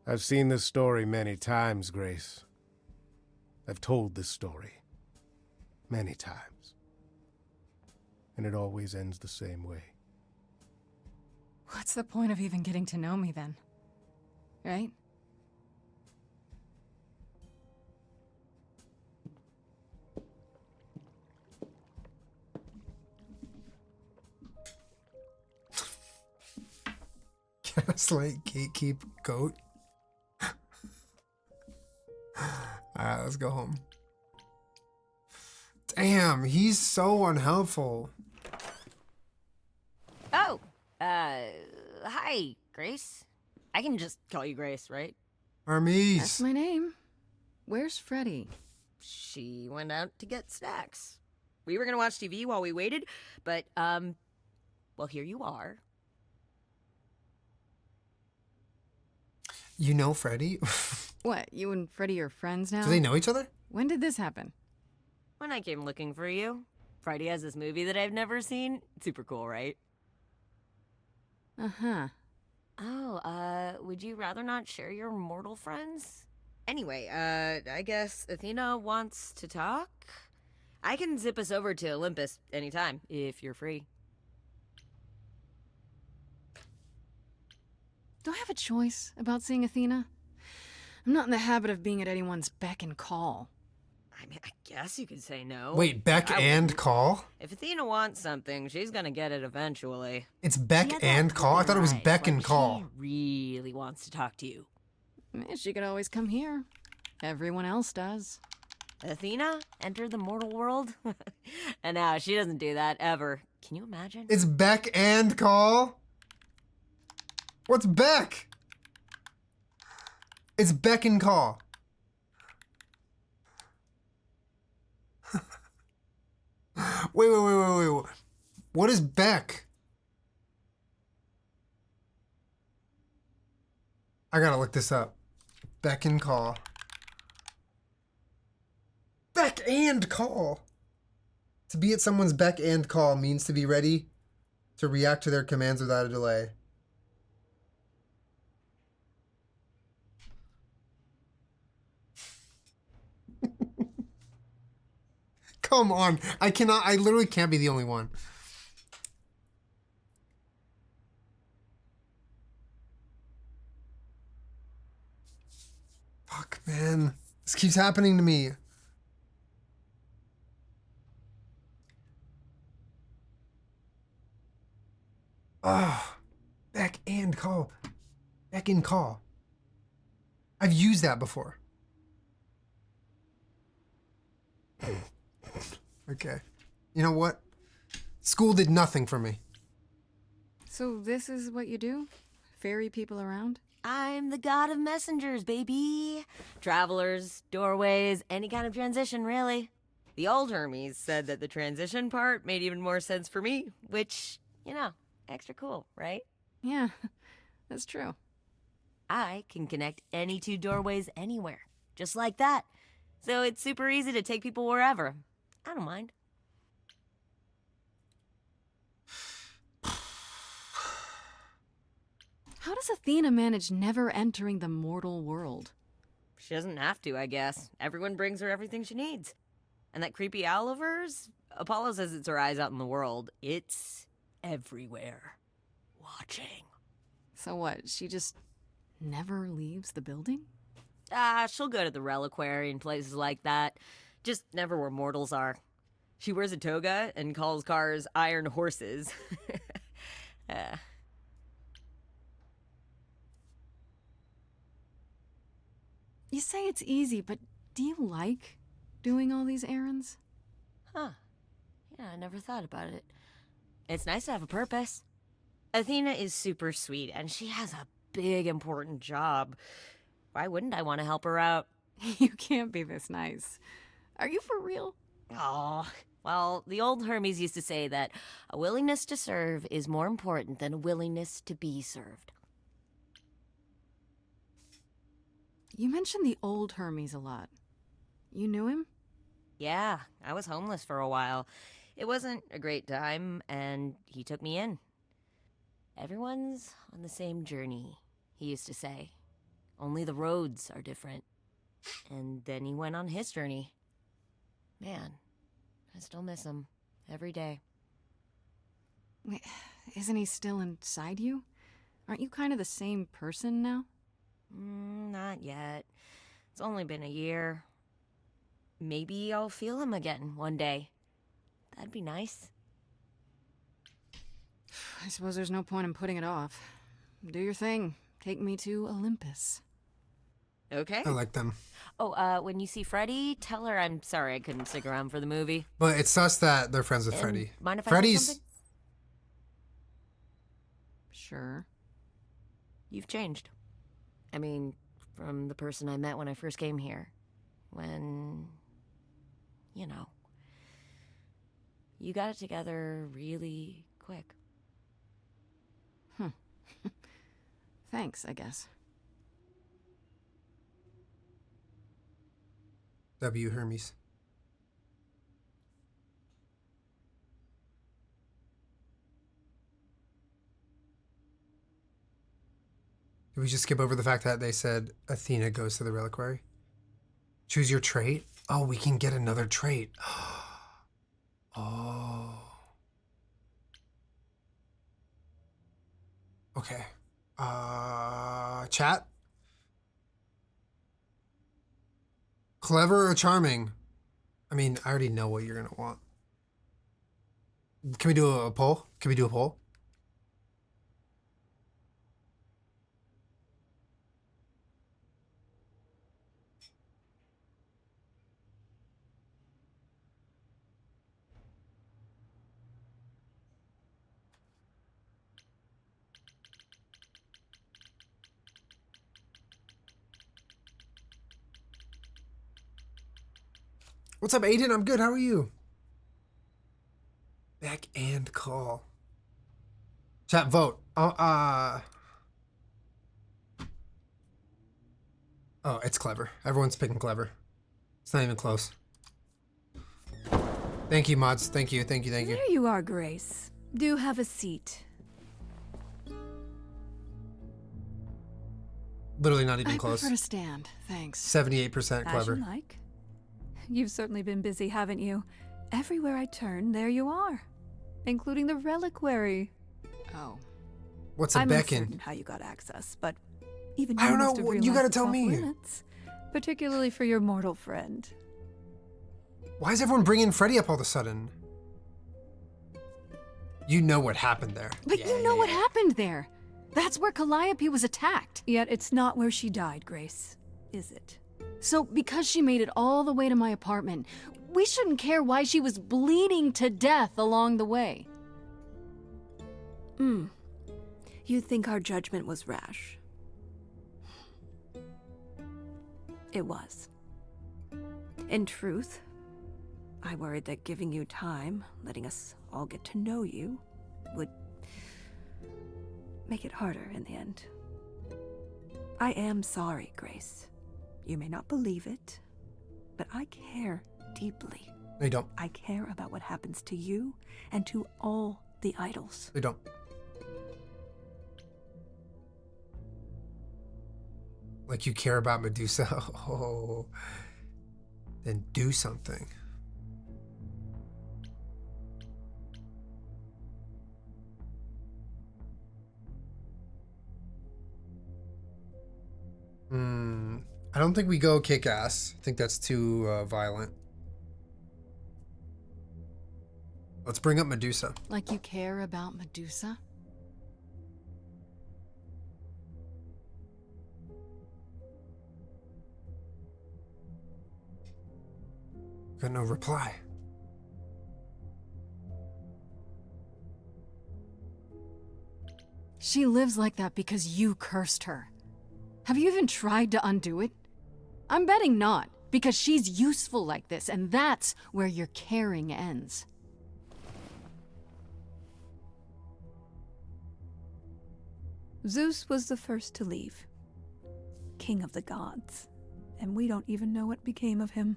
I've seen this story many times, Grace. I've told this story many times. And it always ends the same way. What's the point of even getting to know me then? Right? Gaslight, gatekeep, goat. Alright, let's go home. Damn, he's so unhelpful. Oh, hi, Grace. I can just call you Grace, right? Hermes. That's my name. Where's Freddy? She went out to get snacks. We were gonna watch TV while we waited, but, well, here you are. You know Freddy? What, you and Freddy are friends now? Do they know each other? When did this happen? When I came looking for you. Friday has this movie that I've never seen. Super cool, right? Uh-huh. Oh, would you rather not share your mortal friends? Anyway, I guess Athena wants to talk? I can zip us over to Olympus anytime, if you're free. Do I have a choice about seeing Athena? I'm not in the habit of being at anyone's beck and call. I mean, I guess you could say no. Wait, beck and call? If Athena wants something, she's gonna get it eventually. It's beck and call? I thought it was beck and call. She really wants to talk to you. She could always come here. Everyone else does. Athena entered the mortal world? And now she doesn't do that ever. Can you imagine? It's beck and call? What's beck? It's beck and call. Wait. What is beck? I gotta look this up. Beck and call. Beck and call. To be at someone's beck and call means to be ready to react to their commands without a delay. Come on. I literally can't be the only one. Fuck, man. This keeps happening to me. Ah, beck and call. Beck and call. I've used that before. Okay. You know what? School did nothing for me. So this is what you do? Ferry people around? I'm the god of messengers, baby. Travelers, doorways, any kind of transition, really. The old Hermes said that the transition part made even more sense for me, which, you know, extra cool, right? Yeah, that's true. I can connect any two doorways anywhere, just like that. So it's super easy to take people wherever. I don't mind. How does Athena manage never entering the mortal world? She doesn't have to, I guess. Everyone brings her everything she needs. And that creepy owl of hers? Apollo says it's her eyes out in the world. It's everywhere. Watching. So what, she just never leaves the building? She'll go to the reliquary and places like that. Just never where mortals are. She wears a toga and calls cars iron horses. You say it's easy, but do you like doing all these errands? Huh. Yeah, I never thought about it. It's nice to have a purpose. Athena is super sweet, and she has a big, important job. Why wouldn't I want to help her out? You can't be this nice. Are you for real? Oh, well, the old Hermes used to say that a willingness to serve is more important than a willingness to be served. You mentioned the old Hermes a lot. You knew him? Yeah, I was homeless for a while. It wasn't a great time, and he took me in. Everyone's on the same journey, he used to say. Only the roads are different. And then he went on his journey. Man, I still miss him every day. Wait, isn't he still inside you? Aren't you kind of the same person now? Not yet. It's only been a year. Maybe I'll feel him again one day. That'd be nice. I suppose there's no point in putting it off. Do your thing. Take me to Olympus. Okay. I like them. Oh, when you see Freddy, tell her I'm sorry I couldn't stick around for the movie. But it's sus that they're friends with And Freddy. mind if I say Freddy's. something? Sure. You've changed. I mean, from the person I met when I first came here. When, you know, you got it together really quick. Thanks, I guess. W. Hermes. Did we just skip over the fact that they said Athena goes to the reliquary? Choose your trait? Oh, we can get another trait. Oh. Okay. Chat? Clever or charming? I mean, I already know what you're gonna want. Can we do a poll? Can we do a poll? What's up, Aiden? I'm good. How are you? Back and call. Chat, vote. Oh, it's clever. Everyone's picking clever. It's not even close. Thank you, mods. Thank you, thank you, thank you. There you are, Grace. Do have a seat. Literally not even I close. prefer to stand, thanks. 78% As clever. you like. You've certainly been busy, haven't you? Everywhere I turn, there you are. Including the reliquary. Oh. What's a I'm beacon? uncertain how you got access, but even I you don't must know. have You realized gotta it's tell off me. limits, particularly for your mortal friend. Why is everyone bringing Freddy up all of a sudden? You know what happened there. But you know what happened there. That's where Calliope was attacked. Yet it's not where she died, Grace, is it? So because she made it all the way to my apartment, we shouldn't care why she was bleeding to death along the way. You think our judgment was rash? It was. In truth, I worried that giving you time, letting us all get to know you, would make it harder in the end. I am sorry, Grace. You may not believe it, but I care deeply. They don't. I care about what happens to you and to all the idols. They don't. Like you care about Medusa? Oh, then do something. I don't think we go kick ass. I think that's too violent. Let's bring up Medusa. Like you care about Medusa? Got no reply. She lives like that because you cursed her. Have you even tried to undo it? I'm betting not, because she's useful like this, and that's where your caring ends. Zeus was the first to leave. King of the gods. And we don't even know what became of him.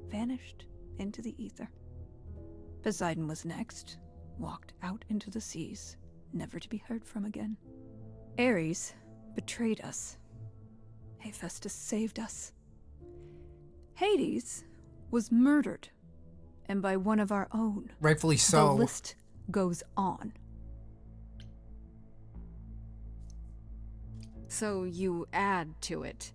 Vanished into the ether. Poseidon was next. Walked out into the seas, never to be heard from again. Ares betrayed us. Hephaestus saved us. Hades was murdered. And by one of our own. Rightfully so. The list goes on. So you add to it.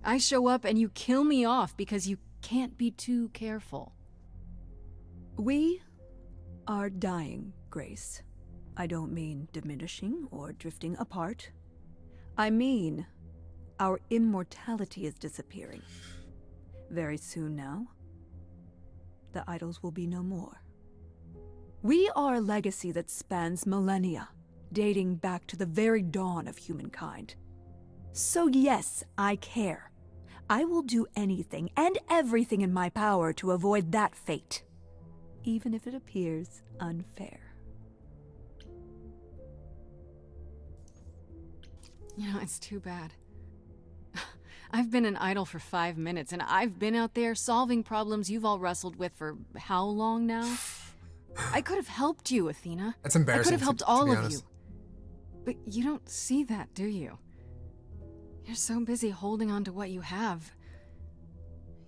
I show up and you kill me off because you can't be too careful. We are dying, Grace. I don't mean diminishing or drifting apart. I mean our immortality is disappearing. Very soon now, the idols will be no more. We are a legacy that spans millennia, dating back to the very dawn of humankind. So yes, I care. I will do anything and everything in my power to avoid that fate, even if it appears unfair. You know, it's too bad. I've been an idol for 5 minutes, and I've been out there solving problems you've all wrestled with for how long now? I could have helped you, Athena. That's embarrassing. I could have helped to all be of honest. you. But you don't see that, do you? You're so busy holding on to what you have.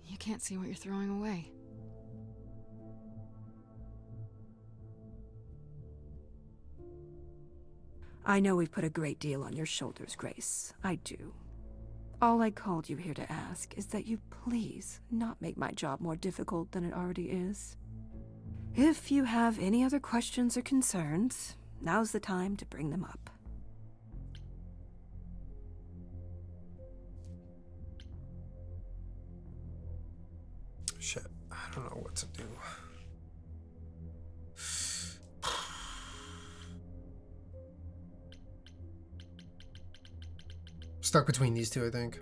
You can't see what you're throwing away. I know we've put a great deal on your shoulders, Grace. I do. All I called you here to ask is that you please not make my job more difficult than it already is. If you have any other questions or concerns, now's the time to bring them up. Shit, I don't know what to do. Stuck between these two, I think.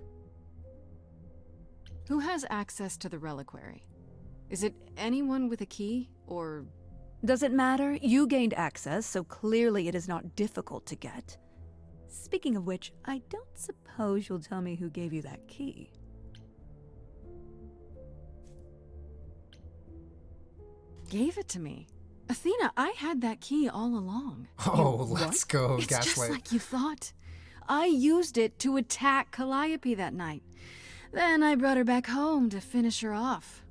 Who has access to the reliquary? Is it anyone with a key, or... Does it matter? You gained access, so clearly it is not difficult to get. Speaking of which, I don't suppose you'll tell me who gave you that key. Gave it to me. Athena, I had that key all along. Oh, let's go, It's Gaslight. just like you thought. I used it to attack Calliope that night. Then I brought her back home to finish her off.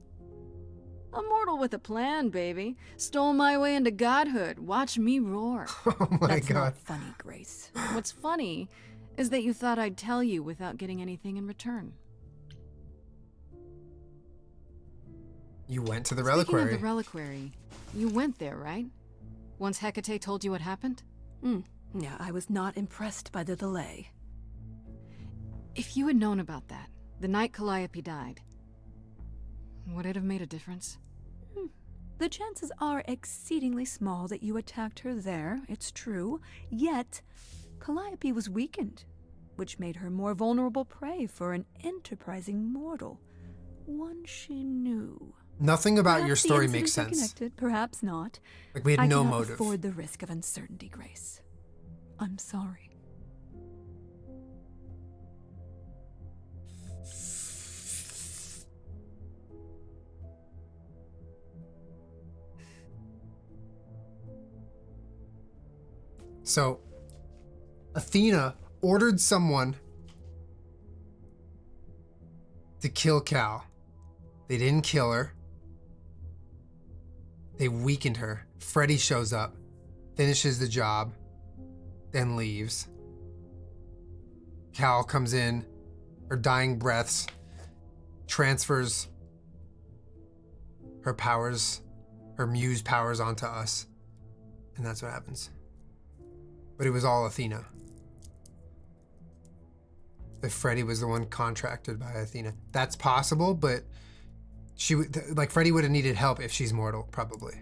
A mortal with a plan, baby. Stole my way into godhood. Watch me roar. Oh my That's god. not funny, Grace. What's funny is that you thought I'd tell you without getting anything in return. You went to the Speaking reliquary. of the reliquary, you went there, right? Once Hecate told you what happened? Yeah, I was not impressed by the delay. If you had known about that, the night Calliope died, would it have made a difference? The chances are exceedingly small that you attacked her there, it's true. Yet, Calliope was weakened, which made her more vulnerable prey for an enterprising mortal. One she knew. Nothing about your Perhaps the story incidents makes are sense. connected, perhaps not. Like, we had I no cannot motive. afford the risk of uncertainty, Grace. I'm sorry. So, Athena ordered someone to kill Cal. They didn't kill her. They weakened her. Freddy shows up, finishes the job, then leaves. Cal comes in, her dying breaths, transfers her powers, her muse powers onto us. And that's what happens. But it was all Athena. If Freddy was the one contracted by Athena. That's possible, but she would, like, Freddy would have needed help if she's mortal, probably.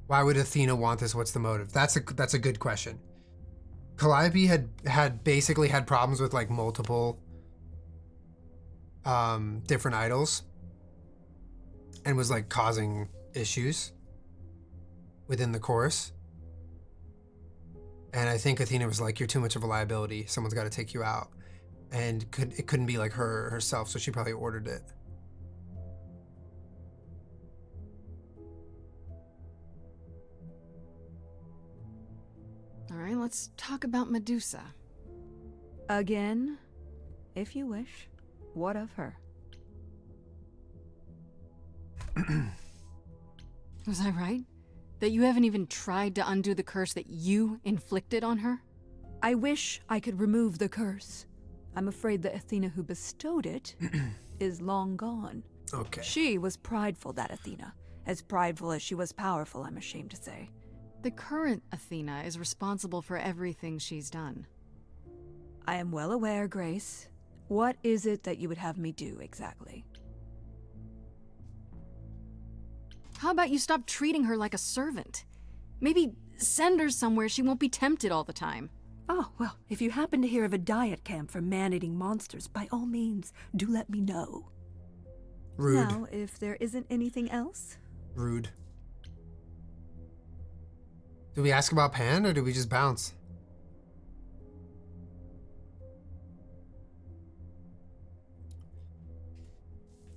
Why would Athena want this? What's the motive? That's a good question. Calliope had basically had problems with like multiple different idols and was like causing issues within the chorus. And I think Athena was like, you're too much of a liability. Someone's got to take you out. And it couldn't be like herself, so she probably ordered it. All right, let's talk about Medusa. Again, if you wish. What of her? Was I right? That you haven't even tried to undo the curse that you inflicted on her? I wish I could remove the curse. I'm afraid the Athena who bestowed it is long gone. Okay. She was prideful, that Athena. As prideful as she was powerful, I'm ashamed to say. The current Athena is responsible for everything she's done. I am well aware, Grace. What is it that you would have me do exactly? How about you stop treating her like a servant? Maybe send her somewhere she won't be tempted all the time. Oh, well, if you happen to hear of a diet camp for man-eating monsters, by all means, do let me know. Rude. Now, if there isn't anything else? Rude. Do we ask about Pan or do we just bounce?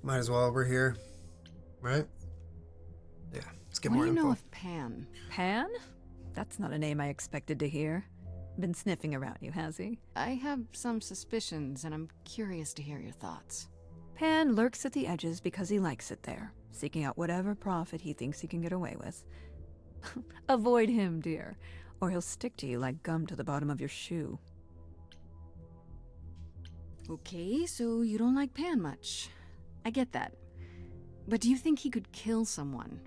Might as well, we're here. Right? Yeah, let's get more What do you info. know of Pan? Pan? That's not a name I expected to hear. Been sniffing around you, has he? I have some suspicions, and I'm curious to hear your thoughts. Pan lurks at the edges because he likes it there, seeking out whatever profit he thinks he can get away with. Avoid him, dear, or he'll stick to you like gum to the bottom of your shoe. Okay, so you don't like Pan much. I get that. But do you think he could kill someone?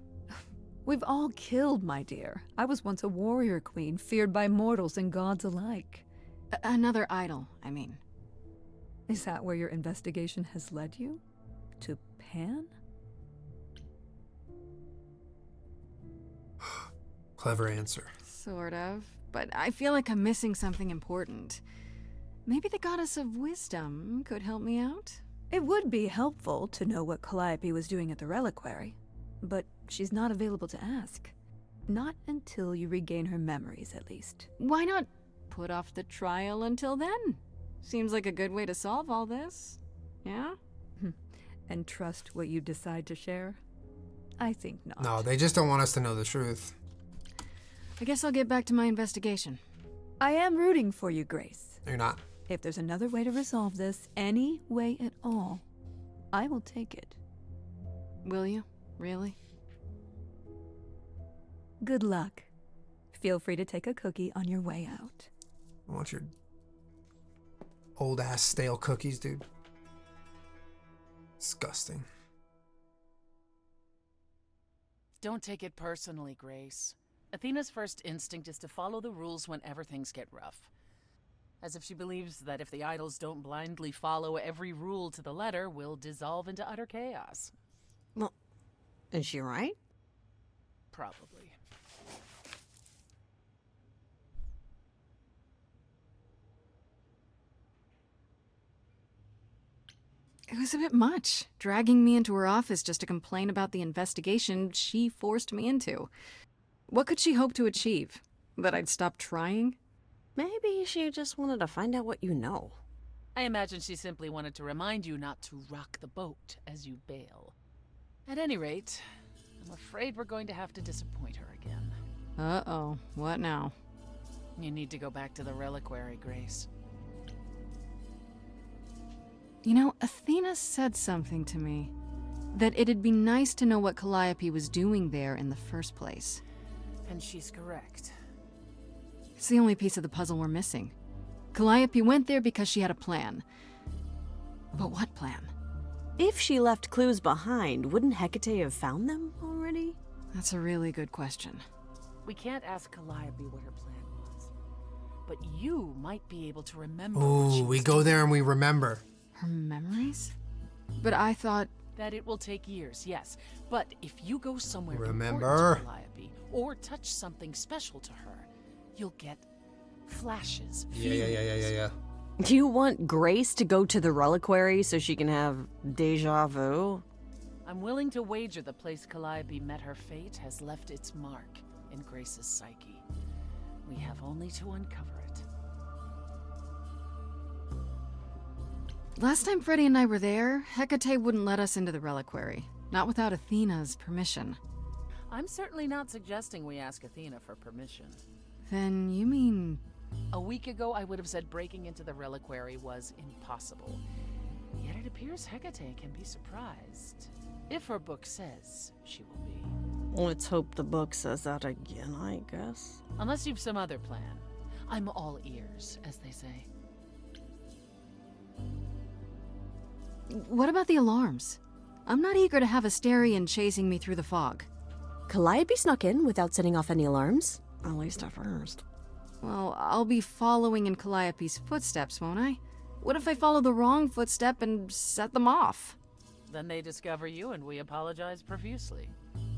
We've all killed, my dear. I was once a warrior queen, feared by mortals and gods alike. Another idol, I mean. Is that where your investigation has led you? To Pan? Clever answer. Sort of. But I feel like I'm missing something important. Maybe the goddess of wisdom could help me out? It would be helpful to know what Calliope was doing at the reliquary, but she's not available to ask. Not until you regain her memories, at least. Why not put off the trial until then? Seems like a good way to solve all this. Yeah? And trust what you decide to share? I think not. No, they just don't want us to know the truth. I guess I'll get back to my investigation. I am rooting for you, Grace. You're not. If there's another way to resolve this, any way at all, I will take it. Will you? Really? Good luck. Feel free to take a cookie on your way out. I want your old ass stale cookies, dude. Disgusting. Don't take it personally, Grace. Athena's first instinct is to follow the rules whenever things get rough. As if she believes that if the idols don't blindly follow every rule to the letter, we'll dissolve into utter chaos. Well, is she right? Probably. It was a bit much, dragging me into her office just to complain about the investigation she forced me into. What could she hope to achieve? That I'd stop trying? Maybe she just wanted to find out what you know. I imagine she simply wanted to remind you not to rock the boat as you bail. At any rate, I'm afraid we're going to have to disappoint her again. Uh-oh. What now? You need to go back to the reliquary, Grace. You know, Athena said something to me. That it'd be nice to know what Calliope was doing there in the first place. And she's correct. It's the only piece of the puzzle we're missing. Calliope went there because she had a plan. But what plan? If she left clues behind, wouldn't Hecate have found them already? That's a really good question. We can't ask Calliope what her plan was. But you might be able to remember what she Ooh, we was go doing. there and we remember. Her memories? But I thought... That it will take years, yes. But if you go somewhere Remember. important to Calliope, or touch something special to her, you'll get flashes, Yeah. Do you want Grace to go to the reliquary so she can have deja vu? I'm willing to wager the place Calliope met her fate has left its mark in Grace's psyche. We have only to uncover it. Last time Freddie and I were there, Hecate wouldn't let us into the reliquary. Not without Athena's permission. I'm certainly not suggesting we ask Athena for permission. Then you mean... A week ago, I would have said breaking into the reliquary was impossible. Yet it appears Hecate can be surprised. If her book says she will be. Let's hope the book says that again, I guess. Unless you've some other plan. I'm all ears, as they say. What about the alarms? I'm not eager to have Asterion chasing me through the fog. Calliope snuck in without setting off any alarms. At least at first. Well, I'll be following in Calliope's footsteps, won't I? What if I follow the wrong footstep and set them off? Then they discover you and we apologize profusely.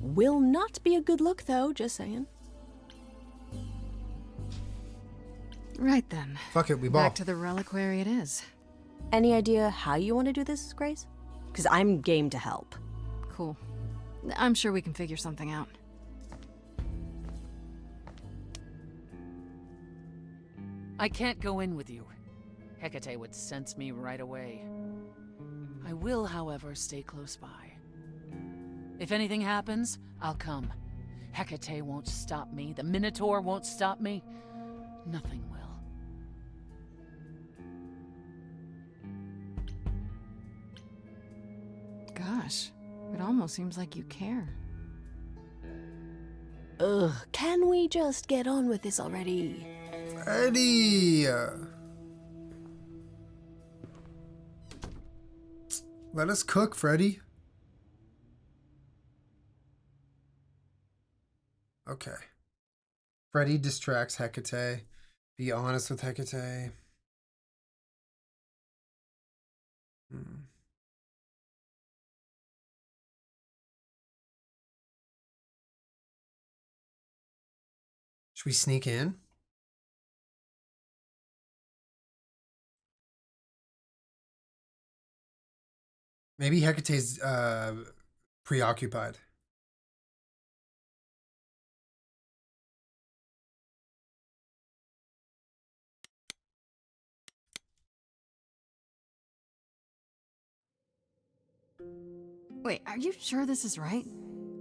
Will not be a good look, though, just saying. Right then. Fuck it, we ball. Back to the reliquary it is. Any idea how you want to do this, Grace? Because I'm game to help. Cool. I'm sure we can figure something out. I can't go in with you. Hecate would sense me right away. I will, however, stay close by. If anything happens, I'll come. Hecate won't stop me. The Minotaur won't stop me. Nothing will. Gosh, it almost seems like you care. Ugh, can we just get on with this already? Eddie! Let us cook, Freddy. Okay. Freddy distracts Hecate. Be honest with Hecate. Should we sneak in? Maybe Hecate's preoccupied. Wait, are you sure this is right?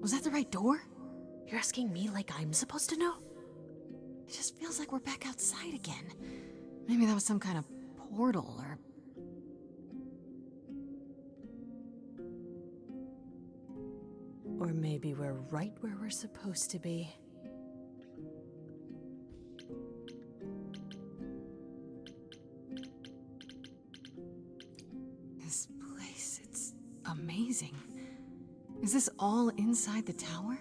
Was that the right door? You're asking me like I'm supposed to know? It just feels like we're back outside again. Maybe that was some kind of portal or... Or maybe we're right where we're supposed to be. This place, it's amazing. Is this all inside the tower?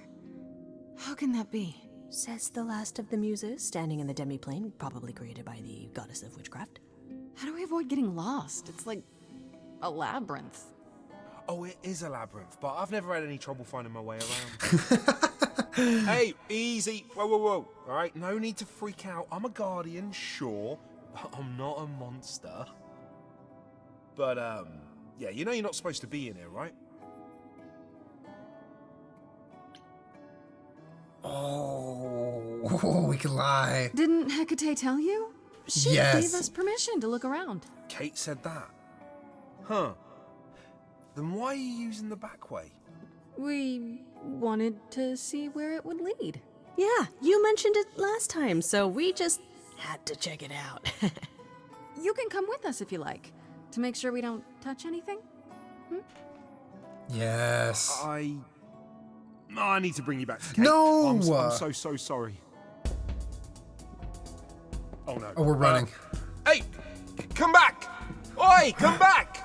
How can that be? Says the last of the muses, standing in the demiplane, probably created by the goddess of witchcraft. How do we avoid getting lost? It's like a labyrinth. Oh, it is a labyrinth, but I've never had any trouble finding my way around. Hey, easy. Whoa, whoa, whoa. All right, no need to freak out. I'm a guardian, sure, but I'm not a monster. But, Yeah, you know you're not supposed to be in here, right? Oh, we can lie. Didn't Hecate tell you? She Yes. gave us permission to look around. Kate said that. Huh. Then why are you using the back way? We wanted to see where it would lead. Yeah, you mentioned it last time, so we just had to check it out. You can come with us if you like, to make sure we don't touch anything. Yes. I need to bring you back to Kate. No! I'm so sorry. Oh no. Oh, we're running. Hey! Come back! Oi! Come back!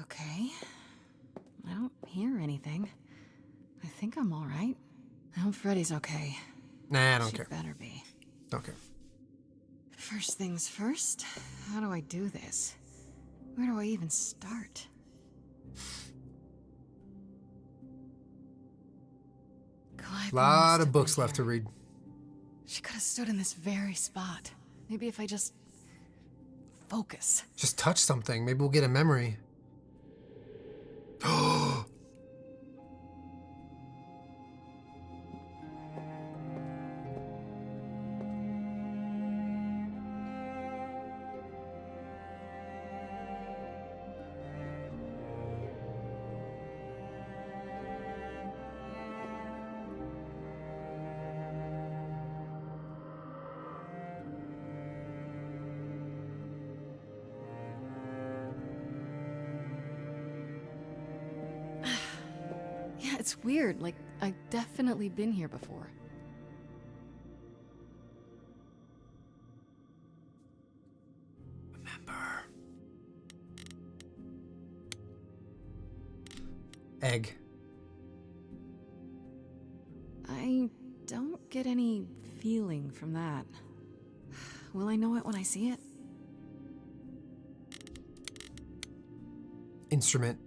Okay. I don't hear anything. I think I'm all right. I hope Freddy's okay. Nah, I don't She care. better be. Don't care. First things first, how do I do this? Where do I even start? A lot of books left to read. She could have stood in this very spot. Maybe if I just focus. Just touch something. Maybe we'll get a memory. Yeah, it's weird. Like, I've definitely been here before. Egg. I don't get any feeling from that. Will I know it when I see it? Instrument.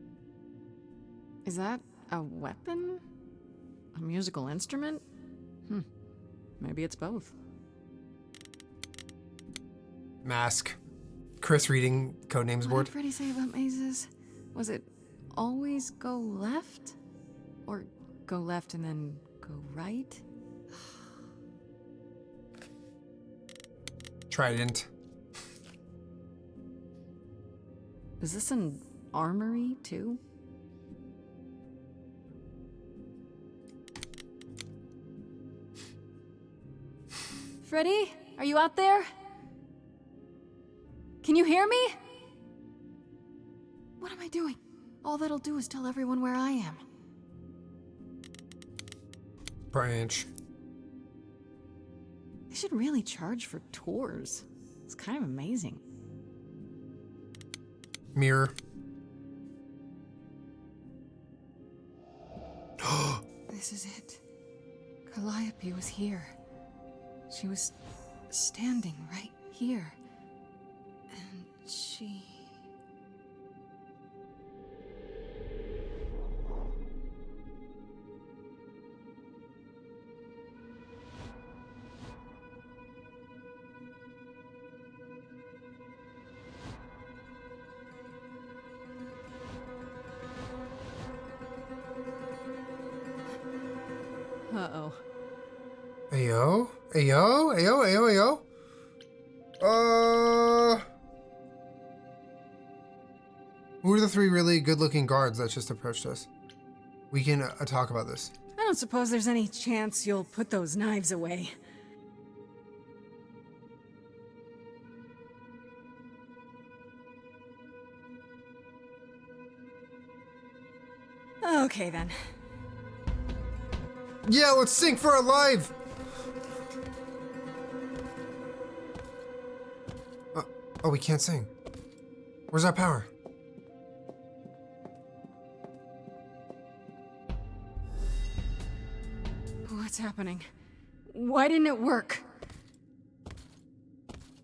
Is that a weapon? A musical instrument? Maybe it's both. Mask. Chris reading Codenames What board. did Freddy say about mazes? Was it always go left? Or go left and then go right? Trident. Is this an armory, too? Freddy, are you out there? Can you hear me? What am I doing? All that'll do is tell everyone where I am. Branch. They should really charge for tours. It's kind of amazing. Mirror. This is it. Calliope was here. She was standing right here. And she... Uh-oh. Ayo? Ayo? Ayo? Ayo? Ayo? Who are the three really good-looking guards that just approached us? We can talk about this. I don't suppose there's any chance you'll put those knives away. Okay, then. Yeah, let's sing for our life! Oh, we can't sing. Where's our power? What's happening? Why didn't it work?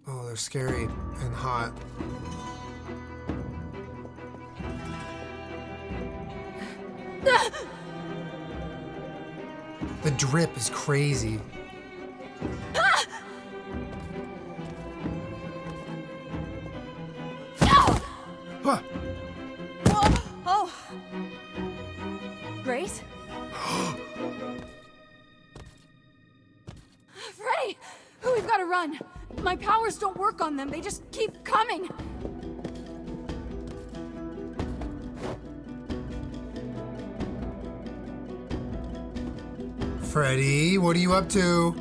Oh, they're scary and hot. The drip is crazy. What? Oh! Grace? Freddy! We've got to run. My powers don't work on them. They just keep coming. Freddy, what are you up to?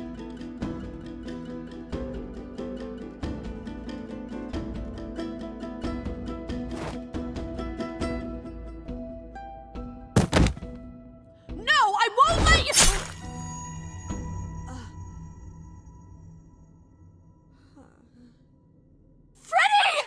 No, I won't let you! Freddy!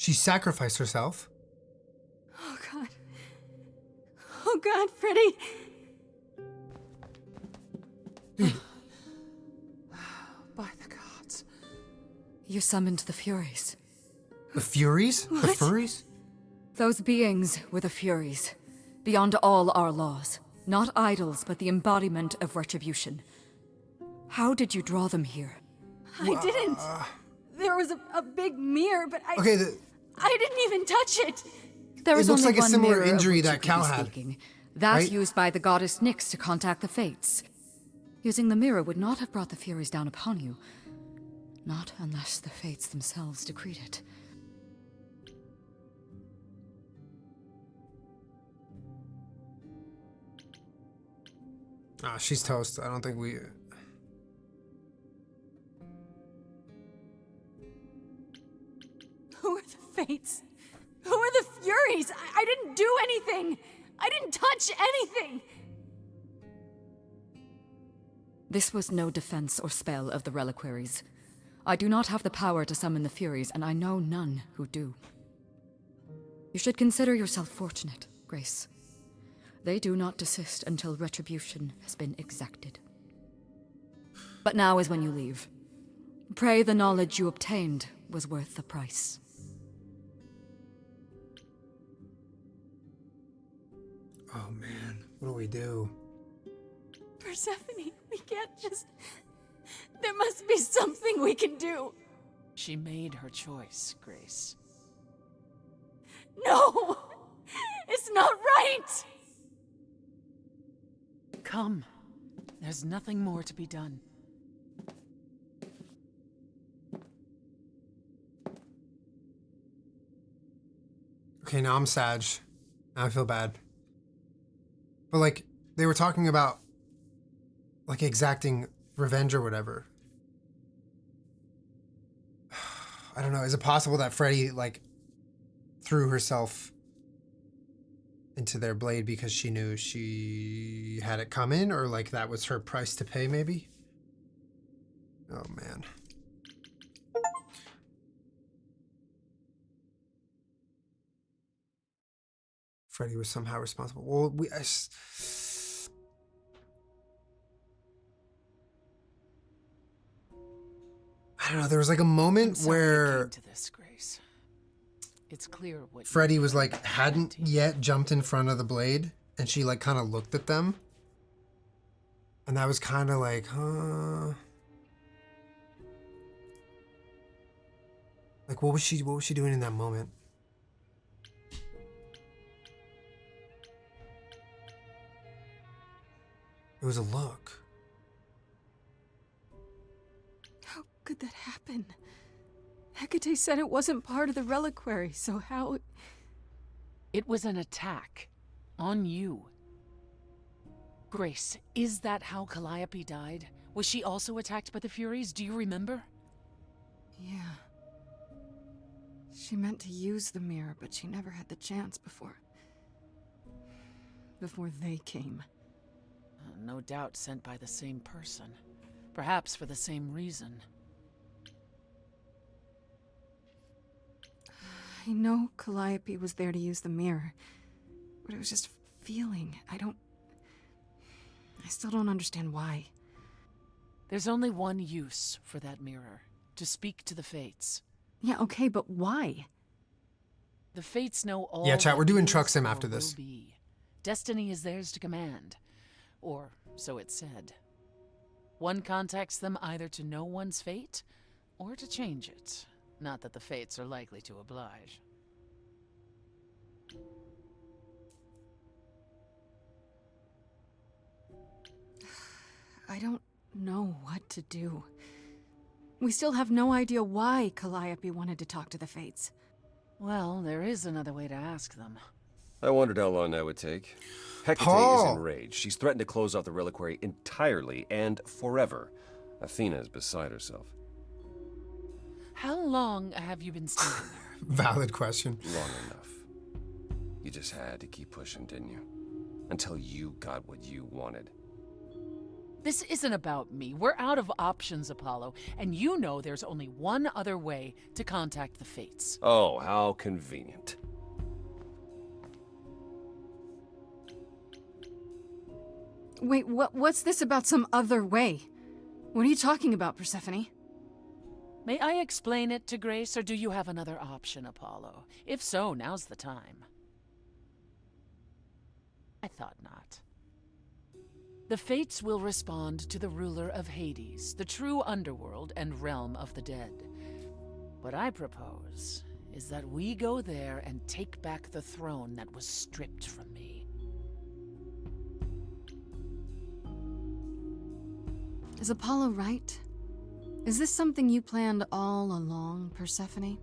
She sacrificed herself. Oh, God. Oh, God, Freddy. By the gods. You summoned the Furies. The Furies? The What? Furries? Those beings were the Furies, beyond all our laws. Not idols, but the embodiment of retribution. How did you draw them here? I didn't. There was a big mirror, but I... Okay, I didn't even touch it. There It is looks only like a one similar mirror of injury which that you could Cal be had, speaking. That right? used by the goddess Nyx to contact the Fates. Using the mirror would not have brought the Furies down upon you. Not unless the Fates themselves decreed it. Ah, she's toast. I don't think we... Who are the Fates? Who are the Furies? I didn't do anything. I didn't touch anything. This was no defense or spell of the reliquaries. I do not have the power to summon the Furies, and I know none who do. You should consider yourself fortunate, Grace. They do not desist until retribution has been exacted. But now is when you leave. Pray the knowledge you obtained was worth the price. Oh man, what do we do? Persephone, we can't just... There must be something we can do. She made her choice, Grace. No! It's not right! Come. There's nothing more to be done. Okay, now I'm sad. Now I feel bad. But like, they were talking about like exacting revenge or whatever. I don't know. Is it possible that Freddy like threw herself into their blade because she knew she had it coming, or like that was her price to pay maybe? Oh man. Freddy was somehow responsible. Well, I don't know. There was like a moment where To this, Grace. It's clear what Freddy was like hadn't yet jumped in front of the blade, and she like kind of looked at them, and that was kind of like, huh? Like what was she doing in that moment? It was a look. How could that happen? Hecate said it wasn't part of the reliquary, so how... It was an attack. On you. Grace, is that how Calliope died? Was she also attacked by the Furies? Do you remember? Yeah. She meant to use the mirror, but she never had the chance before they came. No doubt sent by the same person. Perhaps for the same reason. I know Calliope was there to use the mirror, but it was just feeling. I still don't understand why. There's only one use for that mirror, to speak to the Fates. Yeah, okay, but why? The Fates know all. Yeah, chat, we're doing that truck is sim or after will this. be. Destiny is theirs to command. Or so it's said. One contacts them either to know one's fate, or to change it. Not that the Fates are likely to oblige. I don't know what to do. We still have no idea why Calliope wanted to talk to the Fates. Well, there is another way to ask them. I wondered how long that would take. Hecate is enraged. She's threatened to close off the reliquary entirely and forever. Athena is beside herself. How long have you been standing there? Valid question. Long enough. You just had to keep pushing, didn't you? Until you got what you wanted. This isn't about me. We're out of options, Apollo, and you know there's only one other way to contact the Fates. Oh, how convenient. Wait, what's this about some other way? What are you talking about, Persephone? May I explain it to Grace, or do you have another option, Apollo? If so, now's the time. I thought not. The Fates will respond to the ruler of Hades, the true underworld and realm of the dead. What I propose is that we go there and take back the throne that was stripped from me. Is Apollo right? Is this something you planned all along, Persephone?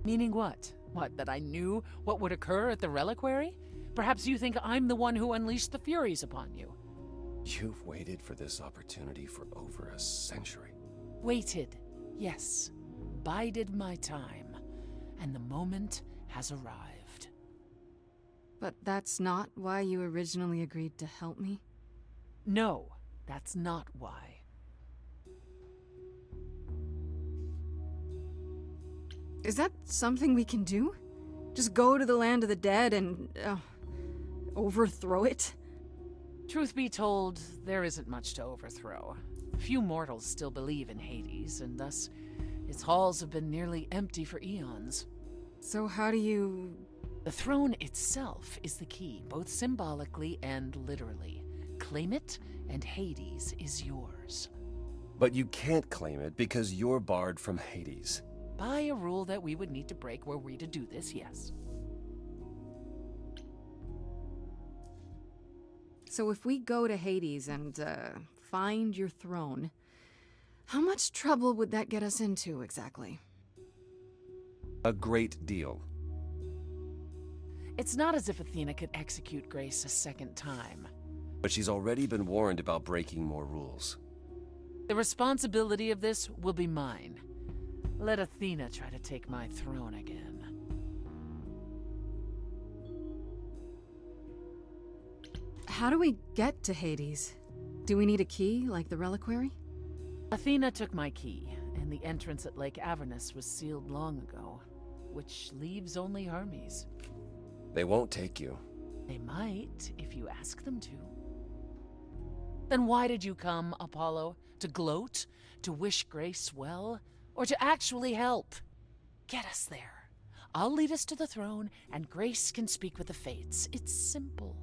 Meaning what? What, that I knew what would occur at the reliquary? Perhaps you think I'm the one who unleashed the Furies upon you. You've waited for this opportunity for over a century. Waited, yes. Bided my time. And the moment has arrived. But that's not why you originally agreed to help me? No, that's not why. Is that something we can do? Just go to the land of the dead and overthrow it? Truth be told, there isn't much to overthrow. Few mortals still believe in Hades, and thus its halls have been nearly empty for eons. So how do you... The throne itself is the key, both symbolically and literally. Claim it, and Hades is yours. But you can't claim it because you're barred from Hades. By a rule that we would need to break were we to do this, yes. So if we go to Hades and, find your throne, how much trouble would that get us into, exactly? A great deal. It's not as if Athena could execute Grace a second time. But she's already been warned about breaking more rules. The responsibility of this will be mine. Let Athena try to take my throne again. How do we get to Hades? Do we need a key, like the reliquary? Athena took my key, and the entrance at Lake Avernus was sealed long ago, which leaves only Hermes. They won't take you. They might, if you ask them to. Then why did you come, Apollo? To gloat? To wish Grace well? Or to actually help? Get us there. I'll lead us to the throne, and Grace can speak with the Fates. It's simple.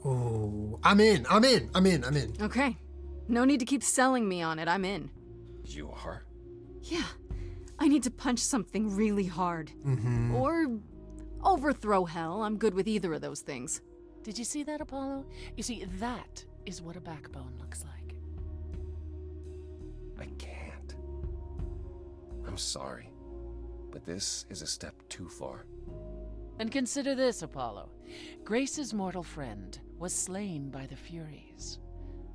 Oh, I'm in. Okay. No need to keep selling me on it. I'm in. You are? Yeah. I need to punch something really hard. Mm-hmm. Or overthrow hell. I'm good with either of those things. Did you see that, Apollo? You see, that is what a backbone looks like. I can't. I'm sorry, but this is a step too far. And consider this, Apollo. Grace's mortal friend was slain by the Furies,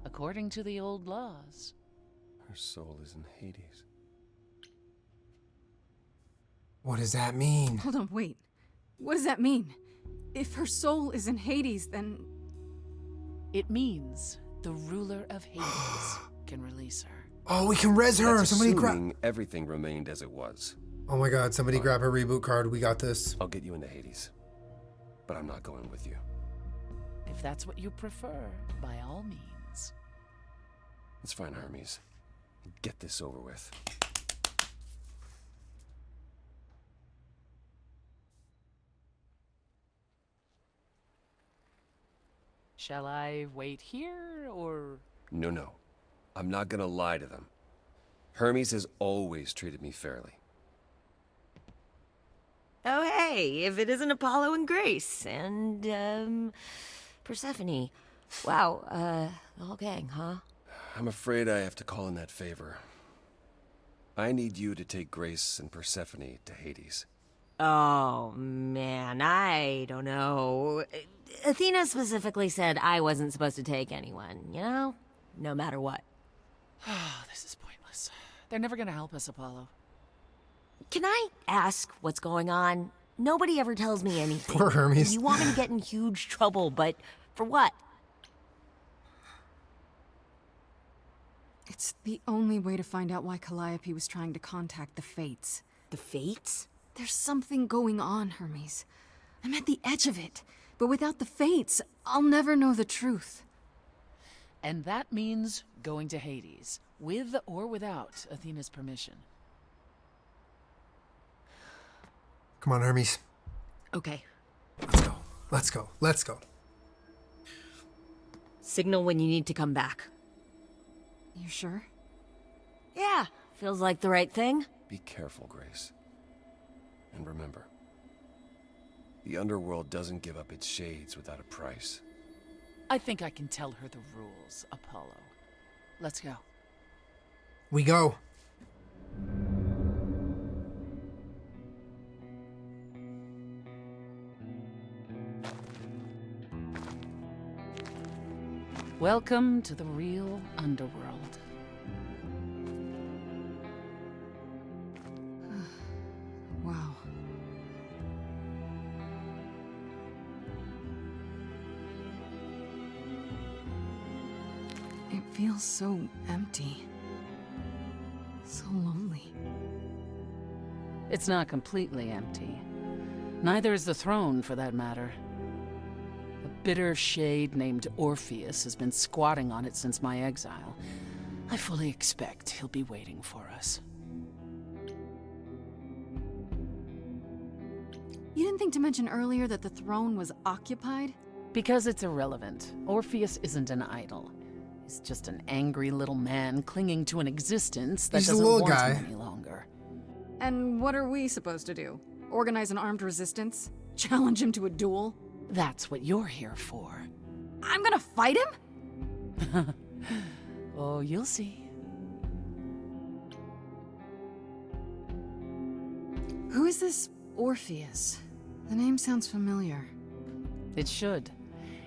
according to the old laws. Her soul is in Hades. What does that mean? Hold on, wait. What does that mean? If her soul is in Hades, then... It means the ruler of Hades can release her. Oh, we can res her. That's Somebody assuming everything remained as it was. Oh my god, somebody grab a reboot card. We got this. I'll get you into Hades. But I'm not going with you. If that's what you prefer, by all means. It's fine, Hermes. Get this over with. Shall I wait here, or...? No. I'm not gonna lie to them. Hermes has always treated me fairly. Oh, hey, if it isn't Apollo and Grace, and, Persephone. Wow, the whole gang, huh? I'm afraid I have to call in that favor. I need you to take Grace and Persephone to Hades. Oh, man, I don't know. Athena specifically said I wasn't supposed to take anyone, you know? No matter what. This is pointless. They're never gonna help us, Apollo. Can I ask what's going on? Nobody ever tells me anything. Poor Hermes. You want me to get in huge trouble, but for what? It's the only way to find out why Calliope was trying to contact the Fates. The Fates? There's something going on, Hermes. I'm at the edge of it. But without the Fates, I'll never know the truth. And that means going to Hades, with or without Athena's permission. Come on, Hermes. Okay. Let's go. Signal when you need to come back. You sure? Yeah, feels like the right thing. Be careful, Grace. And remember, the underworld doesn't give up its shades without a price. I think I can tell her the rules, Apollo. Let's go. We go. Welcome to the real underworld. Wow. It feels so empty. So lonely. It's not completely empty. Neither is the throne, for that matter. A bitter shade named Orpheus has been squatting on it since my exile. I fully expect he'll be waiting for us. You didn't think to mention earlier that the throne was occupied? Because it's irrelevant. Orpheus isn't an idol. He's just an angry little man clinging to an existence that He's a doesn't little want guy. him any longer. And what are we supposed to do? Organize an armed resistance? Challenge him to a duel? That's what you're here for. I'm gonna fight him? Oh, you'll see. Who is this Orpheus? The name sounds familiar. It should.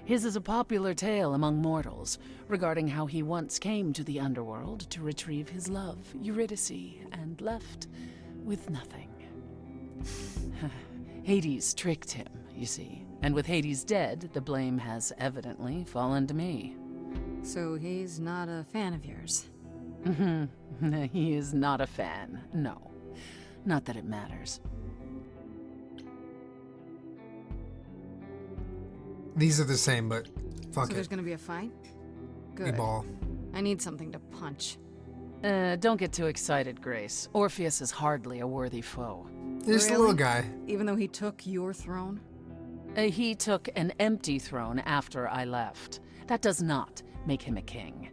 His is a popular tale among mortals, regarding how he once came to the underworld to retrieve his love, Eurydice, and left with nothing. Hades tricked him, you see. And with Hades dead, the blame has evidently fallen to me. So he's not a fan of yours? He is not a fan, no. Not that it matters. These are the same, but fuck So there's it. gonna be a fight? We Good. ball. I need something to punch. Don't get too excited, Grace. Orpheus is hardly a worthy foe. Just a little guy. Even though he took your throne? He took an empty throne after I left. That does not make him a king.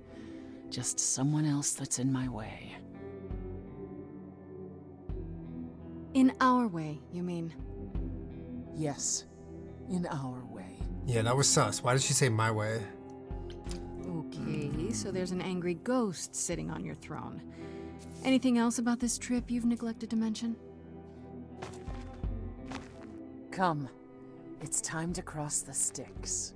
Just someone else that's in my way. In our way, you mean? Yes, in our way. Yeah, that was sus. Why did she say my way? Okay, so there's an angry ghost sitting on your throne. Anything else about this trip you've neglected to mention? Come. It's time to cross the Styx.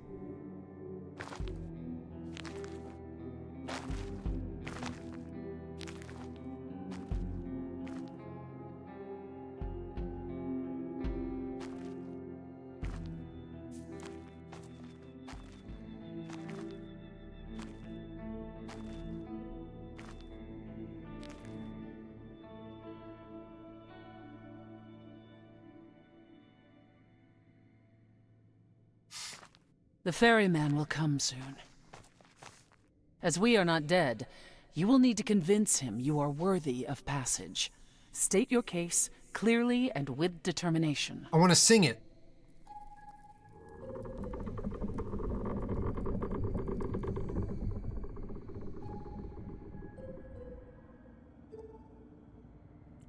The ferryman will come soon. As we are not dead, you will need to convince him you are worthy of passage. State your case clearly and with determination. I want to sing it.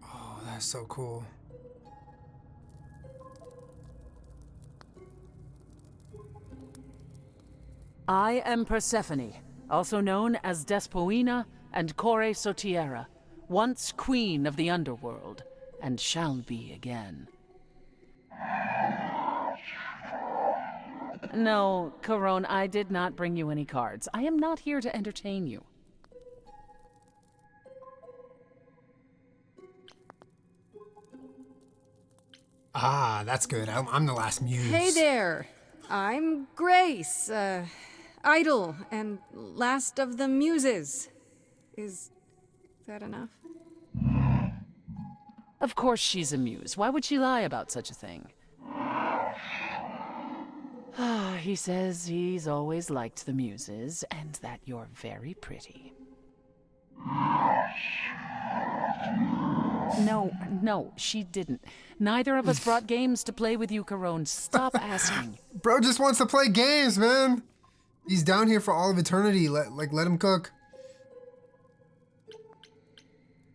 Oh, that's so cool. I am Persephone, also known as Despoina and Kore Sotiera, once queen of the underworld, and shall be again. No, Caron, I did not bring you any cards. I am not here to entertain you. Ah, that's good. I'm the last muse. Hey there. I'm Grace, idol and last of the muses. Is that enough? Of course she's a muse. Why would she lie about such a thing? He says he's always liked the muses and that you're very pretty. No, she didn't. Neither of us brought games to play with you, Caron. Stop asking. Bro just wants to play games, man. He's down here for all of eternity. Let him cook.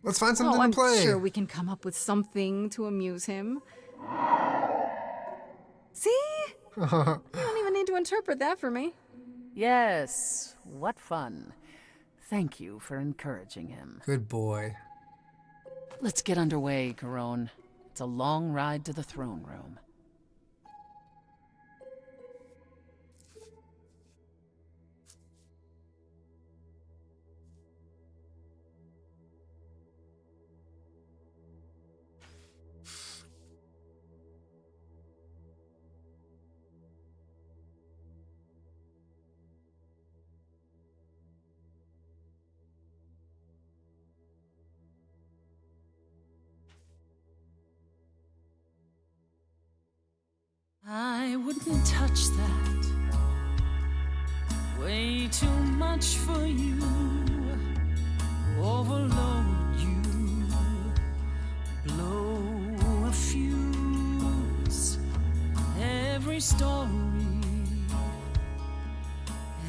Let's find something to play. I'm sure we can come up with something to amuse him. See? You don't even need to interpret that for me. Yes, what fun. Thank you for encouraging him. Good boy. Let's get underway, Caron. It's a long ride to the throne room. I wouldn't touch that. Way too much for you. Overload you. Blow a fuse. Every story,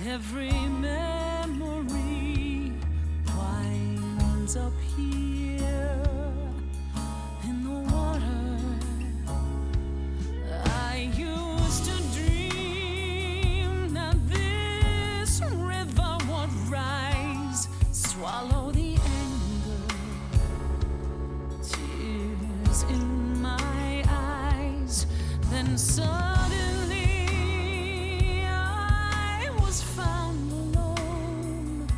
every memory winds up here in the water. I used to dream that this river would rise, swallow the anger, tears in my eyes. Then suddenly I was found alone.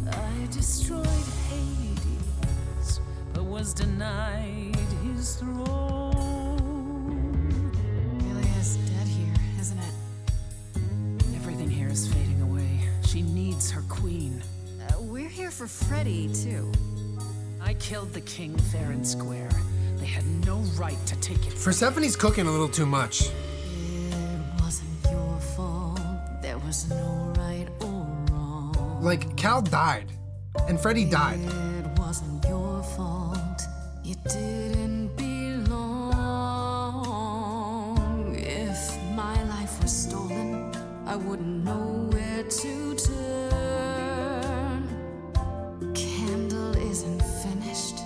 I destroyed Hades, but was denied his throne. Isn't it? Everything here is fading away. She needs her queen. We're here for Freddy, too. I killed the king fair and square. They had no right to take it. Persephone's cooking a little too much. It wasn't your fault. There was no right or wrong. Like, Cal died. And Freddy died. It wasn't your fault. You didn't belong. If my life was stolen, I wouldn't know where to turn. Candle isn't finished.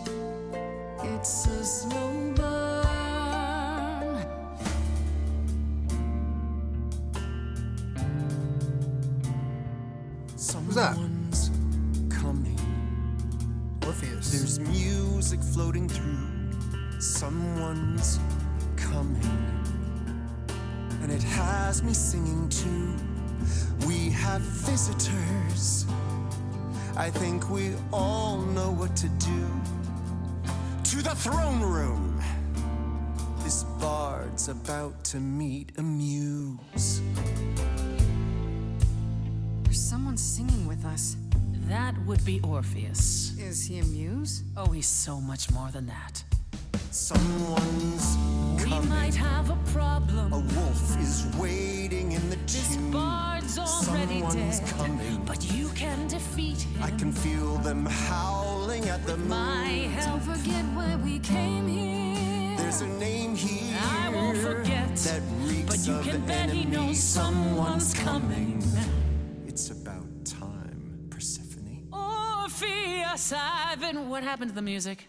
It's a slow burn. Who's that? Someone's coming. Orpheus. There's music floating through. Someone's coming. And it has me singing too. We have visitors. I think we all know what to do. To the throne room. This bard's about to meet a muse. There's someone singing with us. That would be Orpheus. Is he a muse? Oh, he's so much more than that. Someone's We coming. might have a problem. A wolf is waiting in the This tomb. dead, coming. but you can defeat him. I can feel them howling at the My moon. help. Don't forget why we came here. There's a name here I won't forget, that reeks but you of can bet he enemy. knows someone's coming. It's about time, Persephone. Orpheus, I've been. What happened to the music?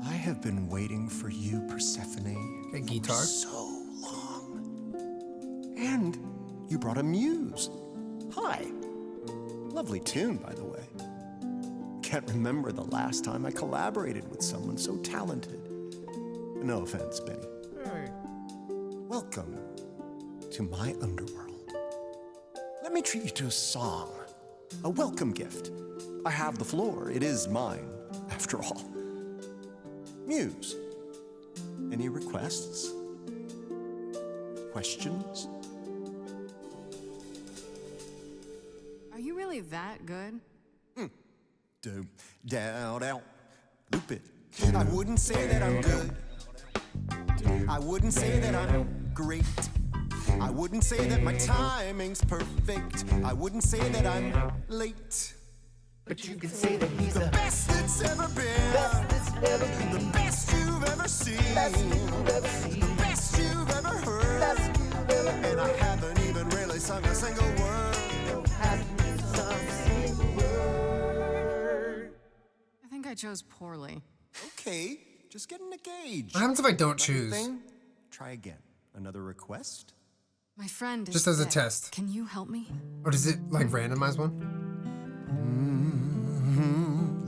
I have been waiting for you, Persephone. A guitar? For so long. And you brought a muse. Hi. Lovely tune, by the way. Can't remember the last time I collaborated with someone so talented. No offense, Benny. Hey. Welcome to my underworld. Let me treat you to a song, a welcome gift. I have the floor. It is mine, after all. Muse, any requests? Questions? Are you really that good? Do, down, out, loop it. I wouldn't say that I'm good. I wouldn't say that I'm great. I wouldn't say that my timing's perfect. I wouldn't say that I'm late. But you can say that he's the best that's ever been. The best you've ever seen. The best you've ever heard. And I haven't even really sung a single word. I think I chose poorly. Okay, just getting a gauge. What happens if I don't choose? Thing? Try again. Another request? My friend is Just as a sick. test. Can you help me? Or does it like randomize one?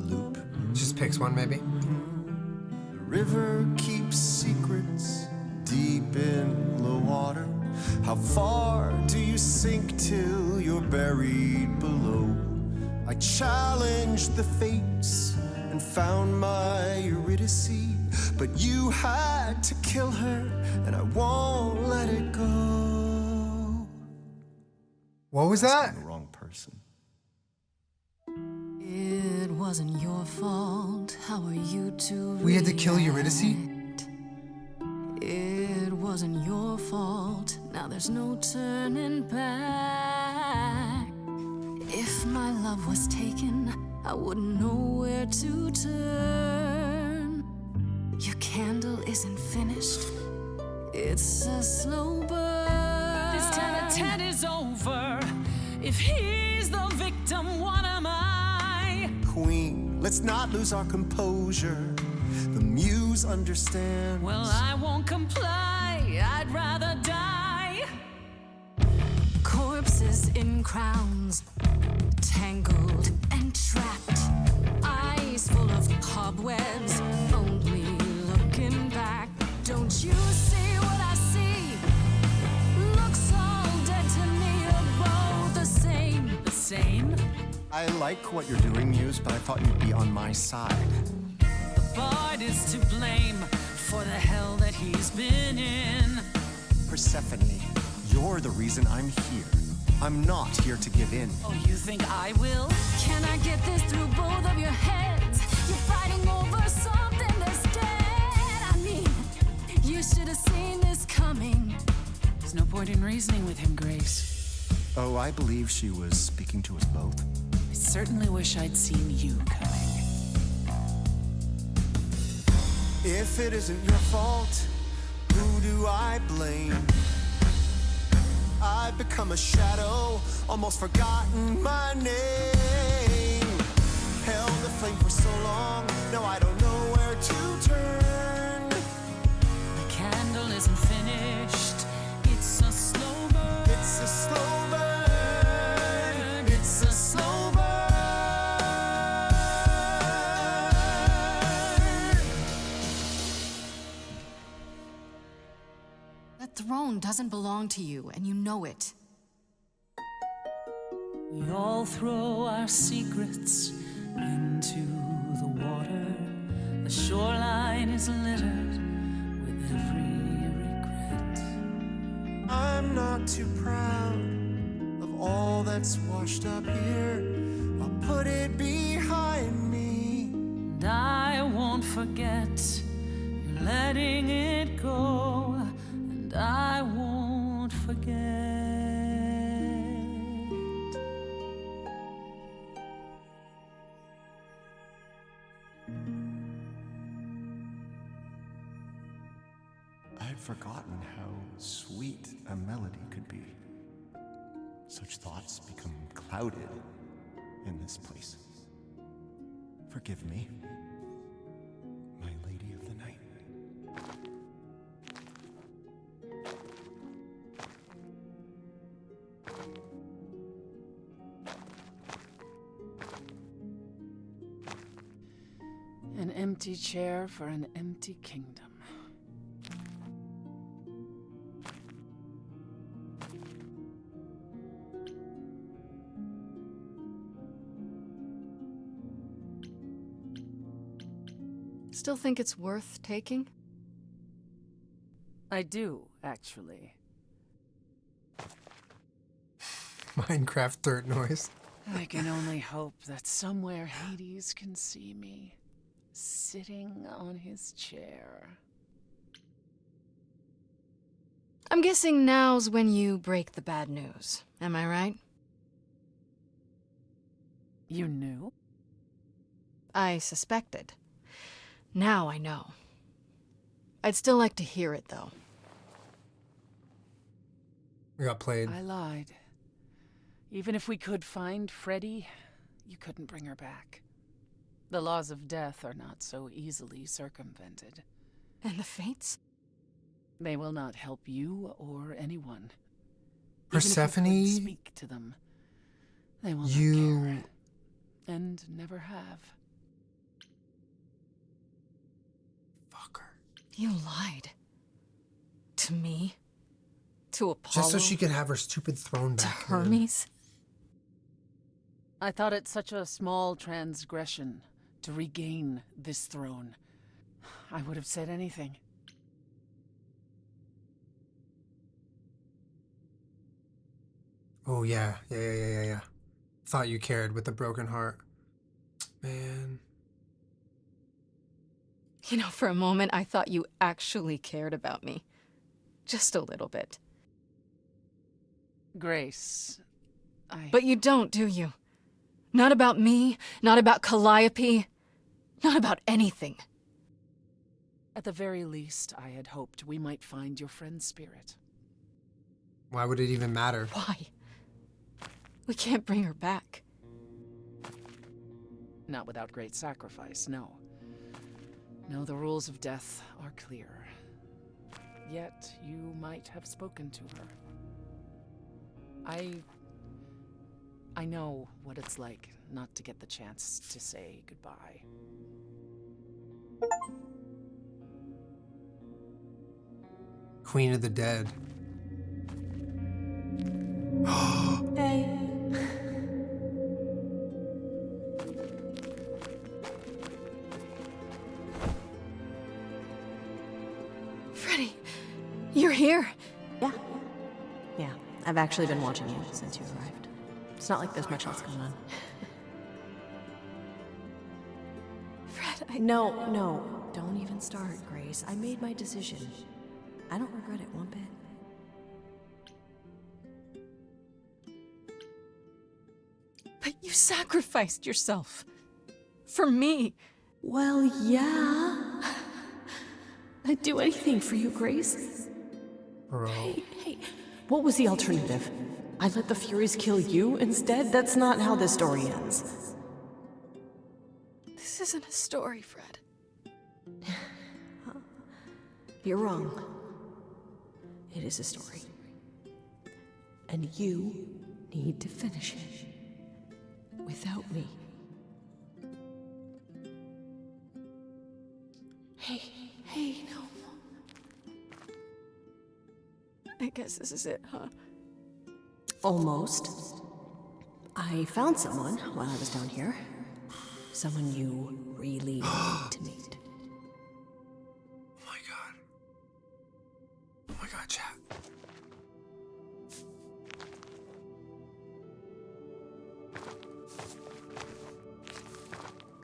Loop. Just picks one maybe. The river keeps secrets deep in the water. How far do you sink till you're buried below? I challenged the fates and found my Eurydice, but you had to kill her, and I won't let it go. What was that? The wrong person. It wasn't your fault. How are you to We had to kill Eurydice? It wasn't your fault. Now there's no turning back. If my love was taken, I wouldn't know where to turn. Your candle isn't finished. It's a slow burn. This tete-a-tete is over. If he's the victim, what am I? Queen, let's not lose our composure. The muse understands. Well, I won't comply. I'd rather die. Corpses in crowns, tangled and trapped. Eyes full of cobwebs, only looking back. Don't you see what I see? Looks all dead to me, you're both the same. The same? I like what you're doing, Muse, but I thought you'd be on my side. The bard is to blame for the hell that he's been in. Persephone, you're the reason I'm here. I'm not here to give in. Oh, you think I will? Can I get this through both of your heads? You're fighting over something that's dead. I mean, you should have seen this coming. There's no point in reasoning with him, Grace. Oh, I believe she was speaking to us both. I certainly wish I'd seen you coming. If it isn't your fault, who do I blame? I've become a shadow, almost forgotten my name. Held the flame for so long, now I don't know where to turn. The candle isn't finished. It's a slow burn. It's a slow burn. It's a slow burn. That throne doesn't belong to you, and you know it. We all throw our secrets into the water. The shoreline is littered with every regret. I'm not too proud of all that's washed up here. I'll put it behind me. And I won't forget your letting it go, and I won't forget. I'd forgotten how sweet a melody could be. Such thoughts become clouded in this place. Forgive me, my lady of the night. An empty chair for an empty kingdom. Still think it's worth taking? I do, actually. Minecraft dirt noise. I can only hope that somewhere Hades can see me, sitting on his chair. I'm guessing now's when you break the bad news. Am I right? You knew? I suspected. Now I know. I'd still like to hear it, though. We got played. I lied. Even if we could find Freddy, you couldn't bring her back. The laws of death are not so easily circumvented. And the fates? They will not help you or anyone. Persephone, even if you could speak to them, they will not care. And never have. You lied. To me? To Apollo? Just so she could have her stupid throne back. To Hermes? I thought it such a small transgression to regain this throne. I would have said anything. Oh, yeah. Yeah. Thought you cared with a broken heart. Man. You know, for a moment, I thought you actually cared about me. Just a little bit. Grace, But you don't, do you? Not about me, not about Calliope, not about anything. At the very least, I had hoped we might find your friend's spirit. Why would it even matter? Why? We can't bring her back. Not without great sacrifice, no. No, the rules of death are clear. Yet, you might have spoken to her. I know what it's like not to get the chance to say goodbye. Queen of the Dead. Hey. Freddy, you're here. Yeah, I've actually been watching you since you arrived. It's not like there's much else going on. Fred, No, don't even start, Grace. I made my decision. I don't regret it one bit. But you sacrificed yourself. For me. Well, yeah. I'd do anything for you, Grace. Bro. Hey, what was the alternative? I let the Furies kill you instead? That's not how this story ends. This isn't a story, Fred. You're wrong. It is a story. And you need to finish it. Without me. Hey, no. I guess this is it, huh? Almost. I found someone while I was down here. Someone you really need to meet. Oh my god, chat.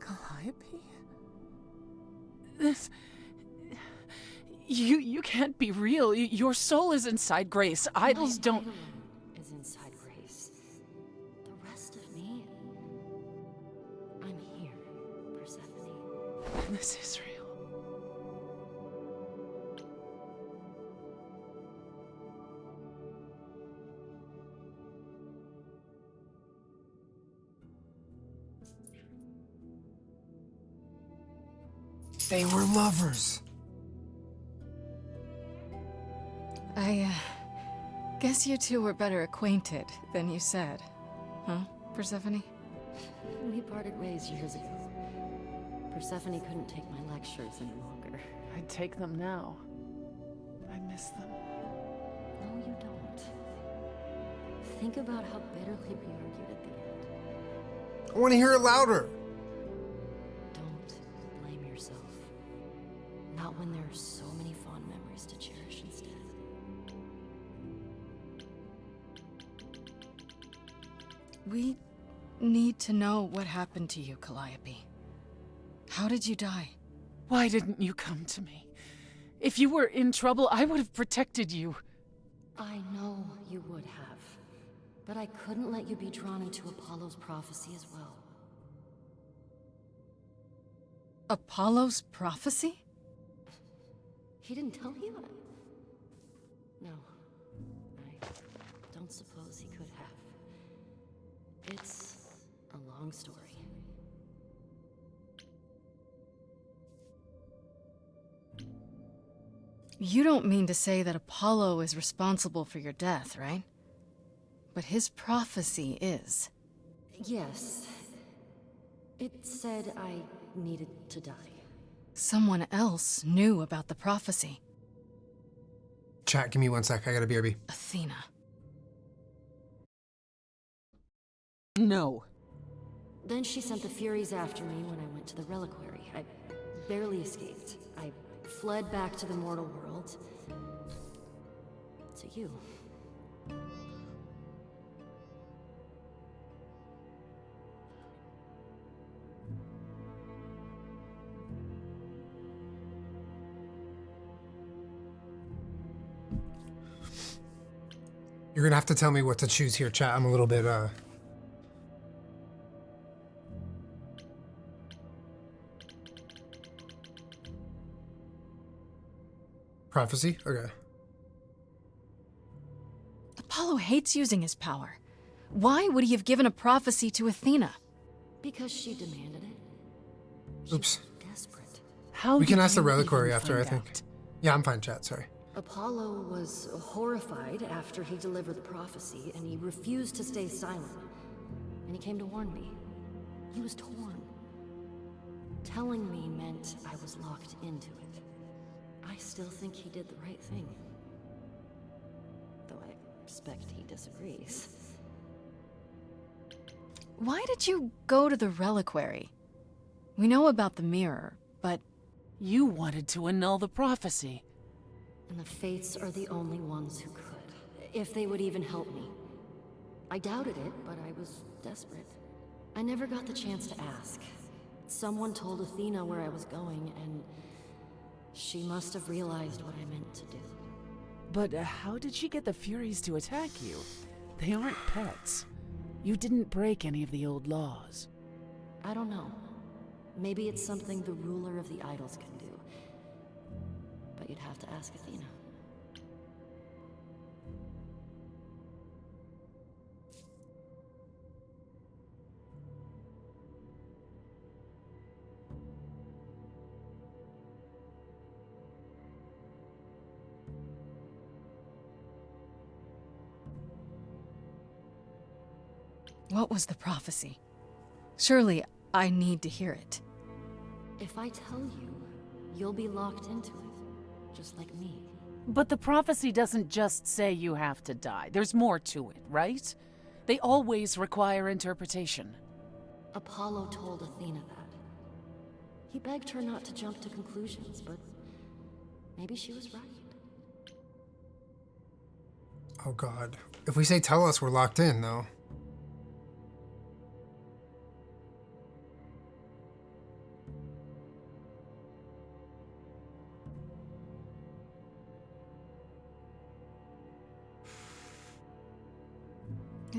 Calliope? This... You can't be real. Your soul is inside Grace. Idols don't... Is inside Grace. The rest of me... I'm here, Persephone. This is real. They were lovers. I guess you two were better acquainted than you said. Huh, Persephone? We parted ways years ago. Persephone couldn't take my lectures any longer. I'd take them now. I miss them. No, you don't. Think about how bitterly we argued at the end. I want to hear it louder. Don't blame yourself. Not when there are so many fond memories to cherish instead. We need to know what happened to you, Calliope. How did you die? Why didn't you come to me? If you were in trouble, I would have protected you. I know you would have. But I couldn't let you be drawn into Apollo's prophecy as well. Apollo's prophecy? He didn't tell you? No. I don't suppose he could have. It's a long story. You don't mean to say that Apollo is responsible for your death, right? But his prophecy is. Yes. It said I needed to die. Someone else knew about the prophecy. Chat, give me 1 sec. I got a BRB. Athena. No. Then she sent the Furies after me when I went to the reliquary. I barely escaped. I fled back to the mortal world. To you. You're gonna have to tell me what to choose here, chat. I'm a little bit, Prophecy? Okay. Apollo hates using his power. Why would he have given a prophecy to Athena? Because she demanded it. Oops. Desperate. How We can did ask the you reliquary even after, I find think. out? Yeah, I'm fine, chat. Sorry. Apollo was horrified after he delivered the prophecy, and he refused to stay silent. And he came to warn me. He was torn. Telling me meant I was locked into it. I still think he did the right thing. Though I expect he disagrees. Why did you go to the reliquary? We know about the mirror, but... You wanted to annul the prophecy. And the Fates are the only ones who could. If they would even help me. I doubted it, but I was desperate. I never got the chance to ask. Someone told Athena where I was going, and she must have realized what I meant to do. But how did she get the Furies to attack you? They aren't pets. You didn't break any of the old laws. I don't know. Maybe it's something the ruler of the idols can do. But you'd have to ask Athena. What was the prophecy? Surely I need to hear it. If I tell you, you'll be locked into it, just like me. But the prophecy doesn't just say you have to die. There's more to it, right? They always require interpretation. Apollo told Athena that. He begged her not to jump to conclusions, but maybe she was right. Oh god. If we say tell us, we're locked in, though.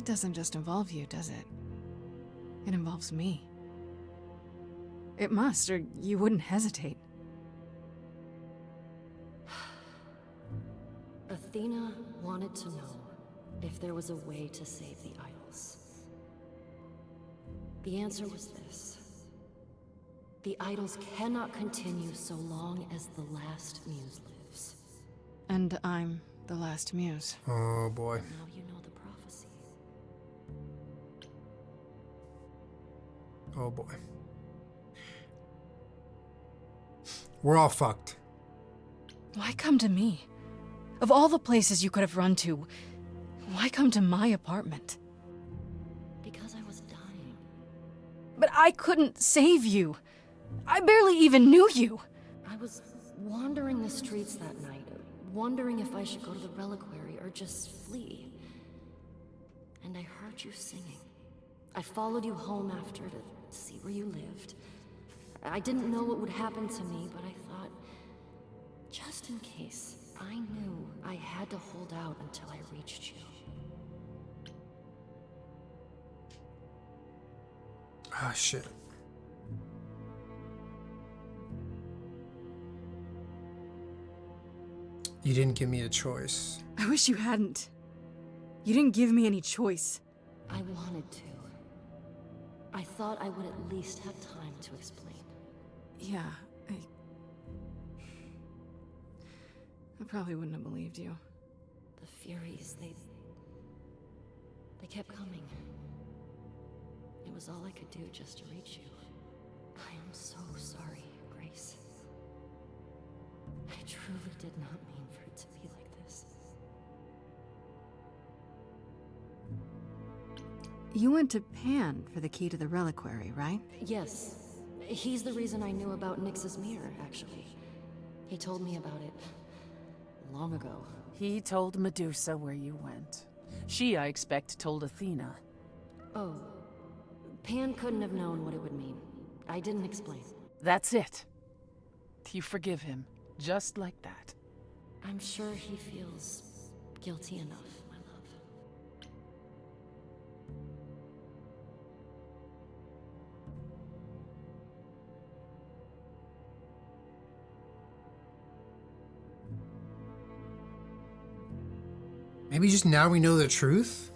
It doesn't just involve you, does it? It involves me. It must, or you wouldn't hesitate. Athena wanted to know if there was a way to save the idols. The answer was this. The idols cannot continue so long as the last muse lives. And I'm the last muse. Oh boy. Now you know the prophecy. Oh boy. We're all fucked. Why come to me? Of all the places you could have run to, why come to my apartment? Because I was dying. But I couldn't save you. I barely even knew you. I was wandering the streets that night, wondering if I should go to the reliquary or just flee. And I heard you singing. I followed you home after to see where you lived. I didn't know what would happen to me, but I thought, just in case, I knew I had to hold out until I reached you. Ah, shit. You didn't give me a choice. I wish you hadn't. You didn't give me any choice. I wanted to. I thought I would at least have time to explain. Yeah, I probably wouldn't have believed you. The Furies, they kept coming. It was all I could do just to reach you. I am so sorry, Grace. I truly did not mean for it to be like this. You went to Pan for the key to the reliquary, right? Yes. He's the reason I knew about Nyx's mirror, actually. He told me about it long ago. He told Medusa where you went. She, I expect, told Athena. Oh. Pan couldn't have known what it would mean. I didn't explain. That's it. You forgive him, just like that. I'm sure he feels guilty enough, my love. Maybe just now we know the truth?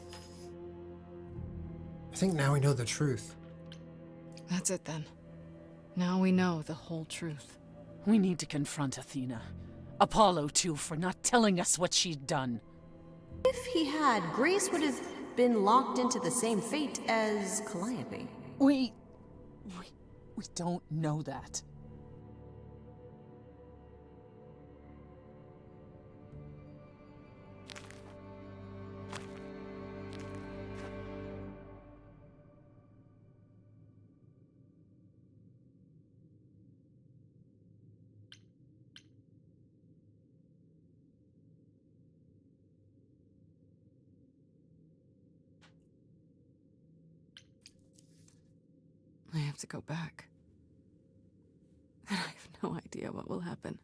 I think now we know the truth. That's it then. Now we know the whole truth. We need to confront Athena. Apollo, too, for not telling us what she'd done. If he had, Grace would have been locked into the same fate as Calliope. We don't know that. I have to go back. And I have no idea what will happen.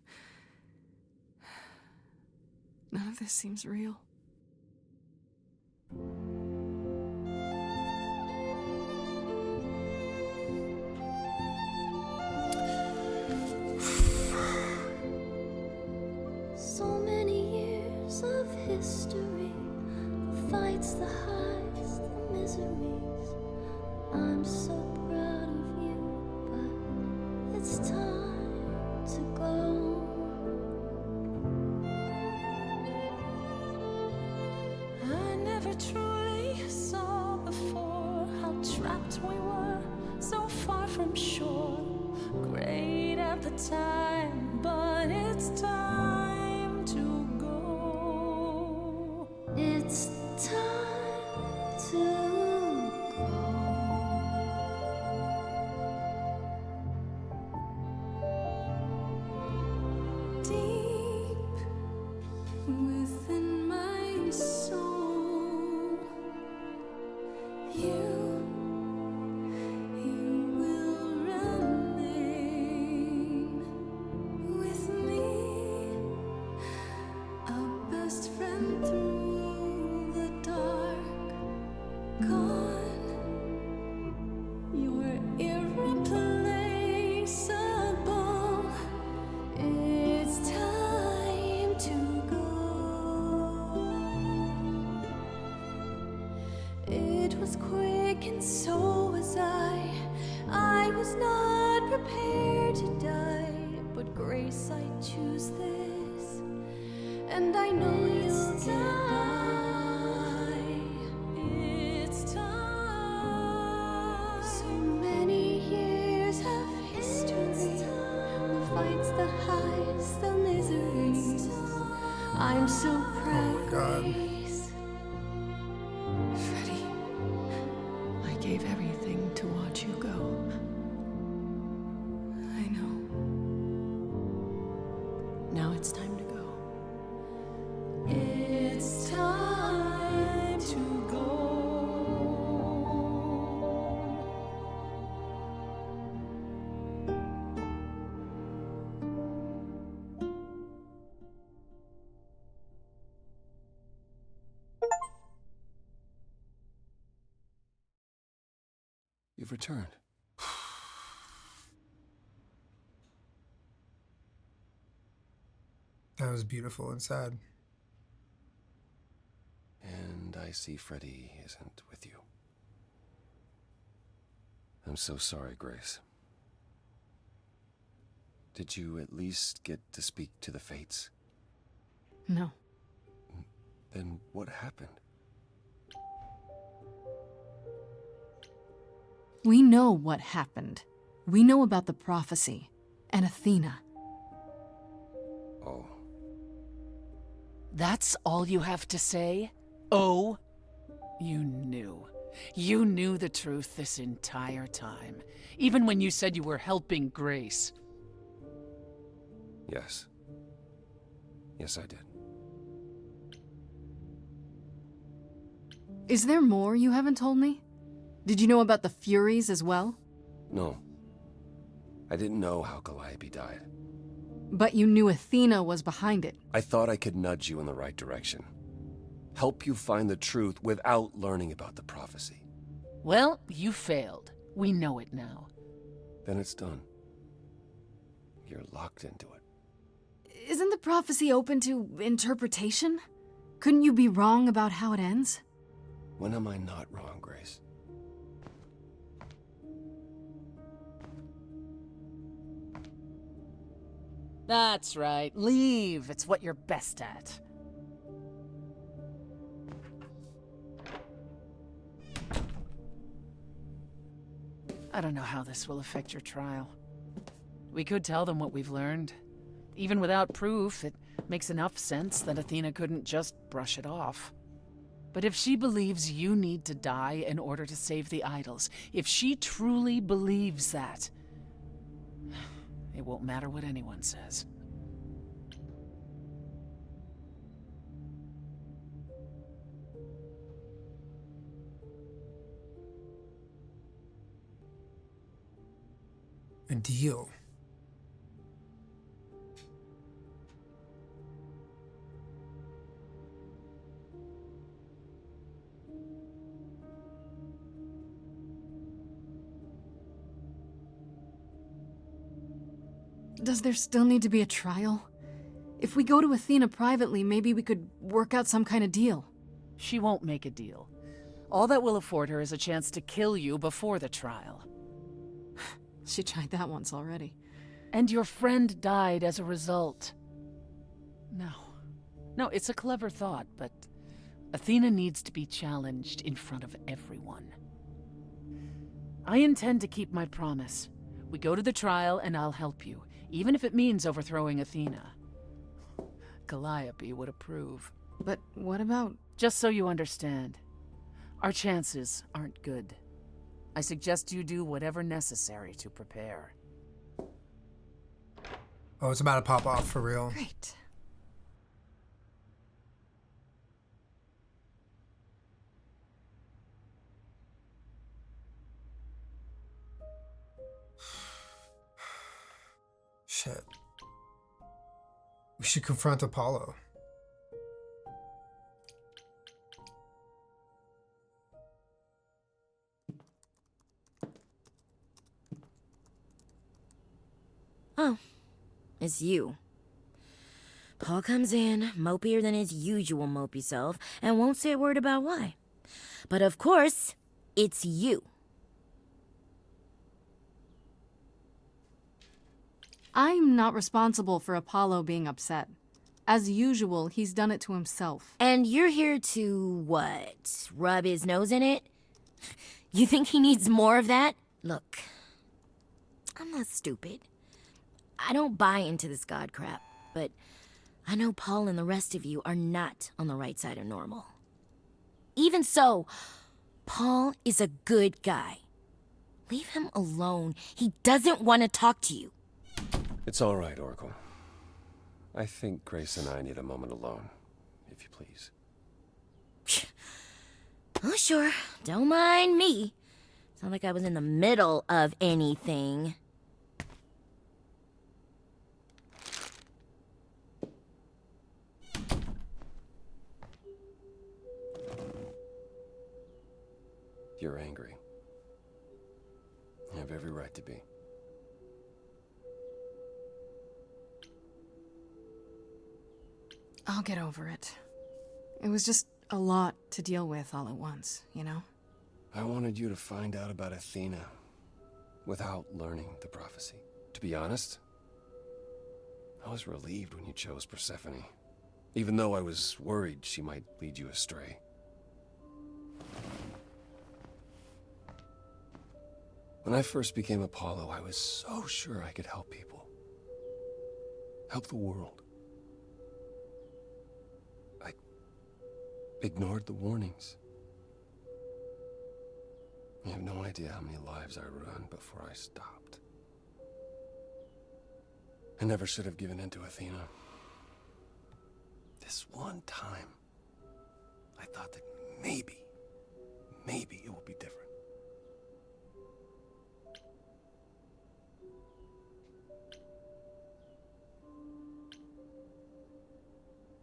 None of this seems real. So many years of history, the fights, the highs, the miseries. I'm so proud of you, but it's time to go. I never truly saw before how trapped we were, so far from shore. Great at the time, but it's time to go. It's time to within my soul, you will remain with me. prepared to die, but Grace, I choose this, and I know you'll get by. It's time. So many years of history, who fights the highs, the miseries. I'm so proud. Oh my God. Freddie, I gave everything to watch you go. I know. Now it's time to go. It's time to go. You've returned. That was beautiful and sad. And I see Freddie isn't with you. I'm so sorry, Grace. Did you at least get to speak to the Fates? No. Then what happened? We know what happened. We know about the prophecy and Athena. Oh. That's all you have to say? Oh? You knew. You knew the truth this entire time. Even when you said you were helping Grace. Yes. Yes, I did. Is there more you haven't told me? Did you know about the Furies as well? No. I didn't know how Calliope died. But you knew Athena was behind it. I thought I could nudge you in the right direction. Help you find the truth without learning about the prophecy. Well, you failed. We know it now. Then it's done. You're locked into it. Isn't the prophecy open to interpretation? Couldn't you be wrong about how it ends? When am I not wrong, Grace? That's right. Leave. It's what you're best at. I don't know how this will affect your trial. We could tell them what we've learned. Even without proof, it makes enough sense that Athena couldn't just brush it off. But if she believes you need to die in order to save the idols, if she truly believes that, it won't matter what anyone says. A deal. Does there still need to be a trial? If we go to Athena privately, maybe we could work out some kind of deal. She won't make a deal. All that will afford her is a chance to kill you before the trial. She tried that once already. And your friend died as a result. No, it's a clever thought, but Athena needs to be challenged in front of everyone. I intend to keep my promise. We go to the trial and I'll help you, even if it means overthrowing Athena. Calliope would approve. But what about... Just so you understand, our chances aren't good. I suggest you do whatever necessary to prepare. Oh, it's about to pop off for real. Great. Shit. We should confront Apollo. Oh, it's you. Paul comes in, mopier than his usual mopey self, and won't say a word about why. But of course, it's you. I'm not responsible for Apollo being upset. As usual, he's done it to himself. And you're here to, what, rub his nose in it? You think he needs more of that? Look, I'm not stupid. I don't buy into this god crap, but I know Paul and the rest of you are not on the right side of normal. Even so, Paul is a good guy. Leave him alone. He doesn't want to talk to you. It's all right, Oracle. I think Grace and I need a moment alone, if you please. Oh, sure. Don't mind me. It's not like I was in the middle of anything. You're angry. You have every right to be. I'll get over it. It was just a lot to deal with all at once, you know? I wanted you to find out about Athena without learning the prophecy. To be honest, I was relieved when you chose Persephone, even though I was worried she might lead you astray. When I first became Apollo, I was so sure I could help people. Help the world. I ignored the warnings. You have no idea how many lives I ruined before I stopped. I never should have given in to Athena. This one time, I thought that maybe it will be different.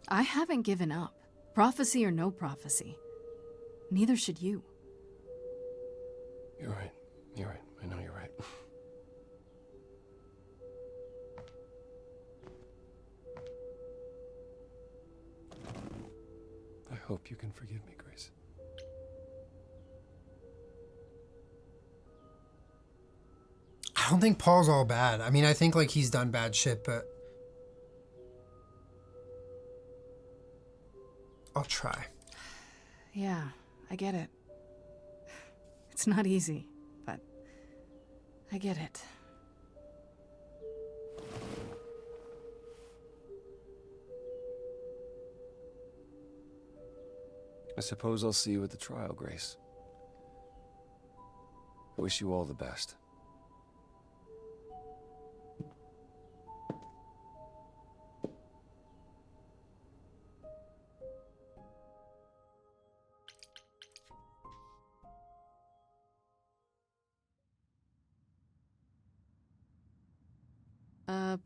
I haven't given up. Prophecy or no prophecy. Neither should you. You're right. You're right. I know you're right. I hope you can forgive me, Grace. I don't think Paul's all bad. I mean, I think like he's done bad shit, but I'll try. Yeah, I get it. It's not easy, but I get it. I suppose I'll see you at the trial, Grace. I wish you all the best.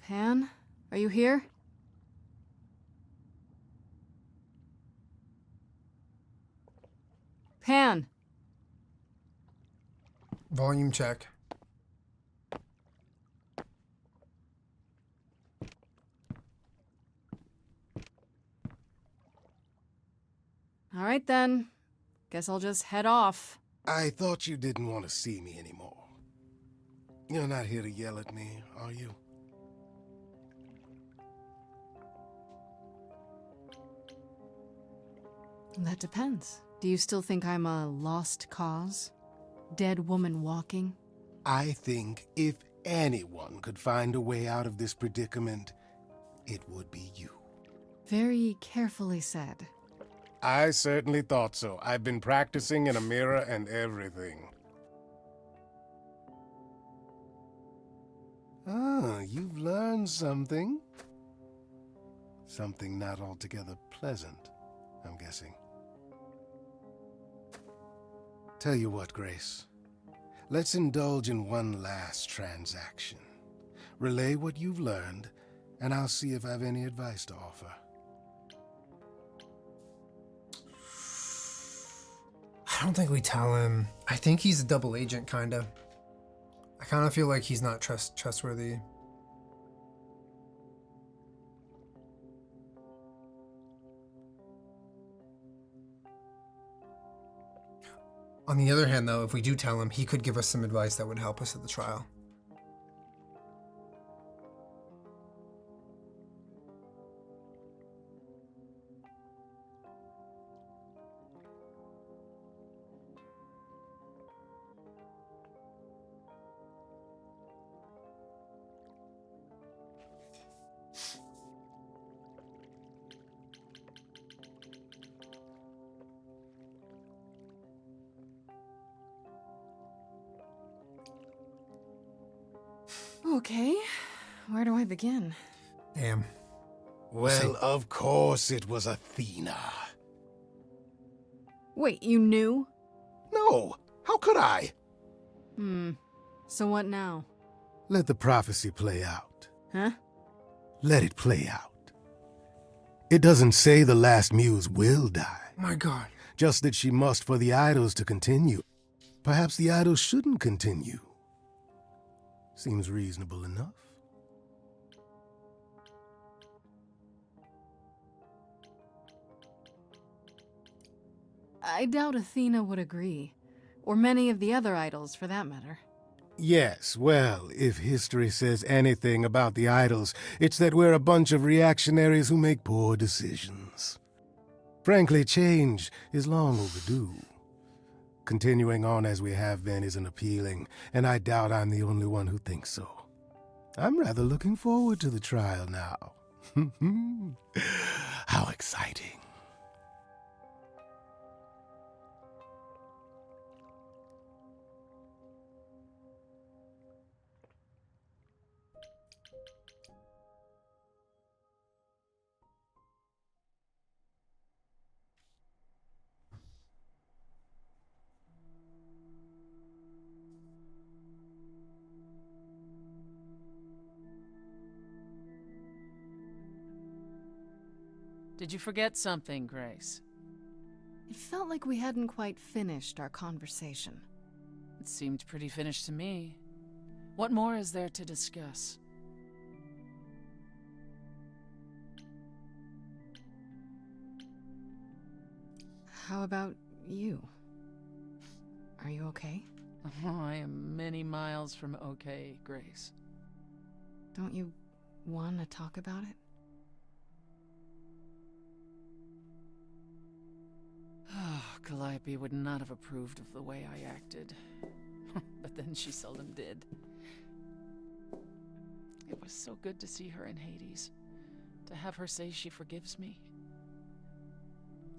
Pan? Are you here? Pan! Volume check. All right then. Guess I'll just head off. I thought you didn't want to see me anymore. You're not here to yell at me, are you? That depends. Do you still think I'm a lost cause? Dead woman walking? I think if anyone could find a way out of this predicament, it would be you. Very carefully said. I certainly thought so. I've been practicing in a mirror and everything. Ah, you've learned something. Something not altogether pleasant, I'm guessing. Tell you what, Grace. Let's indulge in one last transaction. Relay what you've learned, and I'll see if I have any advice to offer. I don't think we tell him. I think he's a double agent, kind of. I kind of feel like he's not trustworthy. On the other hand, though, if we do tell him, he could give us some advice that would help us at the trial. Okay, where do I begin? Damn. Well, of course it was Athena. Wait, you knew? No, how could I? So what now? Let the prophecy play out. Huh? Let it play out. It doesn't say the last muse will die. My God. Just that she must for the idols to continue. Perhaps the idols shouldn't continue. Seems reasonable enough. I doubt Athena would agree. Or many of the other idols, for that matter. Yes, well, if history says anything about the idols, it's that we're a bunch of reactionaries who make poor decisions. Frankly, change is long overdue. Continuing on as we have been isn't appealing, and I doubt I'm the only one who thinks so. I'm rather looking forward to the trial now. How exciting. Did you forget something, Grace? It felt like we hadn't quite finished our conversation. It seemed pretty finished to me. What more is there to discuss? How about you? Are you okay? Oh, I am many miles from okay, Grace. Don't you want to talk about it? Calliope would not have approved of the way I acted. But then she seldom did. It was so good to see her in Hades. To have her say she forgives me.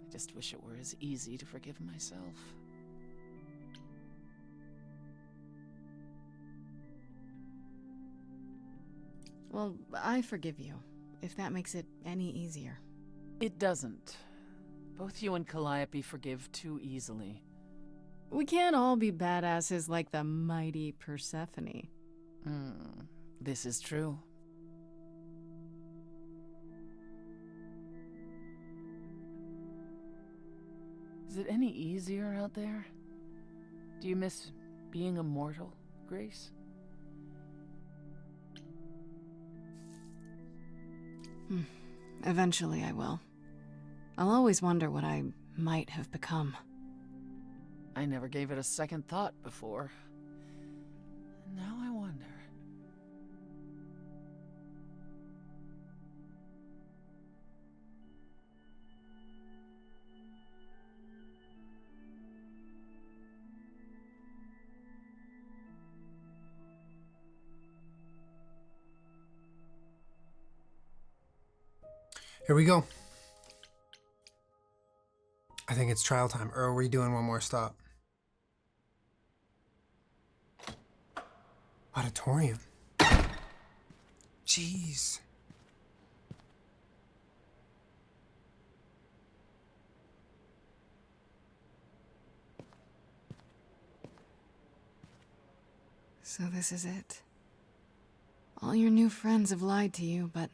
I just wish it were as easy to forgive myself. Well, I forgive you, if that makes it any easier. It doesn't. Both you and Calliope forgive too easily. We can't all be badasses like the mighty Persephone. This is true. Is it any easier out there? Do you miss being immortal, Grace? Eventually I will. I'll always wonder what I might have become. I never gave it a second thought before. Now I wonder. Here we go. I think it's trial time. Or are we doing one more stop? Auditorium. Jeez. So this is it. All your new friends have lied to you, but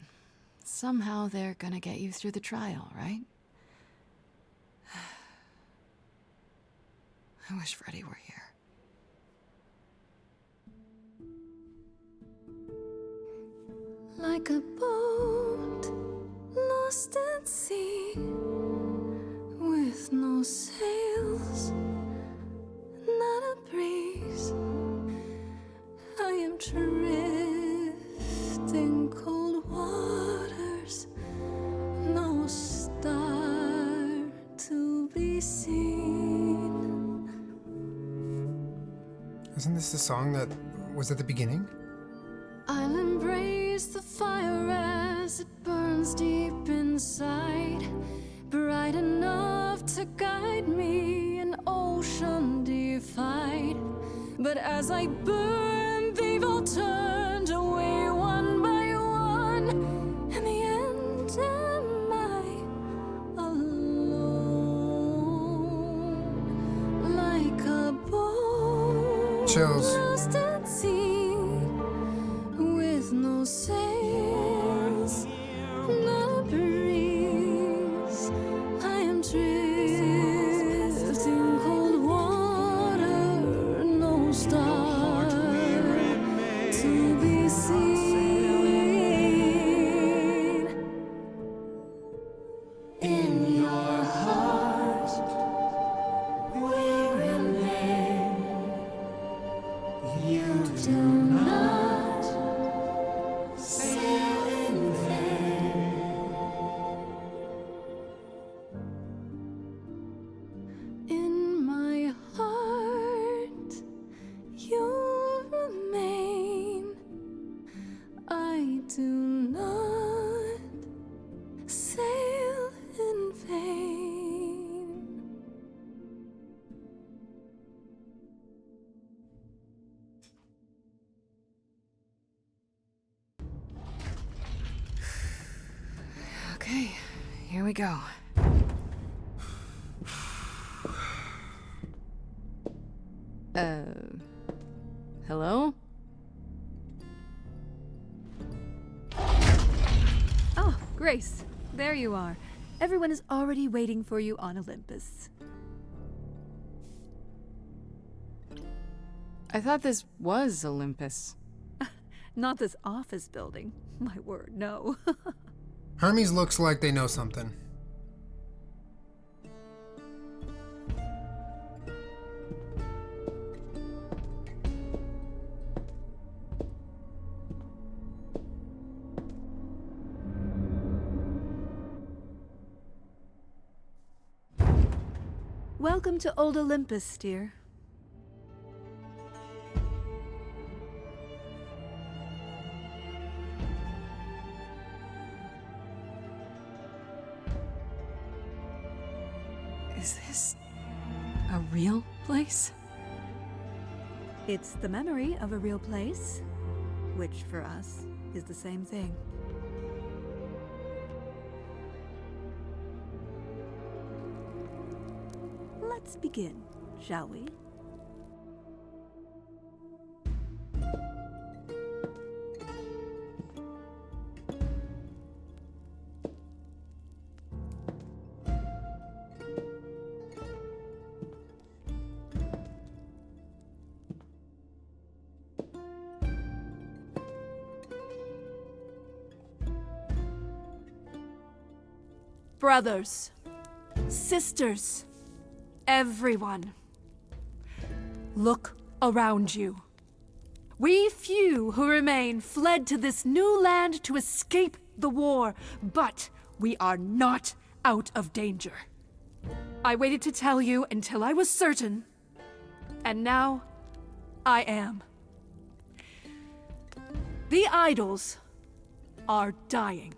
somehow they're gonna get you through the trial, right? I wish Freddy were here. Like a boat lost at sea, with no sails, not a breeze. I am drifting cold waters, no star to be seen. Isn't this the song that was at the beginning? I'll embrace the fire as it burns deep inside, bright enough to guide me, an ocean defied. But as I burn, they've all turned away. chills. Lost at sea with no sails, not a breeze. I am drifting cold water, no star to be seen. In your heart, we're in vain. You do not sail in vain. In my heart, you remain. I do not sail in vain. Okay, here we go. Hello? Oh, Grace, there you are. Everyone is already waiting for you on Olympus. I thought this was Olympus. Not this office building. My word, no. Hermes looks like they know something. Welcome to Old Olympus, dear. Is this a real place? It's the memory of a real place, which for us is the same thing. Let's begin, shall we? Brothers, sisters, everyone, look around you. We few who remain fled to this new land to escape the war, but we are not out of danger. I waited to tell you until I was certain, and now I am. The idols are dying.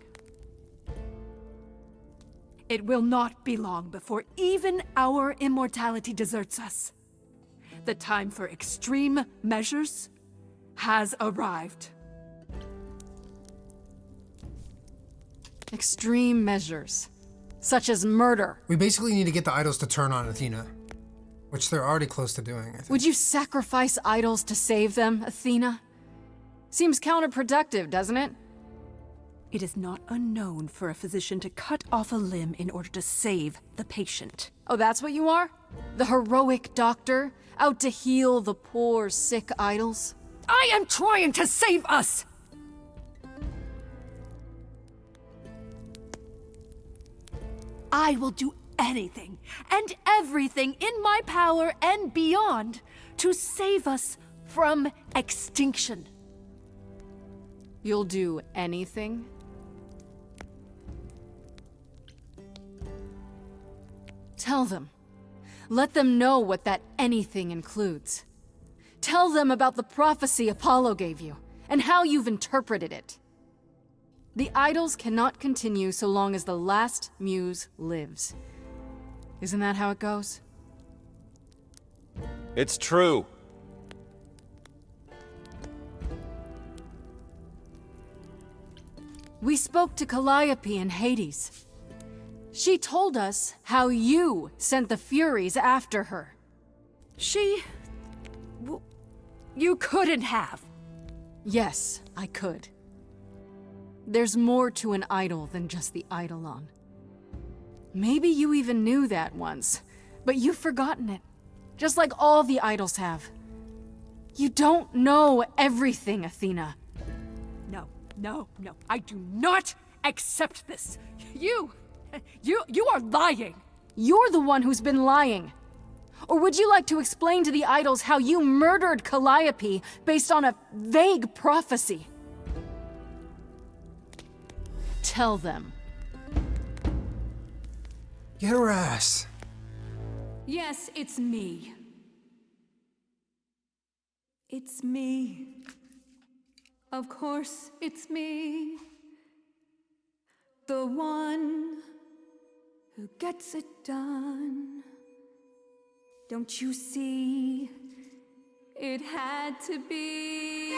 It will not be long before even our immortality deserts us. The time for extreme measures has arrived. Extreme measures, such as murder. We basically need to get the idols to turn on Athena, which they're already close to doing, I think. Would you sacrifice idols to save them, Athena? Seems counterproductive, doesn't it? It is not unknown for a physician to cut off a limb in order to save the patient. Oh, that's what you are? The heroic doctor, out to heal the poor, sick idols? I am trying to save us! I will do anything and everything in my power and beyond to save us from extinction. You'll do anything? Tell them. Let them know what that anything includes. Tell them about the prophecy Apollo gave you, and how you've interpreted it. The idols cannot continue so long as the last muse lives. Isn't that how it goes? It's true. We spoke to Calliope in Hades. She told us how you sent the Furies after her. She You couldn't have. Yes, I could. There's more to an idol than just the eidolon. Maybe you even knew that once, but you've forgotten it, just like all the idols have. You don't know everything, Athena. No, no, no. I do not accept this. You are lying. You're the one who's been lying. Or would you like to explain to the idols how you murdered Calliope based on a vague prophecy? Tell them. Get her ass. Yes, it's me. It's me. Of course, it's me. The one who gets it done. Don't you see? It had to be.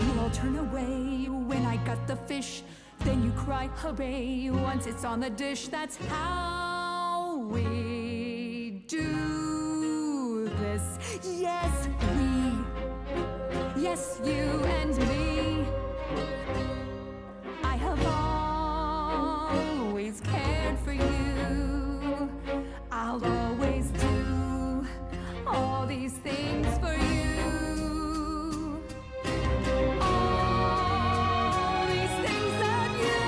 You all turn away when I got the fish. Then you cry hooray once it's on the dish. That's how we do this. Yes, we. Yes, you and me. I have always cared for you. I'll always do all these things for you. All these things that you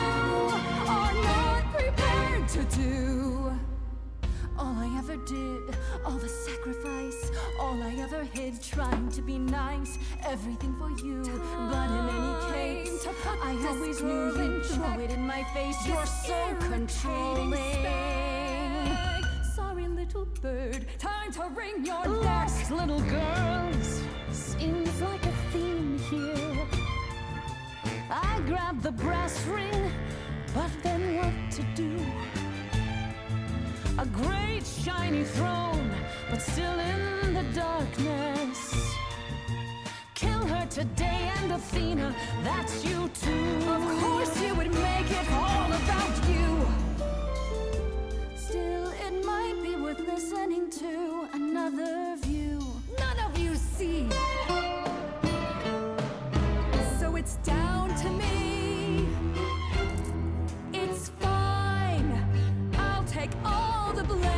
are not prepared to do. All I ever did, all the sacrifice, all I ever hid, trying to be nice, everything for you. But in any case, I always knew you'd throw it in my face. You're so controlling. Sorry, little bird, time to ring your Lost neck. little girls, seems like a theme here. I grabbed the brass ring, but then what to do? A great shiny throne, but still in the darkness. Kill her today, and Athena, that's you too. Of course you would make it all about you. Still, it might be worth listening to another view. None of you see. So it's down to me. It's fine. I'll take all the blame.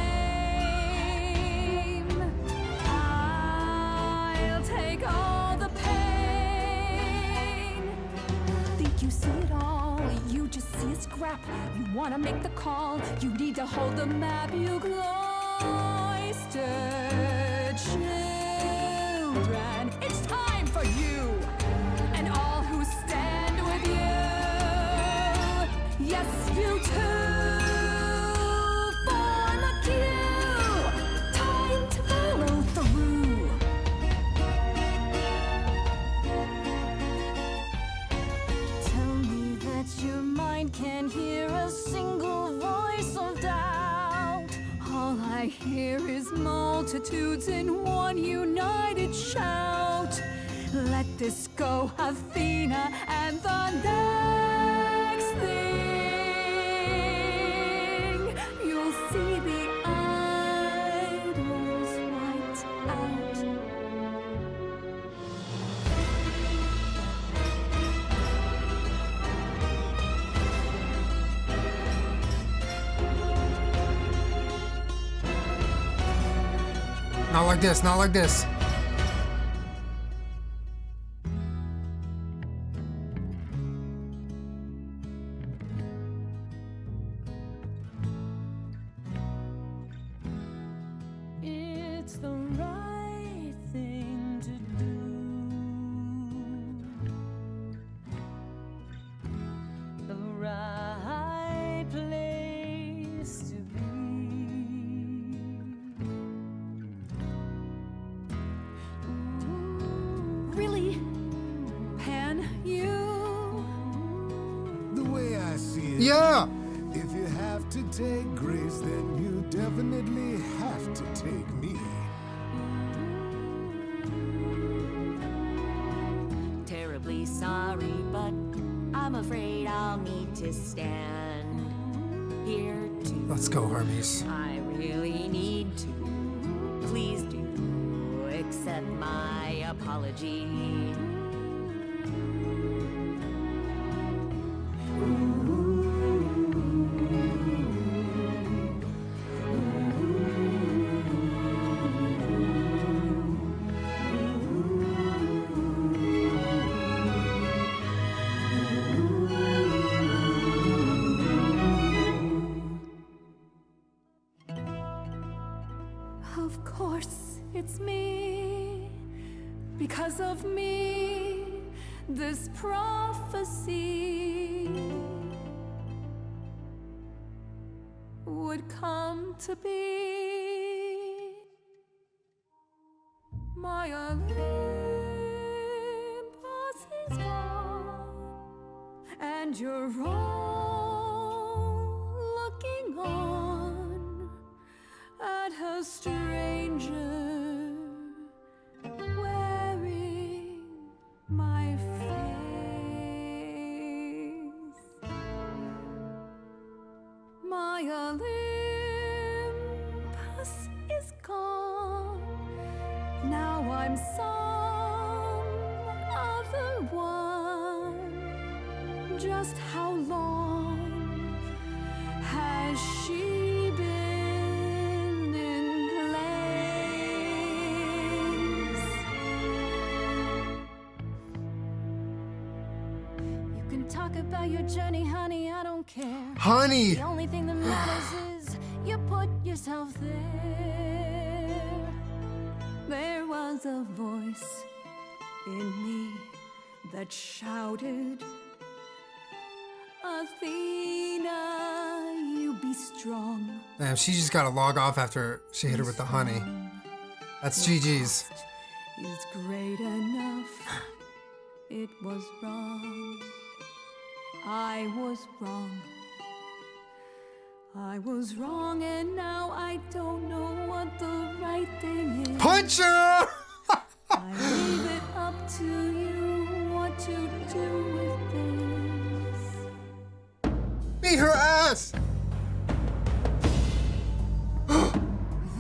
I'll take all the pain. Think you see it all? You just see a scrap. You wanna make the call. You need to hold the map. You cloistered children. It's time for you and all who stand with you. Yes, you too. Form a queue. Time to follow through. Tell me that your mind can hear a single voice of doubt. All I hear is multitudes in one united shout. Let this go, Athena, and the next thing you'll see the idols wiped out. Not like this, not like this. It's the right thing to do. The right place to be. Really? Pan, you? The way I see it. Yeah. If you have to take Grace, then you definitely have to take me. Terribly sorry, but I'm afraid I'll need to stand here to Let's go, Hermes. I really need to. Please do accept my apology. Of course, it's me. Because of me, this prophecy would come to be. My Olympus is gone, and you're all looking on at a stranger wearing my face. My Olympus is gone. Now I'm some other one. Just how long has she been in place? You can talk about your journey, honey, I don't care. Honey! The only thing that matters is you put yourself there. There was a voice in me that shouted, Athena, you be strong. Damn, she just gotta log off after she hit her with the honey. That's GG's. Is great enough. It was wrong. I was wrong. I was wrong, and now I don't know what the right thing is. Punch her! I leave it up to you what to do with this. Beat her ass!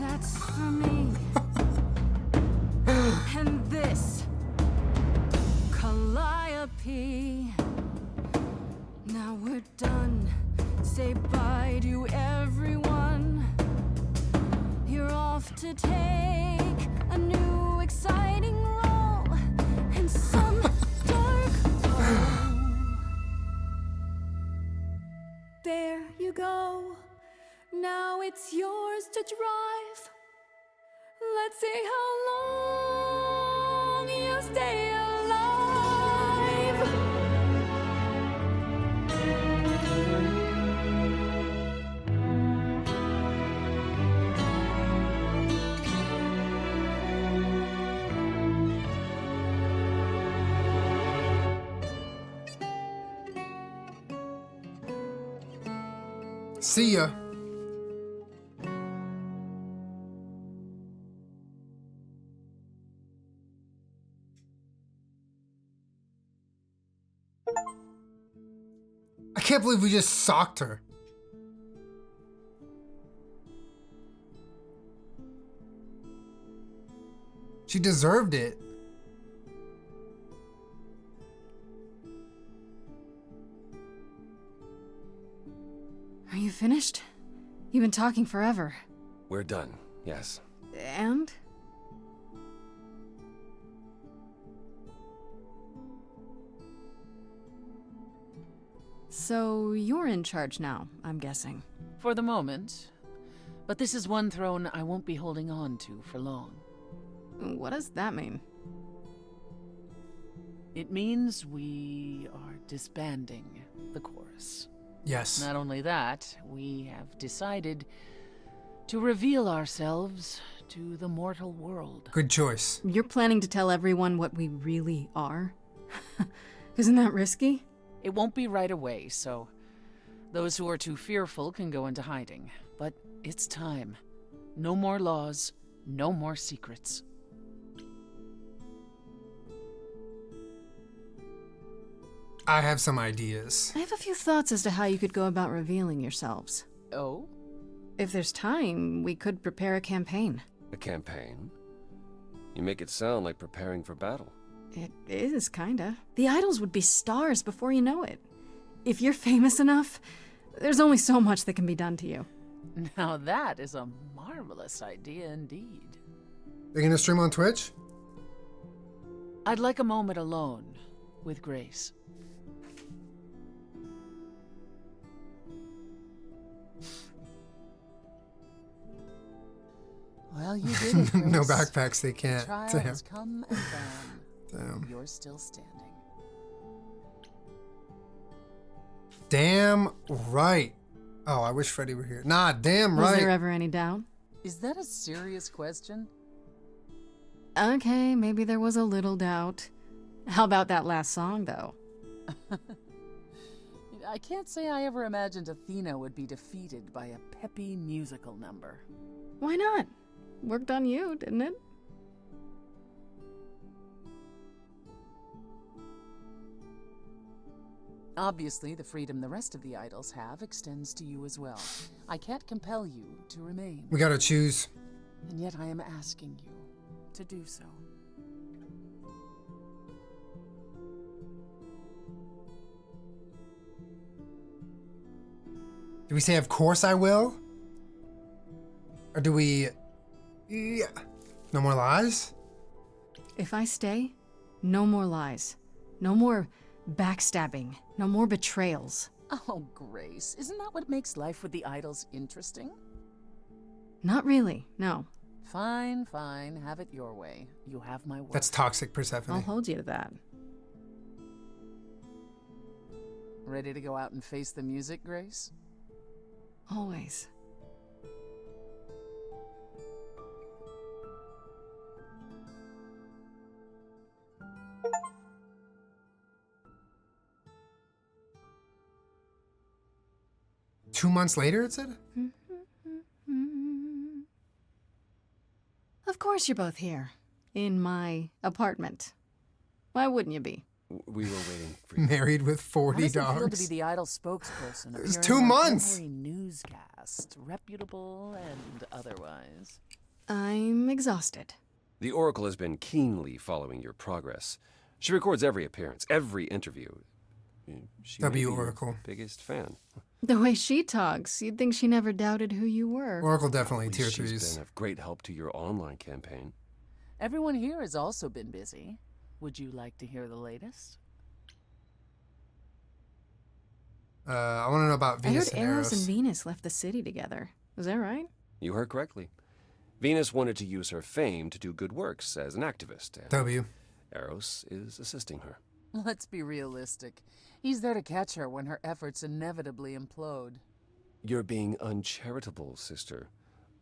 That's for me. And this, Calliope. Now we're done. Say bye to everyone. You're off to take a new exciting role in some dark hole. There you go. Now it's yours to drive. Let's see how long you stay alive. See ya. I can't believe we just socked her. She deserved it. Are you finished? You've been talking forever. We're done, yes. And? So you're in charge now, I'm guessing. For the moment. But this is one throne I won't be holding on to for long. What does that mean? It means we are disbanding the chorus. Yes. Not only that, we have decided to reveal ourselves to the mortal world. Good choice. You're planning to tell everyone what we really are? Isn't that risky? It won't be right away, so those who are too fearful can go into hiding. But it's time. No more laws, no more secrets. I have some ideas. I have a few thoughts as to how you could go about revealing yourselves. Oh? If there's time, we could prepare a campaign. A campaign? You make it sound like preparing for battle. It is, kinda. The idols would be stars before you know it. If you're famous enough, there's only so much that can be done to you. Now that is a marvelous idea indeed. They're gonna stream on Twitch? I'd like a moment alone with Grace. Well, you did it, Grace. No backpacks, they can't. The trial Damn. has come and gone. Damn. You're still standing. Damn right. Oh, I wish Freddy were here. Nah, damn right. Was there ever any doubt? Is that a serious question? Okay, maybe there was a little doubt. How about that last song, though? I can't say I ever imagined Athena would be defeated by a peppy musical number. Why not? Worked on you, didn't it? Obviously, the freedom the rest of the idols have extends to you as well. I can't compel you to remain. We gotta choose. And yet I am asking you to do so. Do we say, of course I will? Or do we... Yeah. No more lies? If I stay, no more lies. No more backstabbing. No more betrayals. Oh, Grace, isn't that what makes life with the idols interesting? Not really, no. Fine, fine. Have it your way. You have my word. That's toxic, Persephone. I'll hold you to that. Ready to go out and face the music, Grace? Always. Two months later, it said? Of course you're both here. In my apartment. Why wouldn't you be? We were waiting for you. Married with 40 How does it feel to dogs. be the idol spokesperson? It was appearing 2 on months. every newscast, reputable and otherwise. I'm exhausted. The Oracle has been keenly following your progress. She records every appearance, every interview. She may be your Oracle. biggest fan. The way she talks, you'd think she never doubted who you were. Oracle definitely At least tier she's 3s. been of great help to your online campaign. Everyone here has also been busy. Would you like to hear the latest? I want to know about Venus I heard and Eros and Eros. Venus left the city together. Is that right? You heard correctly. Venus wanted to use her fame to do good works as an activist. And W. Eros is assisting her. Let's be realistic. He's there to catch her when her efforts inevitably implode. You're being uncharitable, sister.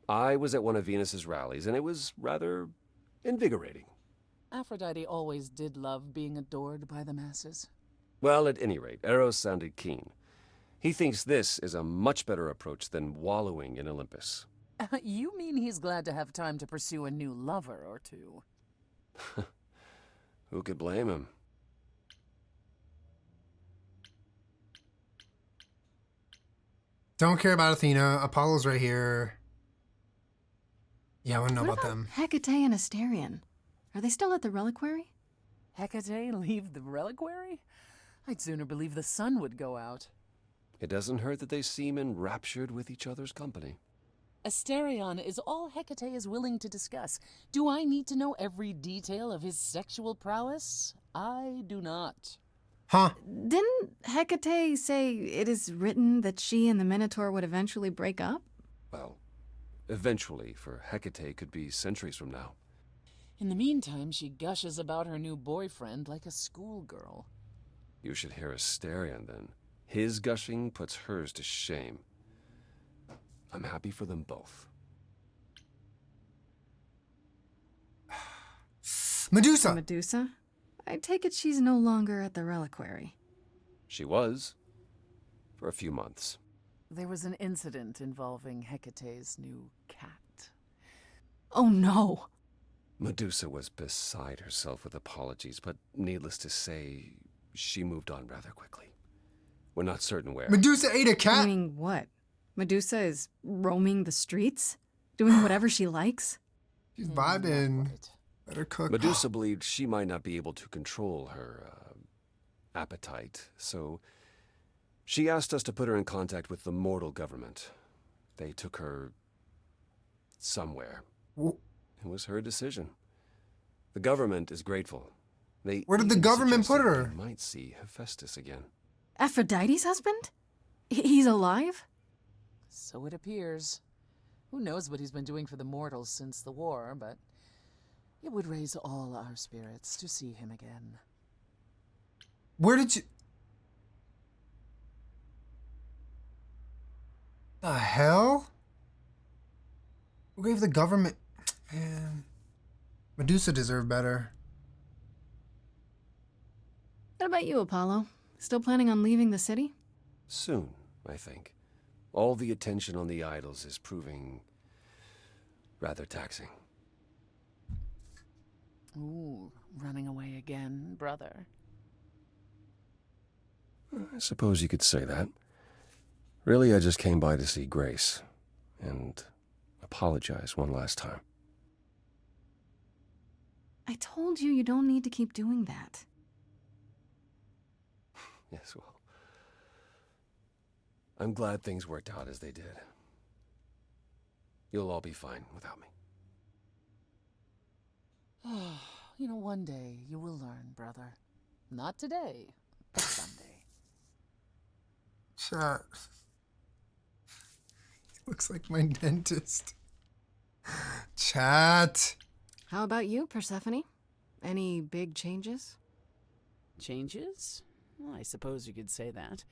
I was at one of Venus's rallies, and it was rather invigorating. Aphrodite always did love being adored by the masses. Well, at any rate, Eros sounded keen. He thinks this is a much better approach than wallowing in Olympus. You mean he's glad to have time to pursue a new lover or two? Who could blame him? Don't care about Athena. Apollo's right here. Yeah, I want to know What about them. Hecate and Asterion. Are they still at the reliquary? Hecate leave the reliquary? I'd sooner believe the sun would go out. It doesn't hurt that they seem enraptured with each other's company. Asterion is all Hecate is willing to discuss. Do I need to know every detail of his sexual prowess? I do not. Huh? Didn't Hecate say it is written that she and the Minotaur would eventually break up? Well, eventually, for Hecate could be centuries from now. In the meantime, she gushes about her new boyfriend like a schoolgirl. You should hear Asterion then. His gushing puts hers to shame. I'm happy for them both. Medusa! Medusa? I take it she's no longer at the reliquary. She was. For a few months. There was an incident involving Hecate's new cat. Oh no! Medusa was beside herself with apologies, but needless to say, she moved on rather quickly. We're not certain where. Medusa ate a cat? Meaning what? Medusa is roaming the streets, doing whatever she likes? She's vibing. Let her cook. Medusa believed she might not be able to control her appetite, so she asked us to put her in contact with the mortal government. They took her somewhere. It was her decision. The government is grateful. Where did the government put her? They might see Hephaestus again. Aphrodite's husband? He's alive? So it appears. Who knows what he's been doing for the mortals since the war, but it would raise all our spirits to see him again. Where did you... The hell? Who gave the government... Man. Medusa deserved better. What about you, Apollo? Still planning on leaving the city? Soon, I think. All the attention on the idols is proving rather taxing. Ooh, running away again, brother. I suppose you could say that. Really, I just came by to see Grace and apologize one last time. I told you don't need to keep doing that. Yes, well, I'm glad things worked out as they did. You'll all be fine without me. You know, one day you will learn, brother. Not today, but someday. Chat. He looks like my dentist. Chat. How about you, Persephone? Any big changes? Changes? Well, I suppose you could say that.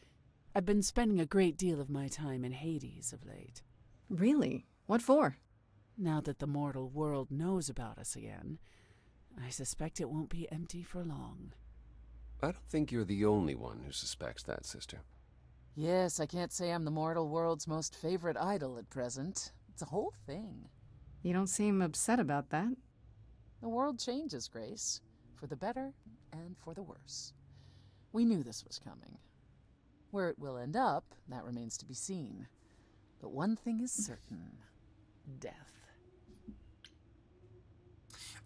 I've been spending a great deal of my time in Hades of late. Really? What for? Now that the mortal world knows about us again, I suspect it won't be empty for long. I don't think you're the only one who suspects that, sister. Yes, I can't say I'm the mortal world's most favorite idol at present. It's a whole thing. You don't seem upset about that. The world changes, Grace. For the better and for the worse. We knew this was coming. Where it will end up, that remains to be seen. But one thing is certain. Death.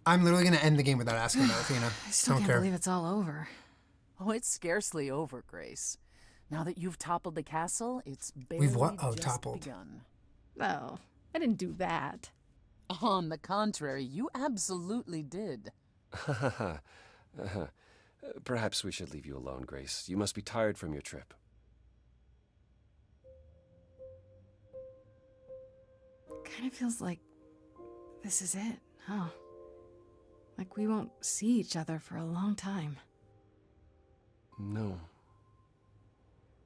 I'm literally going to end the game without asking about Athena. I still can't believe it's all over. Oh, it's scarcely over, Grace. Now that you've toppled the castle, it's barely We've what? Oh, just toppled. begun. Oh, I didn't do that. On the contrary, you absolutely did. Perhaps we should leave you alone, Grace. You must be tired from your trip. Kind of feels like this is it, huh? Like we won't see each other for a long time. No.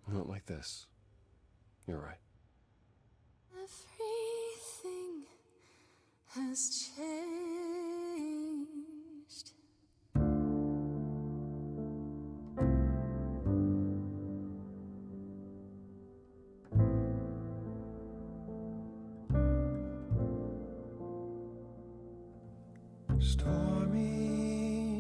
Not like this. You're right. Everything has changed. Stormy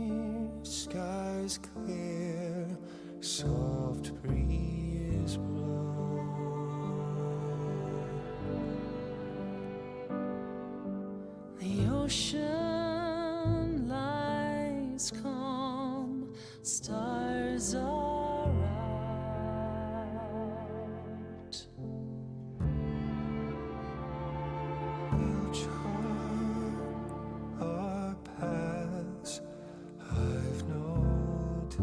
skies clear, soft breeze blow. The ocean lies calm, stars are out. We'll chart our paths, I've no doubt.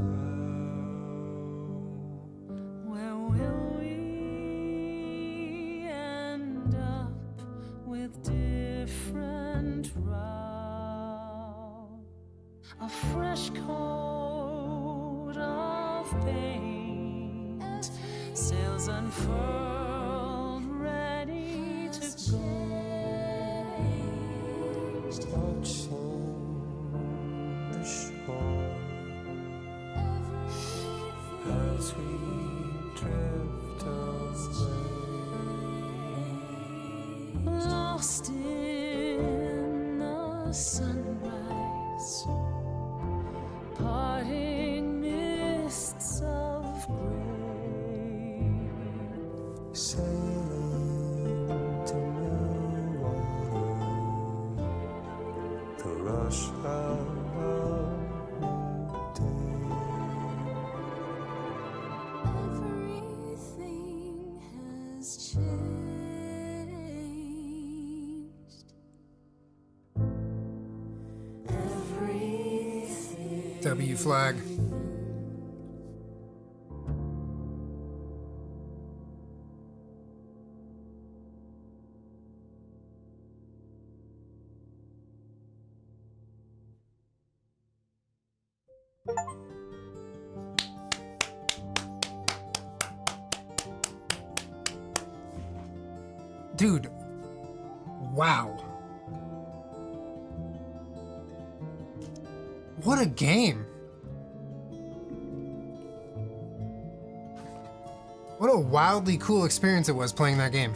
Where will we end up with different routes? A fresh coat of paint, sails unfurled, ready to go. Watching the shore as we drift away. Lost in the sunrise, parting mists of gray. Sailing W flag. Dude, wow. What a game. What a wildly cool experience it was playing that game.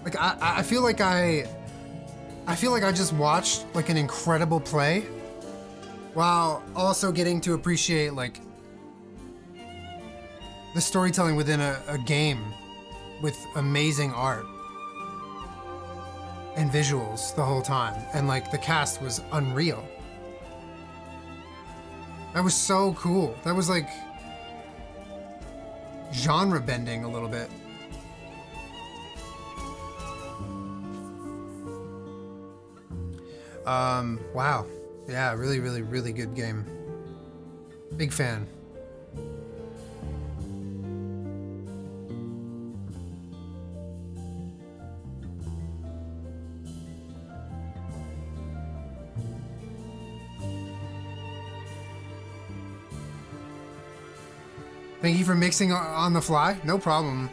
Like I feel like I just watched like an incredible play while also getting to appreciate like the storytelling within a game with amazing art and visuals the whole time. And like the cast was unreal. That was so cool. That was like genre bending a little bit. Wow. Yeah, really, really, really good game. Big fan. Thank you for mixing on the fly. No problem.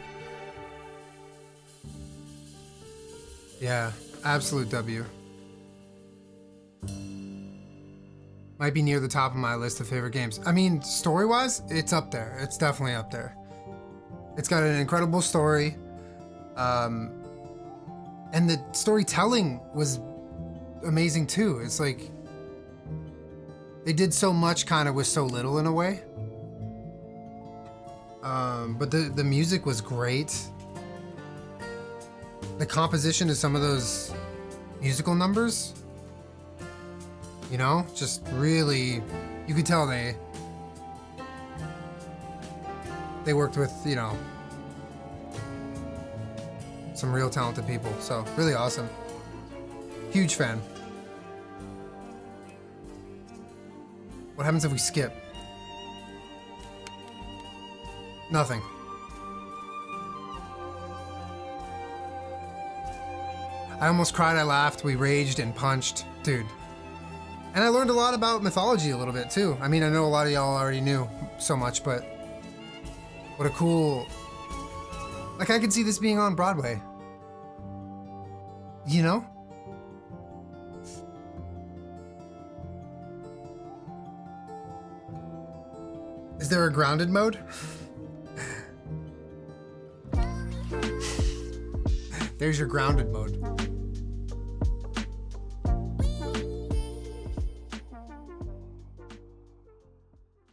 Yeah, absolute W. Might be near the top of my list of favorite games. I mean, story-wise, it's up there. It's definitely up there. It's got an incredible story. And the storytelling was amazing too. It's like they did so much kind of with so little in a way. But the music was great. The composition of some of those musical numbers, you know, just really, you could tell they worked with, you know, some real talented people. So really awesome. Huge fan. What happens if we skip? Nothing. I almost cried, I laughed, we raged and punched. Dude. And I learned a lot about mythology a little bit too. I mean, I know a lot of y'all already knew so much, but what a cool... Like, I could see this being on Broadway. You know? Is there a grounded mode? There's your grounded mode.